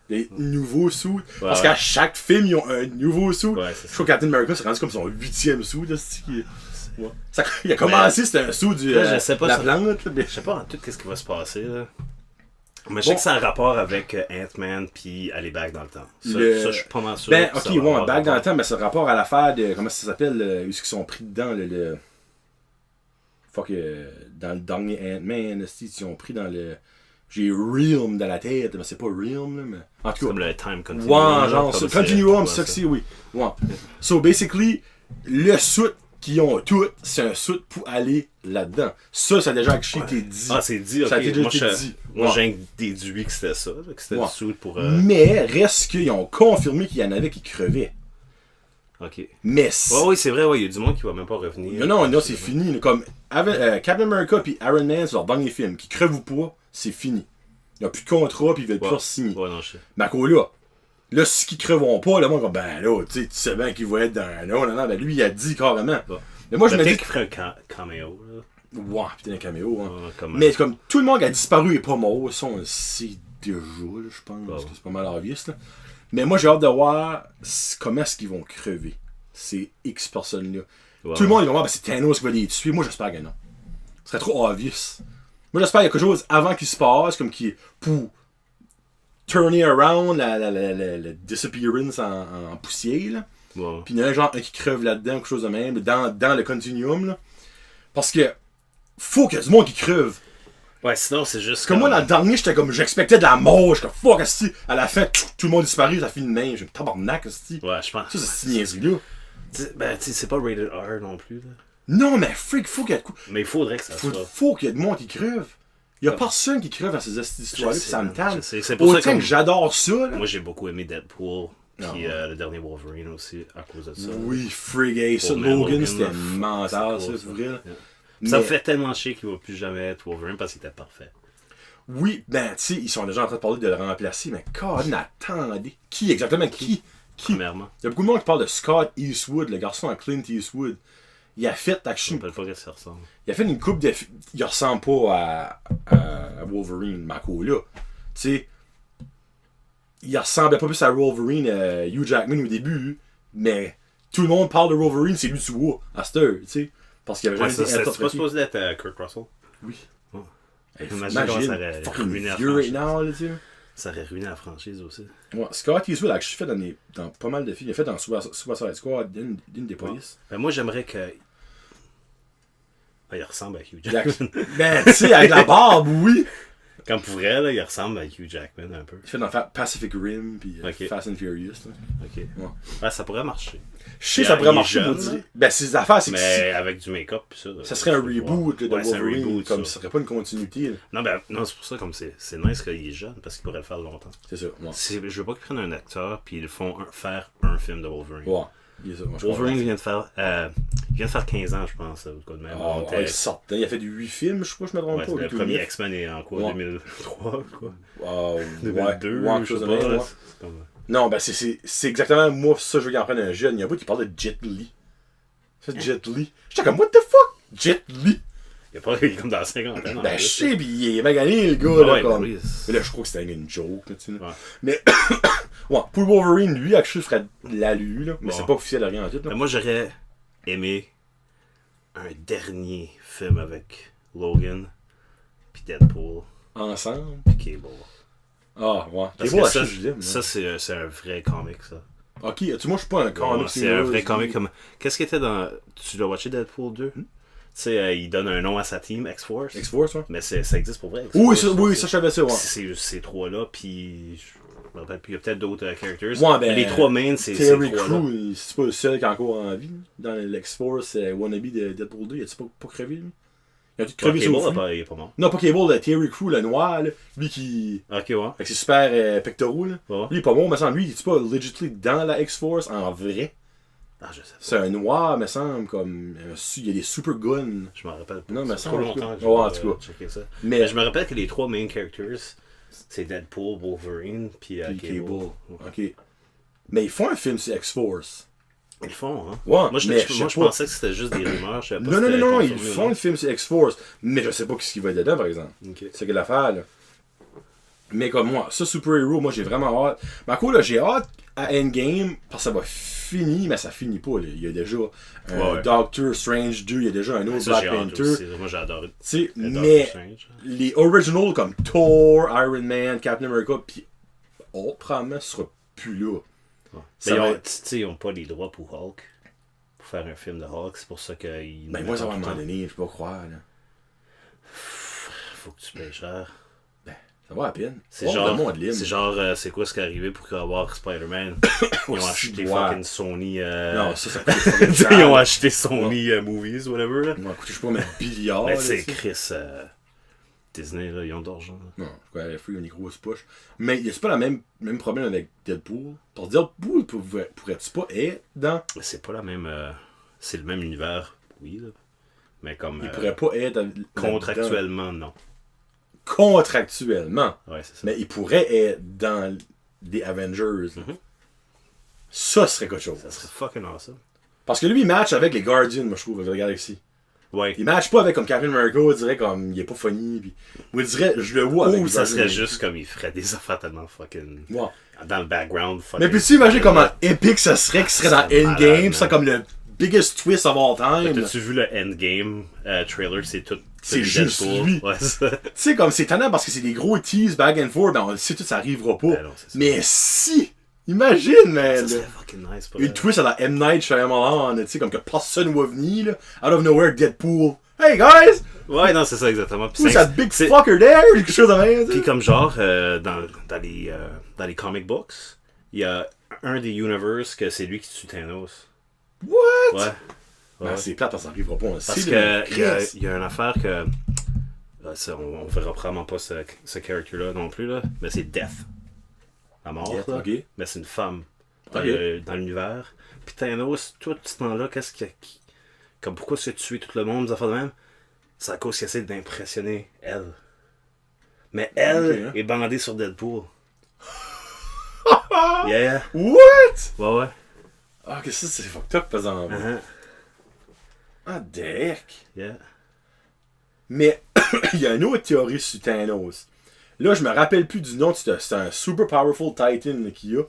Speaker 1: Des nouveaux suits. Parce qu'à chaque film, ils ont un nouveau suit.
Speaker 2: Ouais,
Speaker 1: je trouve que Captain America, c'est rendu comme son 8e suit. Il a commencé, c'était un suit de la plante.
Speaker 2: Je sais pas en tout qu'est-ce qui va se passer, là. Mais je sais que ça a un rapport avec Ant-Man puis aller back dans le temps. Ça, je suis pas mal sûr.
Speaker 1: Ben, ok, ouais, back dans le temps, mais c'est un rapport à l'affaire de. Comment ça s'appelle? Où est-ce qu'ils sont pris dedans? Fuck, dans le dernier Ant-Man, ils sont pris dans le. J'ai Realm dans la tête, mais c'est pas Realm, là, mais. En tout cas.
Speaker 2: Comme le Time Continuum.
Speaker 1: Ouais, genre, Continuum, c'est ça que c'est, oui. Ouais. So, basically, le suit qu'ils ont tout, c'est un suit pour aller là-dedans. Ça a déjà été dit.
Speaker 2: Ah, c'est dit, ok.
Speaker 1: Ça a déjà été dit.
Speaker 2: Moi, j'ai déduit que c'était ça, que c'était le suit pour.
Speaker 1: Mais reste qu'ils ont confirmé qu'il y en avait qui crevaient.
Speaker 2: Ok.
Speaker 1: Mais
Speaker 2: oui, c'est vrai, il y a du monde qui va même pas revenir.
Speaker 1: Non, c'est fini. Comme Captain America puis Iron Man, c'est leur dernier film. Qui crève ou pas, c'est fini. Il n'y a plus de contrat puis ils veulent plus signer.
Speaker 2: Ouais, non, je sais.
Speaker 1: Mais là, si ils creveront pas, là, moi, ben là, tu sais bien qu'ils vont être dans. Non, ben lui, il a dit carrément. Ouais.
Speaker 2: Mais moi, je me dis. Qu'il ferait un caméo, là.
Speaker 1: Ouais, putain, un caméo, hein. Mais comme tout le monde a disparu et pas mort, ça, on le sait déjà, là, je pense. Parce que c'est pas mal obvious, là. Mais moi, j'ai hâte de voir comment est-ce qu'ils vont crever ces X personnes-là. Ouais. Tout le monde, ils vont voir, c'est Thanos qui va les tuer. Moi, j'espère que non. Ce serait trop obvious. Moi, j'espère qu'il y a quelque chose avant qu'il se passe, comme qui pour turner around la disappearance en poussière, là.
Speaker 2: Ouais.
Speaker 1: Puis il y en a genre un qui crève là-dedans, quelque chose de même, dans le continuum, là. Parce que, faut qu'il y ait du monde qui crève.
Speaker 2: Ouais, sinon c'est juste.
Speaker 1: Comme moi, dans le dernier, j'étais comme, j'expectais de la mort, j'étais comme, fuck, asti. À la fin, tout le monde disparu, ça finit de même. J'ai une tabarnak, asti.
Speaker 2: Ouais, je pense.
Speaker 1: Ça, c'est niaiserie-là.
Speaker 2: Ben, tu sais, c'est pas rated R non plus, là.
Speaker 1: Non, mais freak, faut qu'il y ait de quoi.
Speaker 2: Mais il faudrait que ça soit.
Speaker 1: Faut qu'il y ait de monde qui crève. Il y a personne qui crève à ces histoires-là, pis ça me tanne.
Speaker 2: C'est pour ça
Speaker 1: que j'adore ça, là.
Speaker 2: Moi, j'ai beaucoup aimé Deadpool. Puis le dernier Wolverine aussi, à cause de ça.
Speaker 1: Oui, frigay. Ça, Logan, c'était mental, ça, c'est vrai.
Speaker 2: Ça me fait tellement chier qu'il va plus jamais être Wolverine parce qu'il était parfait.
Speaker 1: Oui, ben, tu sais, ils sont déjà en train de parler de le remplacer, mais Colin, attendez. Qui exactement? Qui?
Speaker 2: Premièrement.
Speaker 1: Il y a beaucoup de monde qui parle de Scott Eastwood, le garçon à Clint Eastwood. Il a fait,
Speaker 2: Je me rappelle pas que ça ressemble.
Speaker 1: il a fait une coupe de. Il ressemble pas à Wolverine, Mako, là. Tu sais, il ressemblait pas plus à Wolverine, Hugh Jackman au début, mais tout le monde parle de Wolverine, c'est lui tu vois, à cette heure, tu sais. Parce qu'il avait jamais été
Speaker 2: C'est pas
Speaker 1: interprété.
Speaker 2: supposé être Kurt Russell.
Speaker 1: Oui.
Speaker 2: Oh.
Speaker 1: Hey,
Speaker 2: Imagine comment ça aurait ruiné la
Speaker 1: vieux right
Speaker 2: franchise.
Speaker 1: now, là, tu sais.
Speaker 2: Ça aurait ruiné la franchise aussi.
Speaker 1: Ouais, Scott Eastwood, je fait dans pas mal de films. Il a fait dans Suicide Squad, d'une des polices.
Speaker 2: Ben, moi, j'aimerais que. Ben, il ressemble à Hugh Jackman.
Speaker 1: Ben, tu sais, avec la barbe, oui.
Speaker 2: Comme pour vrai, là, il ressemble à Hugh Jackman un peu.
Speaker 1: Il fait dans Pacific Rim, puis
Speaker 2: Ok.
Speaker 1: Fast and Furious. Là.
Speaker 2: Ok.
Speaker 1: Ouais.
Speaker 2: Ouais, ça pourrait marcher.
Speaker 1: Je sais que ça
Speaker 2: Il
Speaker 1: pourrait
Speaker 2: est
Speaker 1: marcher,
Speaker 2: jeune,
Speaker 1: pour dire.
Speaker 2: là.
Speaker 1: Ben, c'est des affaires, c'est que
Speaker 2: Mais avec du make-up, pis ça.
Speaker 1: ça serait un reboot là, de
Speaker 2: ouais, c'est un
Speaker 1: Wolverine,
Speaker 2: reboot,
Speaker 1: comme
Speaker 2: ça.
Speaker 1: ce serait pas une continuité. Là.
Speaker 2: Non, ben, non, c'est pour ça, comme c'est nice qu'il est jeune, parce qu'il pourrait le faire longtemps.
Speaker 1: C'est ça, ouais.
Speaker 2: Je veux pas qu'ils prennent un acteur, puis ils font faire un film de Wolverine.
Speaker 1: Ouais. Il est ça, moi, je
Speaker 2: Wolverine
Speaker 1: comprends.
Speaker 2: vient de faire 15 ans, je pense, ou quoi de même.
Speaker 1: Ah,
Speaker 2: On
Speaker 1: ouais,
Speaker 2: était-
Speaker 1: il sort. Il a fait 8 films, je crois que je me trompe
Speaker 2: ouais,
Speaker 1: pas.
Speaker 2: le
Speaker 1: huit ou
Speaker 2: premier
Speaker 1: neuf.
Speaker 2: X-Men est en quoi,
Speaker 1: Ouais.
Speaker 2: 2003, quoi.
Speaker 1: Ouais,
Speaker 2: 2002,
Speaker 1: ouais,
Speaker 2: je
Speaker 1: chose
Speaker 2: sais
Speaker 1: de
Speaker 2: pas.
Speaker 1: même,
Speaker 2: là,
Speaker 1: ouais.
Speaker 2: c'est comme-
Speaker 1: Non, ben c'est exactement moi, ça, je veux qu'il en prenne un jeune. Il y a un bout qui parle de Jet Li. C'est Jet Li. J'étais comme, what the fuck? Jet Li?
Speaker 2: Il est comme dans la cinquantaine. en
Speaker 1: Ben, je
Speaker 2: plus,
Speaker 1: sais, pis il est magané, le gars,
Speaker 2: là.
Speaker 1: là,
Speaker 2: Ouais,
Speaker 1: comme.
Speaker 2: ben oui,
Speaker 1: Mais là, je crois que c'était une joke, là, tu sais.
Speaker 2: Ouais.
Speaker 1: Mais, ouais, pour Wolverine, lui, actually, ferait l'alu, là. Mais
Speaker 2: Bon.
Speaker 1: c'est pas officiel, rien en tout, là.
Speaker 2: Ben, moi, j'aurais aimé un dernier film avec Logan, puis Deadpool,
Speaker 1: Ensemble.
Speaker 2: puis Cable.
Speaker 1: Ah, ouais.
Speaker 2: Parce
Speaker 1: T'es beau,
Speaker 2: que
Speaker 1: actually,
Speaker 2: ça,
Speaker 1: je l'aime,
Speaker 2: ça c'est un vrai comic, ça.
Speaker 1: Ok, tu vois, je suis pas un comic.
Speaker 2: C'est un vrai comic comme. Qu'est-ce qui était dans. Tu l'as watché Deadpool 2? Tu sais, il donne un nom à sa team, X-Force.
Speaker 1: X-Force, ouais.
Speaker 2: Mais ça existe pour vrai.
Speaker 1: Oui,
Speaker 2: X-Force,
Speaker 1: ça, je savais ça, ouais.
Speaker 2: C'est juste ces trois-là, puis. Je me rappelle plus, il y a peut-être d'autres characters.
Speaker 1: Ouais, ben,
Speaker 2: mais les trois mains, c'est ces
Speaker 1: Terry
Speaker 2: trois-là.
Speaker 1: Crew, c'est pas le seul qui est encore en vie. Dans l'X-Force wannabe de Deadpool 2, il a-tu pas crevé, lui? Il a-tu crevé
Speaker 2: Cable,
Speaker 1: sur le
Speaker 2: il est pas mort.
Speaker 1: Non, pas Cable, le Terry Crew, le noir, là. Lui qui.
Speaker 2: Ok, ouais.
Speaker 1: Avec ses super pectoraux, là.
Speaker 2: Ouais.
Speaker 1: Lui, il est pas bon, me semble. Lui, il est pas legitly dans la X-Force en vrai.
Speaker 2: Ah, je sais pas.
Speaker 1: C'est un noir, me semble, comme. Il y a des super guns.
Speaker 2: Je me rappelle pas.
Speaker 1: Non, mais
Speaker 2: C'est
Speaker 1: ça,
Speaker 2: trop
Speaker 1: en tout
Speaker 2: longtemps
Speaker 1: cas.
Speaker 2: que j'ai
Speaker 1: Ouais,
Speaker 2: pas,
Speaker 1: en tout cas.
Speaker 2: checké ça.
Speaker 1: Mais.
Speaker 2: Mais je me rappelle que les trois main characters, c'est Deadpool, Wolverine, puis
Speaker 1: Puis
Speaker 2: Cable.
Speaker 1: Cable.
Speaker 2: Ouais.
Speaker 1: Ok. Mais ils font un film sur X-Force.
Speaker 2: Ils le font, hein?
Speaker 1: Ouais,
Speaker 2: Moi, je
Speaker 1: mais je sais pas.
Speaker 2: pensais que c'était juste des rumeurs. Je savais pas
Speaker 1: Non,
Speaker 2: si
Speaker 1: non,
Speaker 2: c'était
Speaker 1: non, non, ils
Speaker 2: confirmé ou
Speaker 1: font
Speaker 2: non.
Speaker 1: le film sur X-Force. Mais je sais pas ce qu'il va être dedans, par exemple.
Speaker 2: Ok.
Speaker 1: C'est que l'affaire, là. Mais comme moi, ça, Super Hero, moi, j'ai vraiment hâte. Marco, là, j'ai hâte à Endgame, parce que ça va finir, mais ça finit pas, là. Il y a déjà
Speaker 2: Ouais.
Speaker 1: Doctor Strange 2, il y a déjà un autre
Speaker 2: Ça,
Speaker 1: Black
Speaker 2: j'ai hâte
Speaker 1: Panther.
Speaker 2: aussi. Moi, j'ai adoré.
Speaker 1: Tu sais,
Speaker 2: Doctor
Speaker 1: mais
Speaker 2: Strange.
Speaker 1: les originals comme Thor, Iron Man, Captain America, puis Hulk, probablement, ce sera plus là.
Speaker 2: Ouais.
Speaker 1: Ça
Speaker 2: Mais
Speaker 1: va
Speaker 2: tu sais, ils n'ont pas les droits pour Hulk. Pour faire un film de Hulk, c'est pour ça qu'ils.
Speaker 1: Ben, moi, ça va à un moment donné, je peux pas croire, là.
Speaker 2: Faut que tu payes cher.
Speaker 1: Ça va à peine.
Speaker 2: C'est
Speaker 1: Oh,
Speaker 2: genre,
Speaker 1: donne-moi de libre.
Speaker 2: c'est genre, c'est quoi ce qui est arrivé pour avoir Spider-Man? Ils ont acheté
Speaker 1: Ouais.
Speaker 2: fucking Sony.
Speaker 1: Non, ça coûte fucking
Speaker 2: Ils
Speaker 1: cher.
Speaker 2: ont acheté Sony Movies, whatever. Là.
Speaker 1: Moi, écoutez, je sais pas, mais milliards.
Speaker 2: Mais
Speaker 1: là,
Speaker 2: c'est
Speaker 1: tu sais.
Speaker 2: Chris. Disney, là, ils ont d'argent. là.
Speaker 1: Non, je crois Free a une grosse poche. Mais c'est pas le même problème avec Deadpool. Parce que Deadpool pourrait-tu pas être dans.
Speaker 2: Mais c'est pas la même. C'est le même univers, oui, là. Mais comme.
Speaker 1: Il pourrait pas être.
Speaker 2: Contractuellement, non.
Speaker 1: Contractuellement.
Speaker 2: Ouais, c'est ça.
Speaker 1: Mais il pourrait être dans des Avengers.
Speaker 2: Mhm.
Speaker 1: Ça serait quelque chose.
Speaker 2: Ça serait fucking awesome.
Speaker 1: Parce que lui, il match avec les Guardians, moi, je trouve, avec la Galaxy.
Speaker 2: Ouais.
Speaker 1: Il match pas avec comme Captain America, on dirait comme il est pas funny. Puis, moi, je dirais, je le vois avec
Speaker 2: Ou
Speaker 1: les
Speaker 2: ça
Speaker 1: Guardians.
Speaker 2: serait juste comme il ferait des affaires tellement fucking.
Speaker 1: Ouais.
Speaker 2: Dans le background, fucking.
Speaker 1: Mais puis tu imagines comment épique ça serait qu'il serait dans
Speaker 2: C'est
Speaker 1: Endgame,
Speaker 2: malade,
Speaker 1: ça
Speaker 2: man.
Speaker 1: comme le biggest twist of all time.
Speaker 2: T'as-tu vu le Endgame trailer? C'est tout.
Speaker 1: C'est
Speaker 2: du
Speaker 1: juste
Speaker 2: Deadpool.
Speaker 1: lui.
Speaker 2: Ouais, ça.
Speaker 1: Tu sais, comme c'est tannant parce que c'est des gros teases back and forth, ben on le sait tout, ça arrivera pas.
Speaker 2: Ben non, c'est ça.
Speaker 1: Mais si Imagine, man!
Speaker 2: Ça serait fucking nice, pas
Speaker 1: Une twist à la M. Night Shyamalan, tu sais, comme que personne va venir, là. Out of nowhere, Deadpool. Hey, guys!
Speaker 2: Ouais, non, c'est ça, exactement.
Speaker 1: Who's that big fucker there? Quelque chose de même,
Speaker 2: Puis comme genre, dans les comic books, il y a un des universes que c'est lui qui tue Thanos.
Speaker 1: What?
Speaker 2: Ouais.
Speaker 1: Ben, c'est plate, ça arrivera pas aussi.
Speaker 2: Parce que il y a une affaire que... on verra probablement pas ce character-là non plus, là, mais c'est Death. La mort,
Speaker 1: Death,
Speaker 2: là.
Speaker 1: okay.
Speaker 2: Mais c'est une femme dans
Speaker 1: Okay.
Speaker 2: l'univers. Puis Thanos, tout ce temps-là, qu'est-ce qu'il y a... Comme pourquoi tu as tué tout le monde, des affaires de même? C'est à cause qu'il essaie d'impressionner elle. Mais elle est bandée sur Deadpool. Yeah.
Speaker 1: What?
Speaker 2: Ouais.
Speaker 1: Ah, que ça, c'est fucked up, par exemple. Ah, deck.
Speaker 2: Yeah.
Speaker 1: Mais, il y a une autre théorie sur Thanos. Là, je me rappelle plus du nom, c'est un super powerful Titan qu'il y a.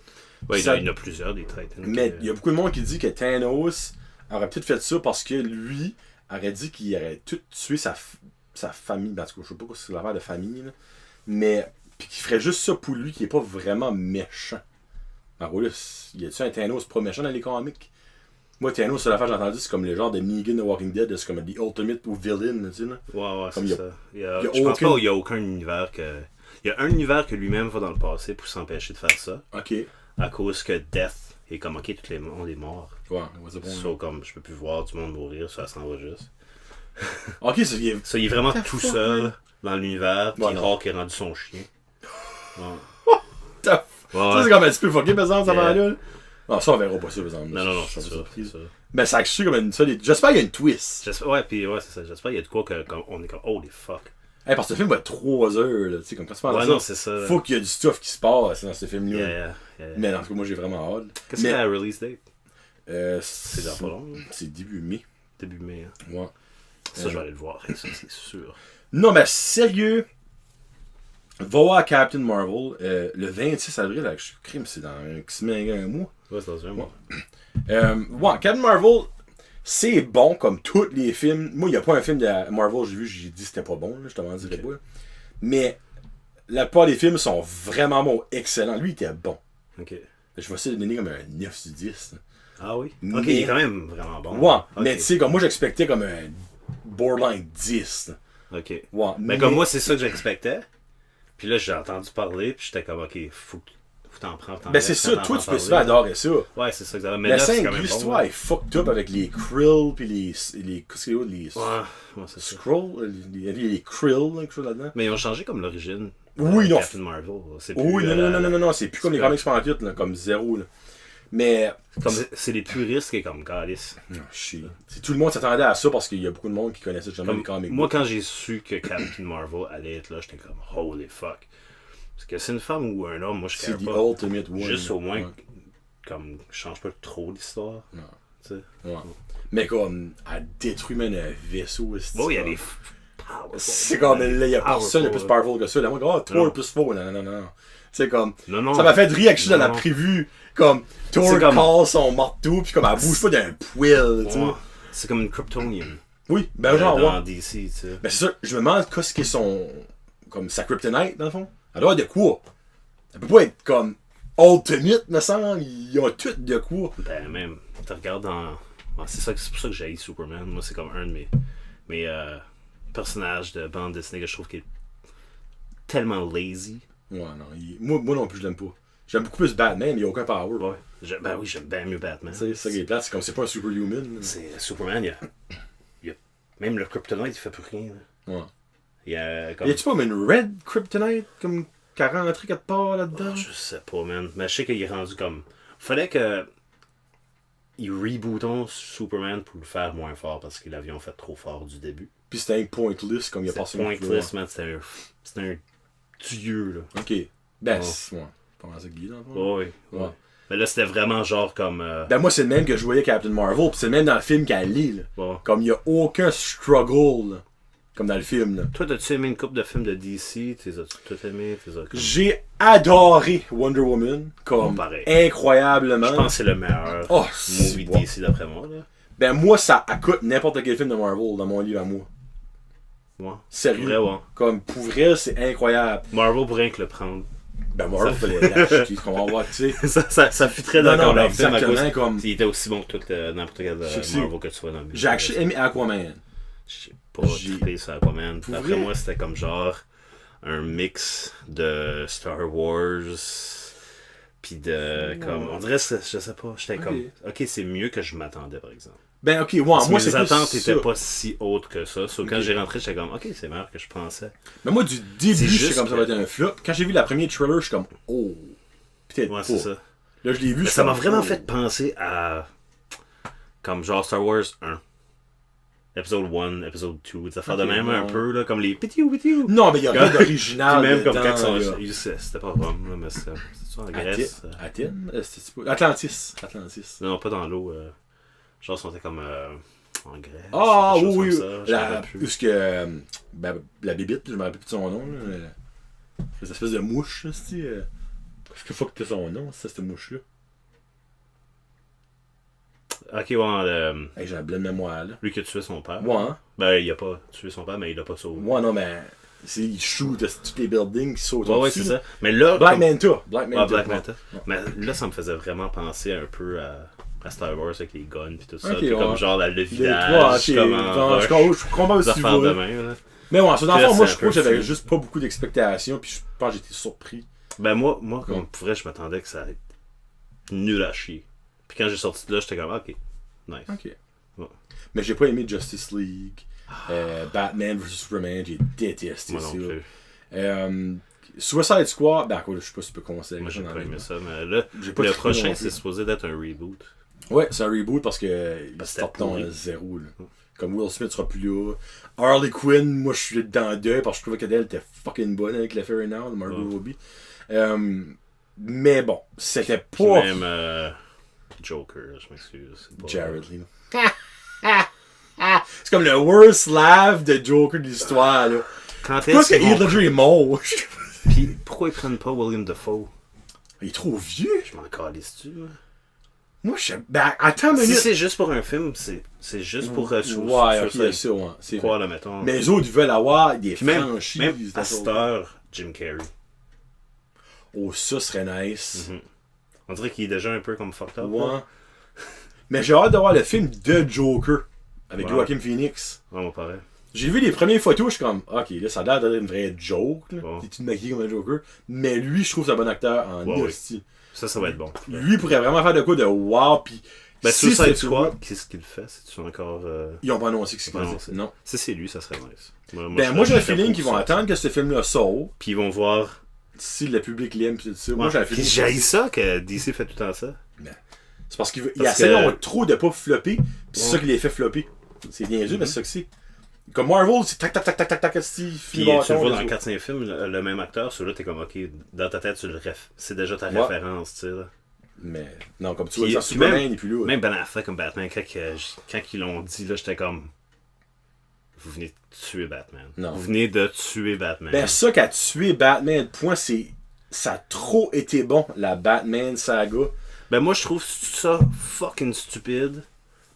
Speaker 2: Ouais, il y en a plusieurs des Titans.
Speaker 1: Mais il y a beaucoup de monde qui dit que Thanos aurait peut-être fait ça parce que lui aurait dit qu'il aurait tout tué sa famille. En tout cas, je sais pas si c'est l'affaire de famille, là. Mais, puis qu'il ferait juste ça pour lui, qui est pas vraiment méchant. Alors là, y a-tu un Thanos pas méchant dans les comics? Moi, Thanos, c'est l'affaire que j'ai entendu, c'est comme le genre de Negan de Walking Dead, c'est comme The Ultimate ou Villain, tu sais, là.
Speaker 2: Ouais,
Speaker 1: Comme
Speaker 2: c'est ça. Je pense pas qu'il y a aucun univers que... Il y a un univers que lui-même va dans le passé pour s'empêcher de faire ça.
Speaker 1: Ok.
Speaker 2: À cause que Death est comme, ok, tout le monde est mort.
Speaker 1: Ouais, c'est bon.
Speaker 2: So, comme, je peux plus voir du monde mourir, ça s'en va juste.
Speaker 1: Ok, ça vient.
Speaker 2: Ça, il est vraiment tout seul dans l'univers, puis Hawk est rendu son chien. Ouais.
Speaker 1: Ça, c'est comme un petit peu fucké, par exemple, ça va là. Non, ça, on verra pas ça, par exemple.
Speaker 2: Non, c'est ça.
Speaker 1: Mais ça a comme une solide. J'espère qu'il y a une twist.
Speaker 2: Ouais, puis ouais, c'est ça. J'espère qu'il y a de quoi qu'on est comme, holy fuck.
Speaker 1: Hey, parce que le film va être 3 heures, là, tu sais, comme quand tu penses à ça.
Speaker 2: Non, c'est ça.
Speaker 1: Faut qu'il y ait du stuff qui se passe dans ce film-là.
Speaker 2: Yeah.
Speaker 1: Mais en tout cas, moi, j'ai vraiment hâte.
Speaker 2: Qu'est-ce que c'est la release date?
Speaker 1: C'est
Speaker 2: dans pas long.
Speaker 1: C'est début mai.
Speaker 2: Début mai, hein.
Speaker 1: Ouais.
Speaker 2: Ça, je vais aller le voir, ça, c'est sûr.
Speaker 1: Non, mais sérieux, va voir Captain Marvel le 26 avril, avec crime, c'est dans un mois.
Speaker 2: Ouais, c'est dans un mois.
Speaker 1: Ouais, Captain Marvel, c'est bon comme tous les films. Moi, il n'y a pas un film de Marvel, j'ai vu, j'ai dit que c'était pas bon, là, je te m'en dirais pas. Mais la plupart des films sont vraiment bons, excellents. Lui, il était bon.
Speaker 2: Ok.
Speaker 1: Je vais essayer de donner comme un 9 sur 10. Là.
Speaker 2: Ah oui?
Speaker 1: Mais...
Speaker 2: Ok, il est quand même vraiment bon.
Speaker 1: Ouais,
Speaker 2: okay.
Speaker 1: Mais tu sais, comme moi, j'expectais comme un borderline 10. Là.
Speaker 2: Ok.
Speaker 1: Ouais,
Speaker 2: mais comme moi, c'est ça que j'expectais. Puis là, j'ai entendu parler, puis j'étais comme, ok, faut t'en prendre.
Speaker 1: Ben c'est ça, toi, tu peux se faire adorer ça.
Speaker 2: Ouais, c'est ça, exactement. Mais
Speaker 1: la
Speaker 2: là,
Speaker 1: scène de l'histoire est fucked up avec les Krill, puis les qu'est-ce qu'il y a, les
Speaker 2: ouais, c'est ça.
Speaker 1: Skrull, les Krill, quelque chose là-dedans.
Speaker 2: Mais ils ont changé comme l'origine.
Speaker 1: Oui, non.
Speaker 2: Captain Marvel. C'est plus,
Speaker 1: oui, non, c'est plus comme les comics pantoute, là, comme zéro, là. Mais.
Speaker 2: Comme c'est les puristes qui est comme calice.
Speaker 1: Chier. Tout le monde s'attendait à ça parce qu'il y a beaucoup de monde qui connaissait justement les comics.
Speaker 2: Moi, quand j'ai su que Captain Marvel allait être là, j'étais comme holy fuck. Parce que c'est une femme ou un homme, moi je
Speaker 1: c'est
Speaker 2: pas.
Speaker 1: C'est Ultimate One.
Speaker 2: Juste au moins, comme, je change pas trop l'histoire.
Speaker 1: Non.
Speaker 2: Tu sais.
Speaker 1: Ouais. Mais comme, elle détruit même un vaisseau.
Speaker 2: Bon, il y a des.
Speaker 1: C'est comme, là, il y a personne de plus powerful que ça. Là, moi, Thor plus faux. Non. C'est comme.
Speaker 2: Non.
Speaker 1: Ça m'a fait rire quelque chose dans la prévue. Comme, Thor casse son marteau, puis comme, elle bouge pas d'un poil.
Speaker 2: Ouais. C'est comme une Kryptonian.
Speaker 1: Oui, ben genre,
Speaker 2: dans DC, tu sais.
Speaker 1: Ben c'est ça, je me demande qu'est-ce qui est son. Comme sa kryptonite, dans le fond. Elle doit être de quoi? Elle peut pas être comme Ultimate, me semble. Ils ont tout de quoi.
Speaker 2: Ben, même, tu regardes dans. C'est pour ça que j'ai Superman. Moi, c'est comme un de mes personnages de bande dessinée que je trouve qu'il est tellement lazy.
Speaker 1: Ouais, non. Moi non plus, je l'aime pas. J'aime beaucoup plus Batman, mais il n'y a aucun power.
Speaker 2: Ouais. Ben oui, j'aime bien mieux Batman.
Speaker 1: C'est ça qui est plate, c'est comme c'est pas un superhuman.
Speaker 2: C'est Superman, il y a même le Kryptonite, il fait plus rien. Là.
Speaker 1: Ouais.
Speaker 2: Il y a comme.
Speaker 1: Y a-tu pas une Red Kryptonite comme 40 trucs quelque part là-dedans?
Speaker 2: Oh, je sais pas, man. Mais je sais qu'il est rendu comme. Fallait que. Ils rebootent Superman pour le faire moins fort parce qu'ils l'avaient fait trop fort du début.
Speaker 1: Puis c'était un pointless comme il y a pas
Speaker 2: pointless, man. C'était un dieu, là.
Speaker 1: Ok. Ben, c'est moi. Pas mal ça que Guy, dans le
Speaker 2: fond. Oui. Mais là, c'était vraiment genre comme.
Speaker 1: Ben, moi, c'est le même que je voyais Captain Marvel, puis c'est le même dans le film qu'elle lit, là.
Speaker 2: Ouais.
Speaker 1: Comme il y a aucun struggle, là. Comme dans le film, là.
Speaker 2: Toi, t'as-tu aimé une couple de films de DC? T'es tout aimé?
Speaker 1: J'ai adoré Wonder Woman. Comme incroyablement.
Speaker 2: Je pense que c'est le meilleur movie de DC d'après moi, là.
Speaker 1: Ben, moi, ça accoute n'importe quel film de Marvel dans mon livre à moi.
Speaker 2: Ouais.
Speaker 1: Sérieux.
Speaker 2: Vrai, ouais.
Speaker 1: Comme pour vrai, c'est incroyable.
Speaker 2: Marvel pourrait que le prendre
Speaker 1: Ben, Marvel fallait l'acheter, qu'on va voir, tu sais.
Speaker 2: ça fitterait dans le film à cause.
Speaker 1: Comme...
Speaker 2: Il était aussi bon que tout n'importe quel Marvel que tu sois dans le
Speaker 1: j'ai aimé Aquaman.
Speaker 2: J'ai pas trippé sur Aquaman. Après moi, c'était comme genre un mix de Star Wars. Pis de. Comme, on dirait, je sais pas, j'étais comme. Ok, c'est mieux que je m'attendais, par exemple.
Speaker 1: Ben, ok, ouais, moi,
Speaker 2: mes attentes étaient pas si hautes que ça. Sauf quand j'ai rentré, j'étais comme, ok, c'est meilleur que je pensais.
Speaker 1: Mais moi, du début, j'étais comme ça va être un flop. Quand j'ai vu la première trailer, je suis comme, oh, peut-être pas.
Speaker 2: C'est ça.
Speaker 1: Là, je l'ai vu.
Speaker 2: Ça m'a vraiment fait penser à. Comme genre Star Wars 1. Épisode 1, épisode 2, des affaires de même un peu, là, comme les pitiu.
Speaker 1: Non, mais il y a rien d'original.
Speaker 2: Même comme quand c'était pas Rome, là, mais c'était ça en Grèce.
Speaker 1: Athènes? Atlantis.
Speaker 2: Non, pas dans l'eau. Genre, c'était comme en Grèce.
Speaker 1: Ah, oui.
Speaker 2: Plus
Speaker 1: que la bébite, je me rappelle plus de son nom. Cette espèce de mouche, là, c'est. Qu'est-ce que t'as son nom, cette mouche-là?
Speaker 2: Ok, ouais,
Speaker 1: j'ai un blanc de mémoire, là.
Speaker 2: Lui qui a tué son père.
Speaker 1: Ouais, hein?
Speaker 2: Ben, il a pas tué son père, mais il l'a pas sauvé.
Speaker 1: Ouais, non, mais. Il shoot tous les buildings qui sautent.
Speaker 2: Ouais, c'est ça. Mais là.
Speaker 1: Black Manta.
Speaker 2: Mais là, ça me faisait vraiment penser un peu à Star Wars avec les guns pis tout ça.
Speaker 1: Okay,
Speaker 2: comme genre le village.
Speaker 1: Je comprends aussi.
Speaker 2: De même,
Speaker 1: mais ouais, dans le fond, moi, je crois que j'avais juste pas beaucoup d'expectations, puis je pense que j'étais surpris.
Speaker 2: Ben, moi comme pour vrai, je m'attendais que ça allait être nul à chier. Puis quand j'ai sorti de là, j'étais comme, ok, nice.
Speaker 1: Ok. Ouais. Mais j'ai pas aimé Justice League, Batman vs Superman, j'ai détesté ça.
Speaker 2: Moi non plus.
Speaker 1: Suicide Squad, ben quoi, je sais pas si tu peux conseiller.
Speaker 2: Moi j'ai pas aimé ça, mais là, le prochain c'est supposé d'être un reboot.
Speaker 1: Ouais, c'est un reboot parce que il sort dans zéro. Là. Comme Will Smith sera plus là. Harley Quinn, moi je suis dans le deuil parce que je trouvais qu'elle était fucking bonne avec la Fairy Now de Margot Robbie. Mais bon, c'était pas.
Speaker 2: Puis même Joker, je m'excuse.
Speaker 1: Jared Leto. C'est comme le worst laugh de Joker de l'histoire, là. Pourquoi est-ce que Heath Ledger est mort?
Speaker 2: Pis pourquoi ils prennent pas William Dafoe?
Speaker 1: Il est trop vieux.
Speaker 2: Je m'en calisse-tu,
Speaker 1: moi, je sais. Ben, attends, mais.
Speaker 2: Si c'est juste pour un film, c'est juste pour.
Speaker 1: Ouais, ok, c'est ça, ouais.
Speaker 2: C'est quoi, là, mettons?
Speaker 1: Mais les autres, ils veulent avoir des franchises.
Speaker 2: Même à cette heure, Jim Carrey.
Speaker 1: Oh, ça serait nice.
Speaker 2: On dirait qu'il est déjà un peu comme fucked up.
Speaker 1: Ouais. Mais j'ai hâte de voir le film de Joker avec Joaquin Phoenix.
Speaker 2: Ouais, pareil.
Speaker 1: J'ai vu les premières photos, je suis comme, ok, là, ça a l'air d'être une vraie joke. T'es tout maquillé comme un Joker. Mais lui, je trouve que c'est un bon acteur en hostie.
Speaker 2: Ça va être bon.
Speaker 1: Lui pourrait vraiment faire de quoi de wow. Puis
Speaker 2: ben, si Suicide Squad, qu'est-ce qu'il fait? C'est-tu encore.
Speaker 1: Ils ont pas annoncé que c'est quoi. Non.
Speaker 2: Si c'est lui, ça serait nice.
Speaker 1: Moi j'ai un feeling qu'ils vont attendre que ce film-là sorte.
Speaker 2: Puis ils vont voir.
Speaker 1: Si le public l'aime, pis tout ça.
Speaker 2: Moi j'ai un feeling. J'ai ça que DC fait tout le temps ça.
Speaker 1: C'est parce qu'il essaie trop de pas flopper. Pis c'est ça qui les fait flopper. C'est bien sûr, mais c'est ça que c'est. Comme Marvel, c'est tac, si.
Speaker 2: Puis tu le vois dans 4-5 films, le même acteur, celui-là, t'es comme, ok, dans ta tête, c'est déjà ta référence, tu sais, là.
Speaker 1: Mais, non, comme tu vois, dans Superman, il est plus là.
Speaker 2: Même Ben Affleck comme Batman, quand ils l'ont dit, là, j'étais comme, vous venez de tuer Batman.
Speaker 1: Non.
Speaker 2: Vous venez de tuer Batman.
Speaker 1: Ben, ça qu'a tué Batman, point, ça a trop été bon, la Batman saga.
Speaker 2: Ben, moi, je trouve ça fucking stupide.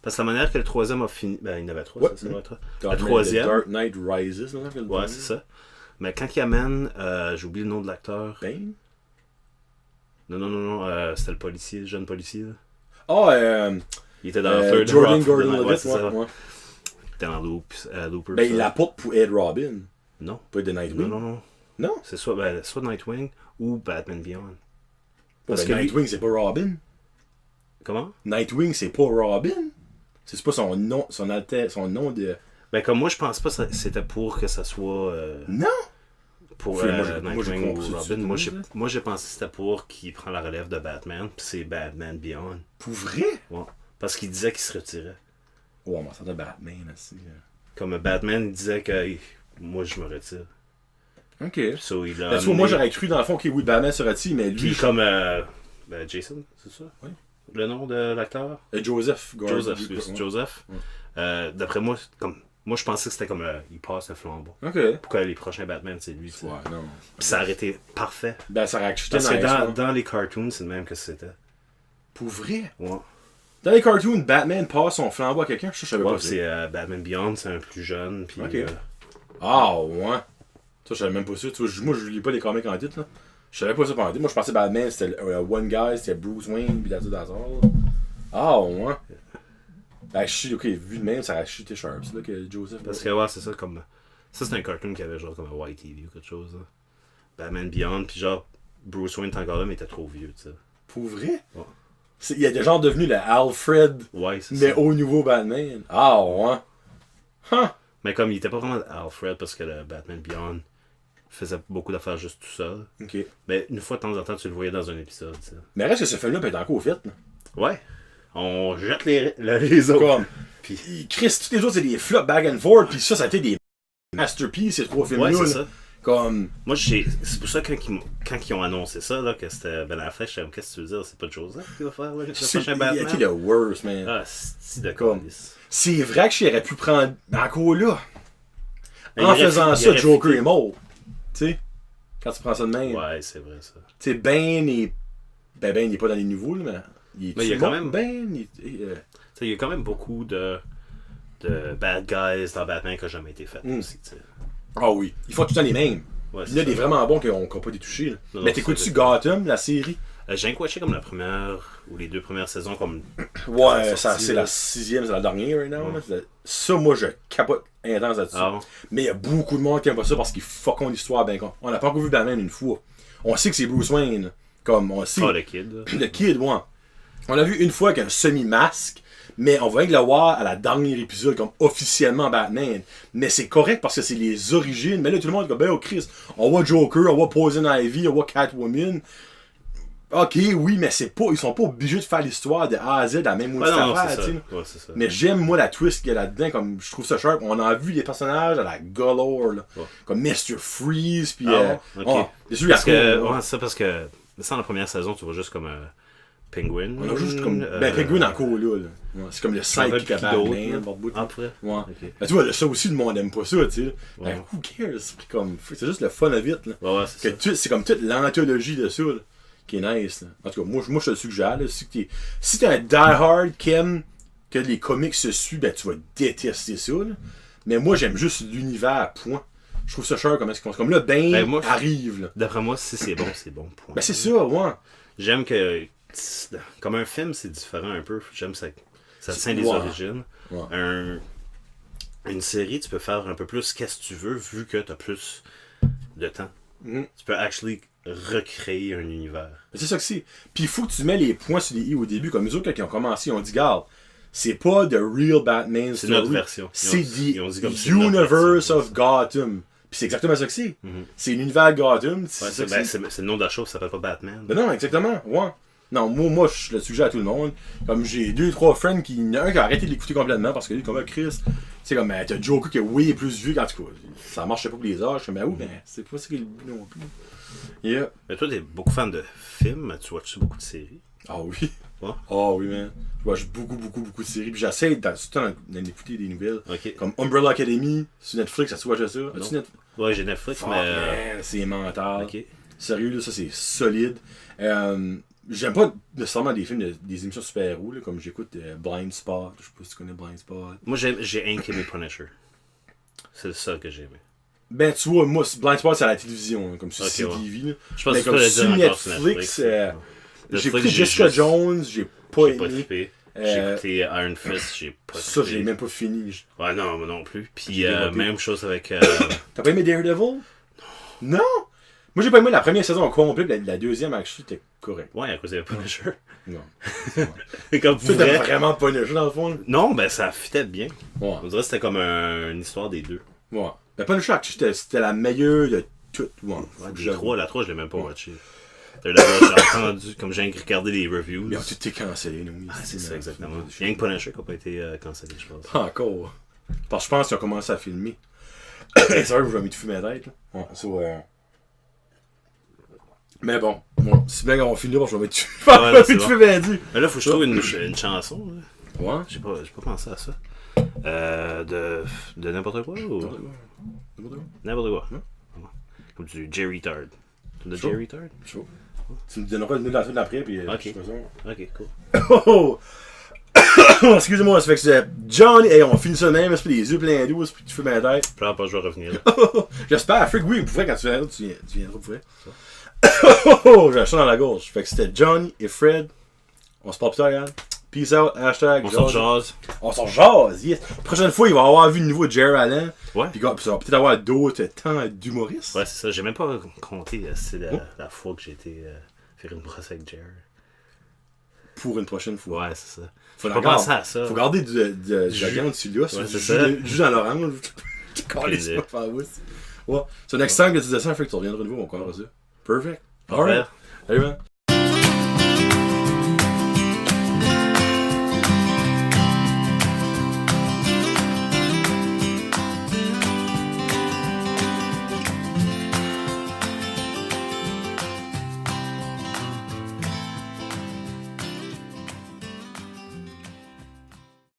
Speaker 2: Parce que la manière que le troisième a fini. Ben, il y en avait trois, ça, c'est vrai. Le troisième.
Speaker 1: Dark Knight Rises, là.
Speaker 2: Ouais, c'est ça. Mais quand il amène. J'ai oublié le nom de l'acteur.
Speaker 1: Bane?
Speaker 2: Non. C'était le policier, le jeune policier.
Speaker 1: Il
Speaker 2: était dans Third
Speaker 1: Jordan Gordon-Levitt,
Speaker 2: ouais. Il était dans Looper.
Speaker 1: Ben, il l'apporte pour Ed Robin.
Speaker 2: Non.
Speaker 1: Pas de Nightwing.
Speaker 2: Non? C'est soit Nightwing ou Batman Beyond.
Speaker 1: Parce que Nightwing, c'est pas Robin.
Speaker 2: Comment?
Speaker 1: Nightwing, c'est pas Robin. C'est pas son nom, son nom de.
Speaker 2: Ben, comme moi, je pense pas que c'était pour que ça soit.
Speaker 1: Non!
Speaker 2: Pour Nightwing ou Robin. Moi, j'ai pensé que c'était pour qu'il prend la relève de Batman, puis c'est Batman Beyond.
Speaker 1: Pour vrai?
Speaker 2: Ouais. Parce qu'il disait qu'il se retirait.
Speaker 1: Ouais, mais ça de Batman aussi.
Speaker 2: Comme Batman, il disait que moi, je me retire.
Speaker 1: Ok.
Speaker 2: So,
Speaker 1: moi, j'aurais cru dans le fond que oui, Batman se retire, mais lui.
Speaker 2: Puis comme Jason, c'est ça?
Speaker 1: Oui.
Speaker 2: Le nom de l'acteur?
Speaker 1: Joseph.
Speaker 2: Joseph. Ouais. D'après moi, moi je pensais que c'était comme il passe le flambeau.
Speaker 1: Ok.
Speaker 2: Pour que les prochains Batman, c'est lui.
Speaker 1: Ouais, non.
Speaker 2: Puis ça aurait été parfait.
Speaker 1: Ben, ça aurait acheté
Speaker 2: parce que dans les cartoons, c'est le même que c'était.
Speaker 1: Pour vrai?
Speaker 2: Ouais.
Speaker 1: Dans les cartoons, Batman passe son flambeau à quelqu'un? Je savais pas.
Speaker 2: C'est Batman Beyond, c'est un plus jeune. Puis,
Speaker 1: ok. Ah, ouais. Ça, je savais même pas ça. Moi, je lis pas les comics en titre, là. Je savais pas ça pendant. Moi, je pensais Batman, c'était One Guy, c'était Bruce Wayne, pis that's all. Ah, ouais. Ben, je suis, ok, vu de même, ça a chuté sharp, c'est là que Joseph.
Speaker 2: Parce que, ouais, c'est ça, comme. Ça, c'est un cartoon qui avait genre comme un YTV ou quelque chose, là. Batman Beyond, pis genre, Bruce Wayne était encore là, mais il était trop vieux, tu sais.
Speaker 1: Pour vrai?
Speaker 2: Ouais.
Speaker 1: Il a déjà devenu le Alfred,
Speaker 2: Ouais, c'est
Speaker 1: mais
Speaker 2: ça.
Speaker 1: au nouveau Batman. Ah, ouais. Huh.
Speaker 2: Mais comme il était pas vraiment Alfred parce que le Batman Beyond faisait beaucoup d'affaires juste tout seul.
Speaker 1: Ok.
Speaker 2: Mais une fois de temps en temps, tu le voyais dans un épisode, tu sais.
Speaker 1: Mais reste que ce film-là peut être encore fait, là.
Speaker 2: Ouais. On jette les autres.
Speaker 1: Comme.
Speaker 2: Puis,
Speaker 1: Chris, tous les autres, c'est des flops back and forth, pis ça a été des masterpieces, ces 3 films-là.
Speaker 2: ouais, c'est
Speaker 1: là.
Speaker 2: ça.
Speaker 1: Comme.
Speaker 2: Moi, c'est pour ça que quand ils ont annoncé ça, là, que c'était Ben Affleck, je suis comme, qu'est-ce que tu veux dire? C'est pas Joseph qui va faire le prochain
Speaker 1: Il a
Speaker 2: Batman?
Speaker 1: été le worst, man.
Speaker 2: Ah, c'est de
Speaker 1: Comme.
Speaker 2: calice.
Speaker 1: C'est vrai que j'aurais pu prendre. Encore là.
Speaker 2: Mais
Speaker 1: En
Speaker 2: il aurait
Speaker 1: faisant
Speaker 2: fi- il
Speaker 1: ça,
Speaker 2: aurait
Speaker 1: Joker
Speaker 2: fité.
Speaker 1: est mort. Tu sais? Quand tu prends ça de même.
Speaker 2: Ouais, c'est vrai, ça.
Speaker 1: Tu sais, Ben est. Ben il est pas dans les nouveaux, là, mais.
Speaker 2: Mais il y a quand même-
Speaker 1: Ben.
Speaker 2: Tu sais, il y a quand même beaucoup de bad guys dans Batman qui n'ont jamais été fait aussi, tu sais.
Speaker 1: Ah oui. Ils font tout le temps les mêmes.
Speaker 2: Ouais,
Speaker 1: Il y a des
Speaker 2: ça.
Speaker 1: vraiment bons qui n'ont pas été touchés. Là.
Speaker 2: Non,
Speaker 1: Mais
Speaker 2: non,
Speaker 1: t'écoutes-tu
Speaker 2: c'est-
Speaker 1: Gotham, la série?
Speaker 2: J'ai watché comme la première ou les 2 premières saisons comme.
Speaker 1: Ouais,
Speaker 2: ça sorti,
Speaker 1: c'est
Speaker 2: là.
Speaker 1: la 6e, c'est la dernière right now. Là. Ça, moi, je capote intense là-dessus.
Speaker 2: Ah bon?
Speaker 1: Mais il y a beaucoup de monde qui aime pas ça parce qu'ils fuckont l'histoire ben con. On n'a pas encore vu Batman une fois. On sait que c'est Bruce Wayne. Là. Comme, on sait.
Speaker 2: Oh, le kid. Là.
Speaker 1: Le kid, ouais. On l'a vu une fois avec un semi-masque, mais on va rien que le voir à la dernière épisode comme officiellement Batman. Mais c'est correct parce que c'est les origines. Mais là, tout le monde est comme, ben oh Chris, on voit Joker, on voit Poison Ivy, on voit Catwoman. Ok, oui, mais c'est pas, ils sont pas obligés de faire l'histoire de A à Z à la même
Speaker 2: Ouais, non,
Speaker 1: affaire,
Speaker 2: c'est ça.
Speaker 1: tu sais.
Speaker 2: Ouais, c'est ça.
Speaker 1: Mais j'aime, moi, la twist qu'il y a là-dedans, comme je trouve ça sharp. On a vu les personnages à la galore, là.
Speaker 2: Ouais.
Speaker 1: Comme Mr. Freeze, puis.
Speaker 2: Ah, ok.
Speaker 1: bien sûr, il y a
Speaker 2: Parce que,
Speaker 1: quoi,
Speaker 2: ouais, c'est ça, parce que, sans la première saison, tu vois juste comme Penguin.
Speaker 1: on a juste comme. Ben, Penguin en cours, là. Ouais, c'est comme le sidekick à Batman, bord bout.
Speaker 2: Ah, après?
Speaker 1: Ouais.
Speaker 2: Ok.
Speaker 1: Ben, tu vois, ça aussi, le monde aime pas ça, tu sais.
Speaker 2: Ouais.
Speaker 1: Ben, who cares? C'est juste le fun à vite, là.
Speaker 2: Ouais, ouais, c'est ça.
Speaker 1: C'est comme toute l'anthologie de ça, là, qui est nice, là. En tout cas, moi je te le suggère, là. Si t'es un die-hard qui aime que les comics se suivent, ben, tu vas détester ça, là. Mais moi, j'aime juste l'univers, point. Je trouve ça cher, comme là,
Speaker 2: Ben, moi,
Speaker 1: arrive, là.
Speaker 2: D'après moi, si c'est bon, point.
Speaker 1: Ben, c'est ça, ouais.
Speaker 2: J'aime que. Comme un film, c'est différent un peu. J'aime ça. Ça tient les
Speaker 1: Ouais.
Speaker 2: origines.
Speaker 1: Ouais.
Speaker 2: Une série, tu peux faire un peu plus qu'est-ce que tu veux vu que tu as plus de temps.
Speaker 1: Mhm.
Speaker 2: Tu peux actually recréer un univers.
Speaker 1: C'est ça que c'est. Puis il faut que tu mets les points sur les i au début, comme les autres là, qui ont commencé, ils ont dit, garde, c'est pas The Real Batman
Speaker 2: C'est
Speaker 1: Story.
Speaker 2: notre version.
Speaker 1: C'est
Speaker 2: Ils ont dit comme
Speaker 1: The
Speaker 2: c'est notre
Speaker 1: Universe
Speaker 2: version.
Speaker 1: of Gotham. Puis c'est exactement ça que c'est.
Speaker 2: Mhm.
Speaker 1: C'est l'univers de Gotham.
Speaker 2: Ouais,
Speaker 1: ça
Speaker 2: c'est
Speaker 1: que
Speaker 2: ben,
Speaker 1: c'est.
Speaker 2: c'est le nom de la chose, ça s'appelle pas Batman.
Speaker 1: Ben non, exactement. Ouais. Non, moi, je le suggère à tout le monde. Comme j'ai 2-3 friends qui. Il y en a un qui a arrêté de l'écouter complètement parce que lui, comme Chris, c'est comme, t'as Joker qui est way plus vieux qu'en tout cas. Ça marchait pas pour les âges. Je suis comme, ben oui, mais c'est pas ça qui est le but non plus. Yeah.
Speaker 2: Mais toi, t'es beaucoup fan de films, tu watches beaucoup de séries.
Speaker 1: Ah oui.
Speaker 2: Ouais.
Speaker 1: Ah oui, man. Je watch beaucoup de séries. Puis j'essaie d'en écouter des nouvelles.
Speaker 2: Ok.
Speaker 1: Comme Umbrella Academy sur Netflix, as-tu watché ça? As-tu Netflix?
Speaker 2: Ouais, j'ai Netflix,
Speaker 1: Fuck,
Speaker 2: mais.
Speaker 1: man, c'est mental.
Speaker 2: Ok.
Speaker 1: Sérieux, là, ça c'est solide. J'aime pas nécessairement des films, des émissions de super-héros, là, comme j'écoute Blind Spot. Je sais pas si tu connais Blind Spot.
Speaker 2: Moi, j'ai aimé Punisher. C'est ça que j'ai aimé.
Speaker 1: Ben, tu vois, moi, Blind Spot, c'est à la télévision, hein, comme sur
Speaker 2: Ok,
Speaker 1: CTV. Là.
Speaker 2: Je pense
Speaker 1: Mais
Speaker 2: que tu
Speaker 1: comme
Speaker 2: peux le
Speaker 1: sur
Speaker 2: dire encore sur
Speaker 1: Netflix,
Speaker 2: Netflix.
Speaker 1: j'ai écouté Jessica Jones, j'ai pas
Speaker 2: J'ai pas
Speaker 1: aimé.
Speaker 2: trippé. J'ai écouté Iron Fist, j'ai pas
Speaker 1: Ça,
Speaker 2: trippé.
Speaker 1: j'ai même pas fini.
Speaker 2: Ouais, non, moi non plus. Puis
Speaker 1: J'ai développé.
Speaker 2: même chose avec.
Speaker 1: T'as pas aimé Daredevil? Non! Moi, j'ai pas aimé la première saison au complet, la deuxième, actually, c'était correct.
Speaker 2: Ouais, à cause de Punisher.
Speaker 1: Non.
Speaker 2: Comme
Speaker 1: Tu
Speaker 2: pour
Speaker 1: t'as
Speaker 2: vrai.
Speaker 1: vraiment Punisher dans le fond, là?
Speaker 2: Non, ben ça fitait bien.
Speaker 1: Ouais.
Speaker 2: On dirait que c'était comme une histoire des deux.
Speaker 1: Ouais. Ben, Punisher, c'était la meilleure de toutes. Ouais.
Speaker 2: Ouais, des
Speaker 1: J'avoue.
Speaker 2: trois, la 3, je l'ai même pas watché. J'ai entendu, comme j'ai regardé les reviews.
Speaker 1: Mais tout est cancellé, nous.
Speaker 2: Ah, c'est ça, exactement. Rien que Punisher qui n'a pas été cancellé, je pense.
Speaker 1: Pas encore. Parce que je pense qu'ils ont commencé à filmer. C'est vrai que je vais me fumer la tête, là. Ouais, ça, Mais bon, si bien qu'on finit, je vais me tuer. Je vais
Speaker 2: c'est
Speaker 1: me
Speaker 2: bon.
Speaker 1: tuer vendu.
Speaker 2: Mais là, faut que je trouve une chanson. Là.
Speaker 1: Ouais.
Speaker 2: J'ai pas pensé à ça. De n'importe quoi ou. N'importe quoi. Ouais. Comme du Jerry Tard. De
Speaker 1: Chaud.
Speaker 2: Jerry Tard?
Speaker 1: Chaud. Tu me donneras le nez dans la tête après, puis
Speaker 2: Ok.
Speaker 1: je fais ça.
Speaker 2: Ok, cool.
Speaker 1: Oh! Excusez-moi, ça fait que c'est Johnny. Hey, on finit ça de même, c'est les yeux pleins d'eau, puis tu fais ma tête.
Speaker 2: Puis pas, je vais revenir.
Speaker 1: J'espère, Freak, oui, pour vrai, quand tu viendras pour vrai. Oh, j'ai un chat dans la gorge. Fait que c'était Johnny et Fred. On se parle plus tard, Yann. Peace out, hashtag.
Speaker 2: On s'en jase.
Speaker 1: On s'en jase, yes. Prochaine fois, il va avoir vu le nouveau Jerry Allen.
Speaker 2: Ouais.
Speaker 1: Puis ça va peut-être avoir d'autres temps d'humoristes.
Speaker 2: Ouais, c'est ça. J'ai même pas compté c'est la fois que j'ai été faire une brosse avec Jerry.
Speaker 1: Pour une prochaine fois.
Speaker 2: Ouais, c'est ça.
Speaker 1: Faut
Speaker 2: pas penser à ça.
Speaker 1: Faut garder de la viande dessus là.
Speaker 2: Ouais, c'est ça.
Speaker 1: Juste dans l'orange. C'est pas faire ouais. So next time que tu descends, fait que tu reviendras de nouveau, on connaît ça. Perfect. Alright. Allez, man.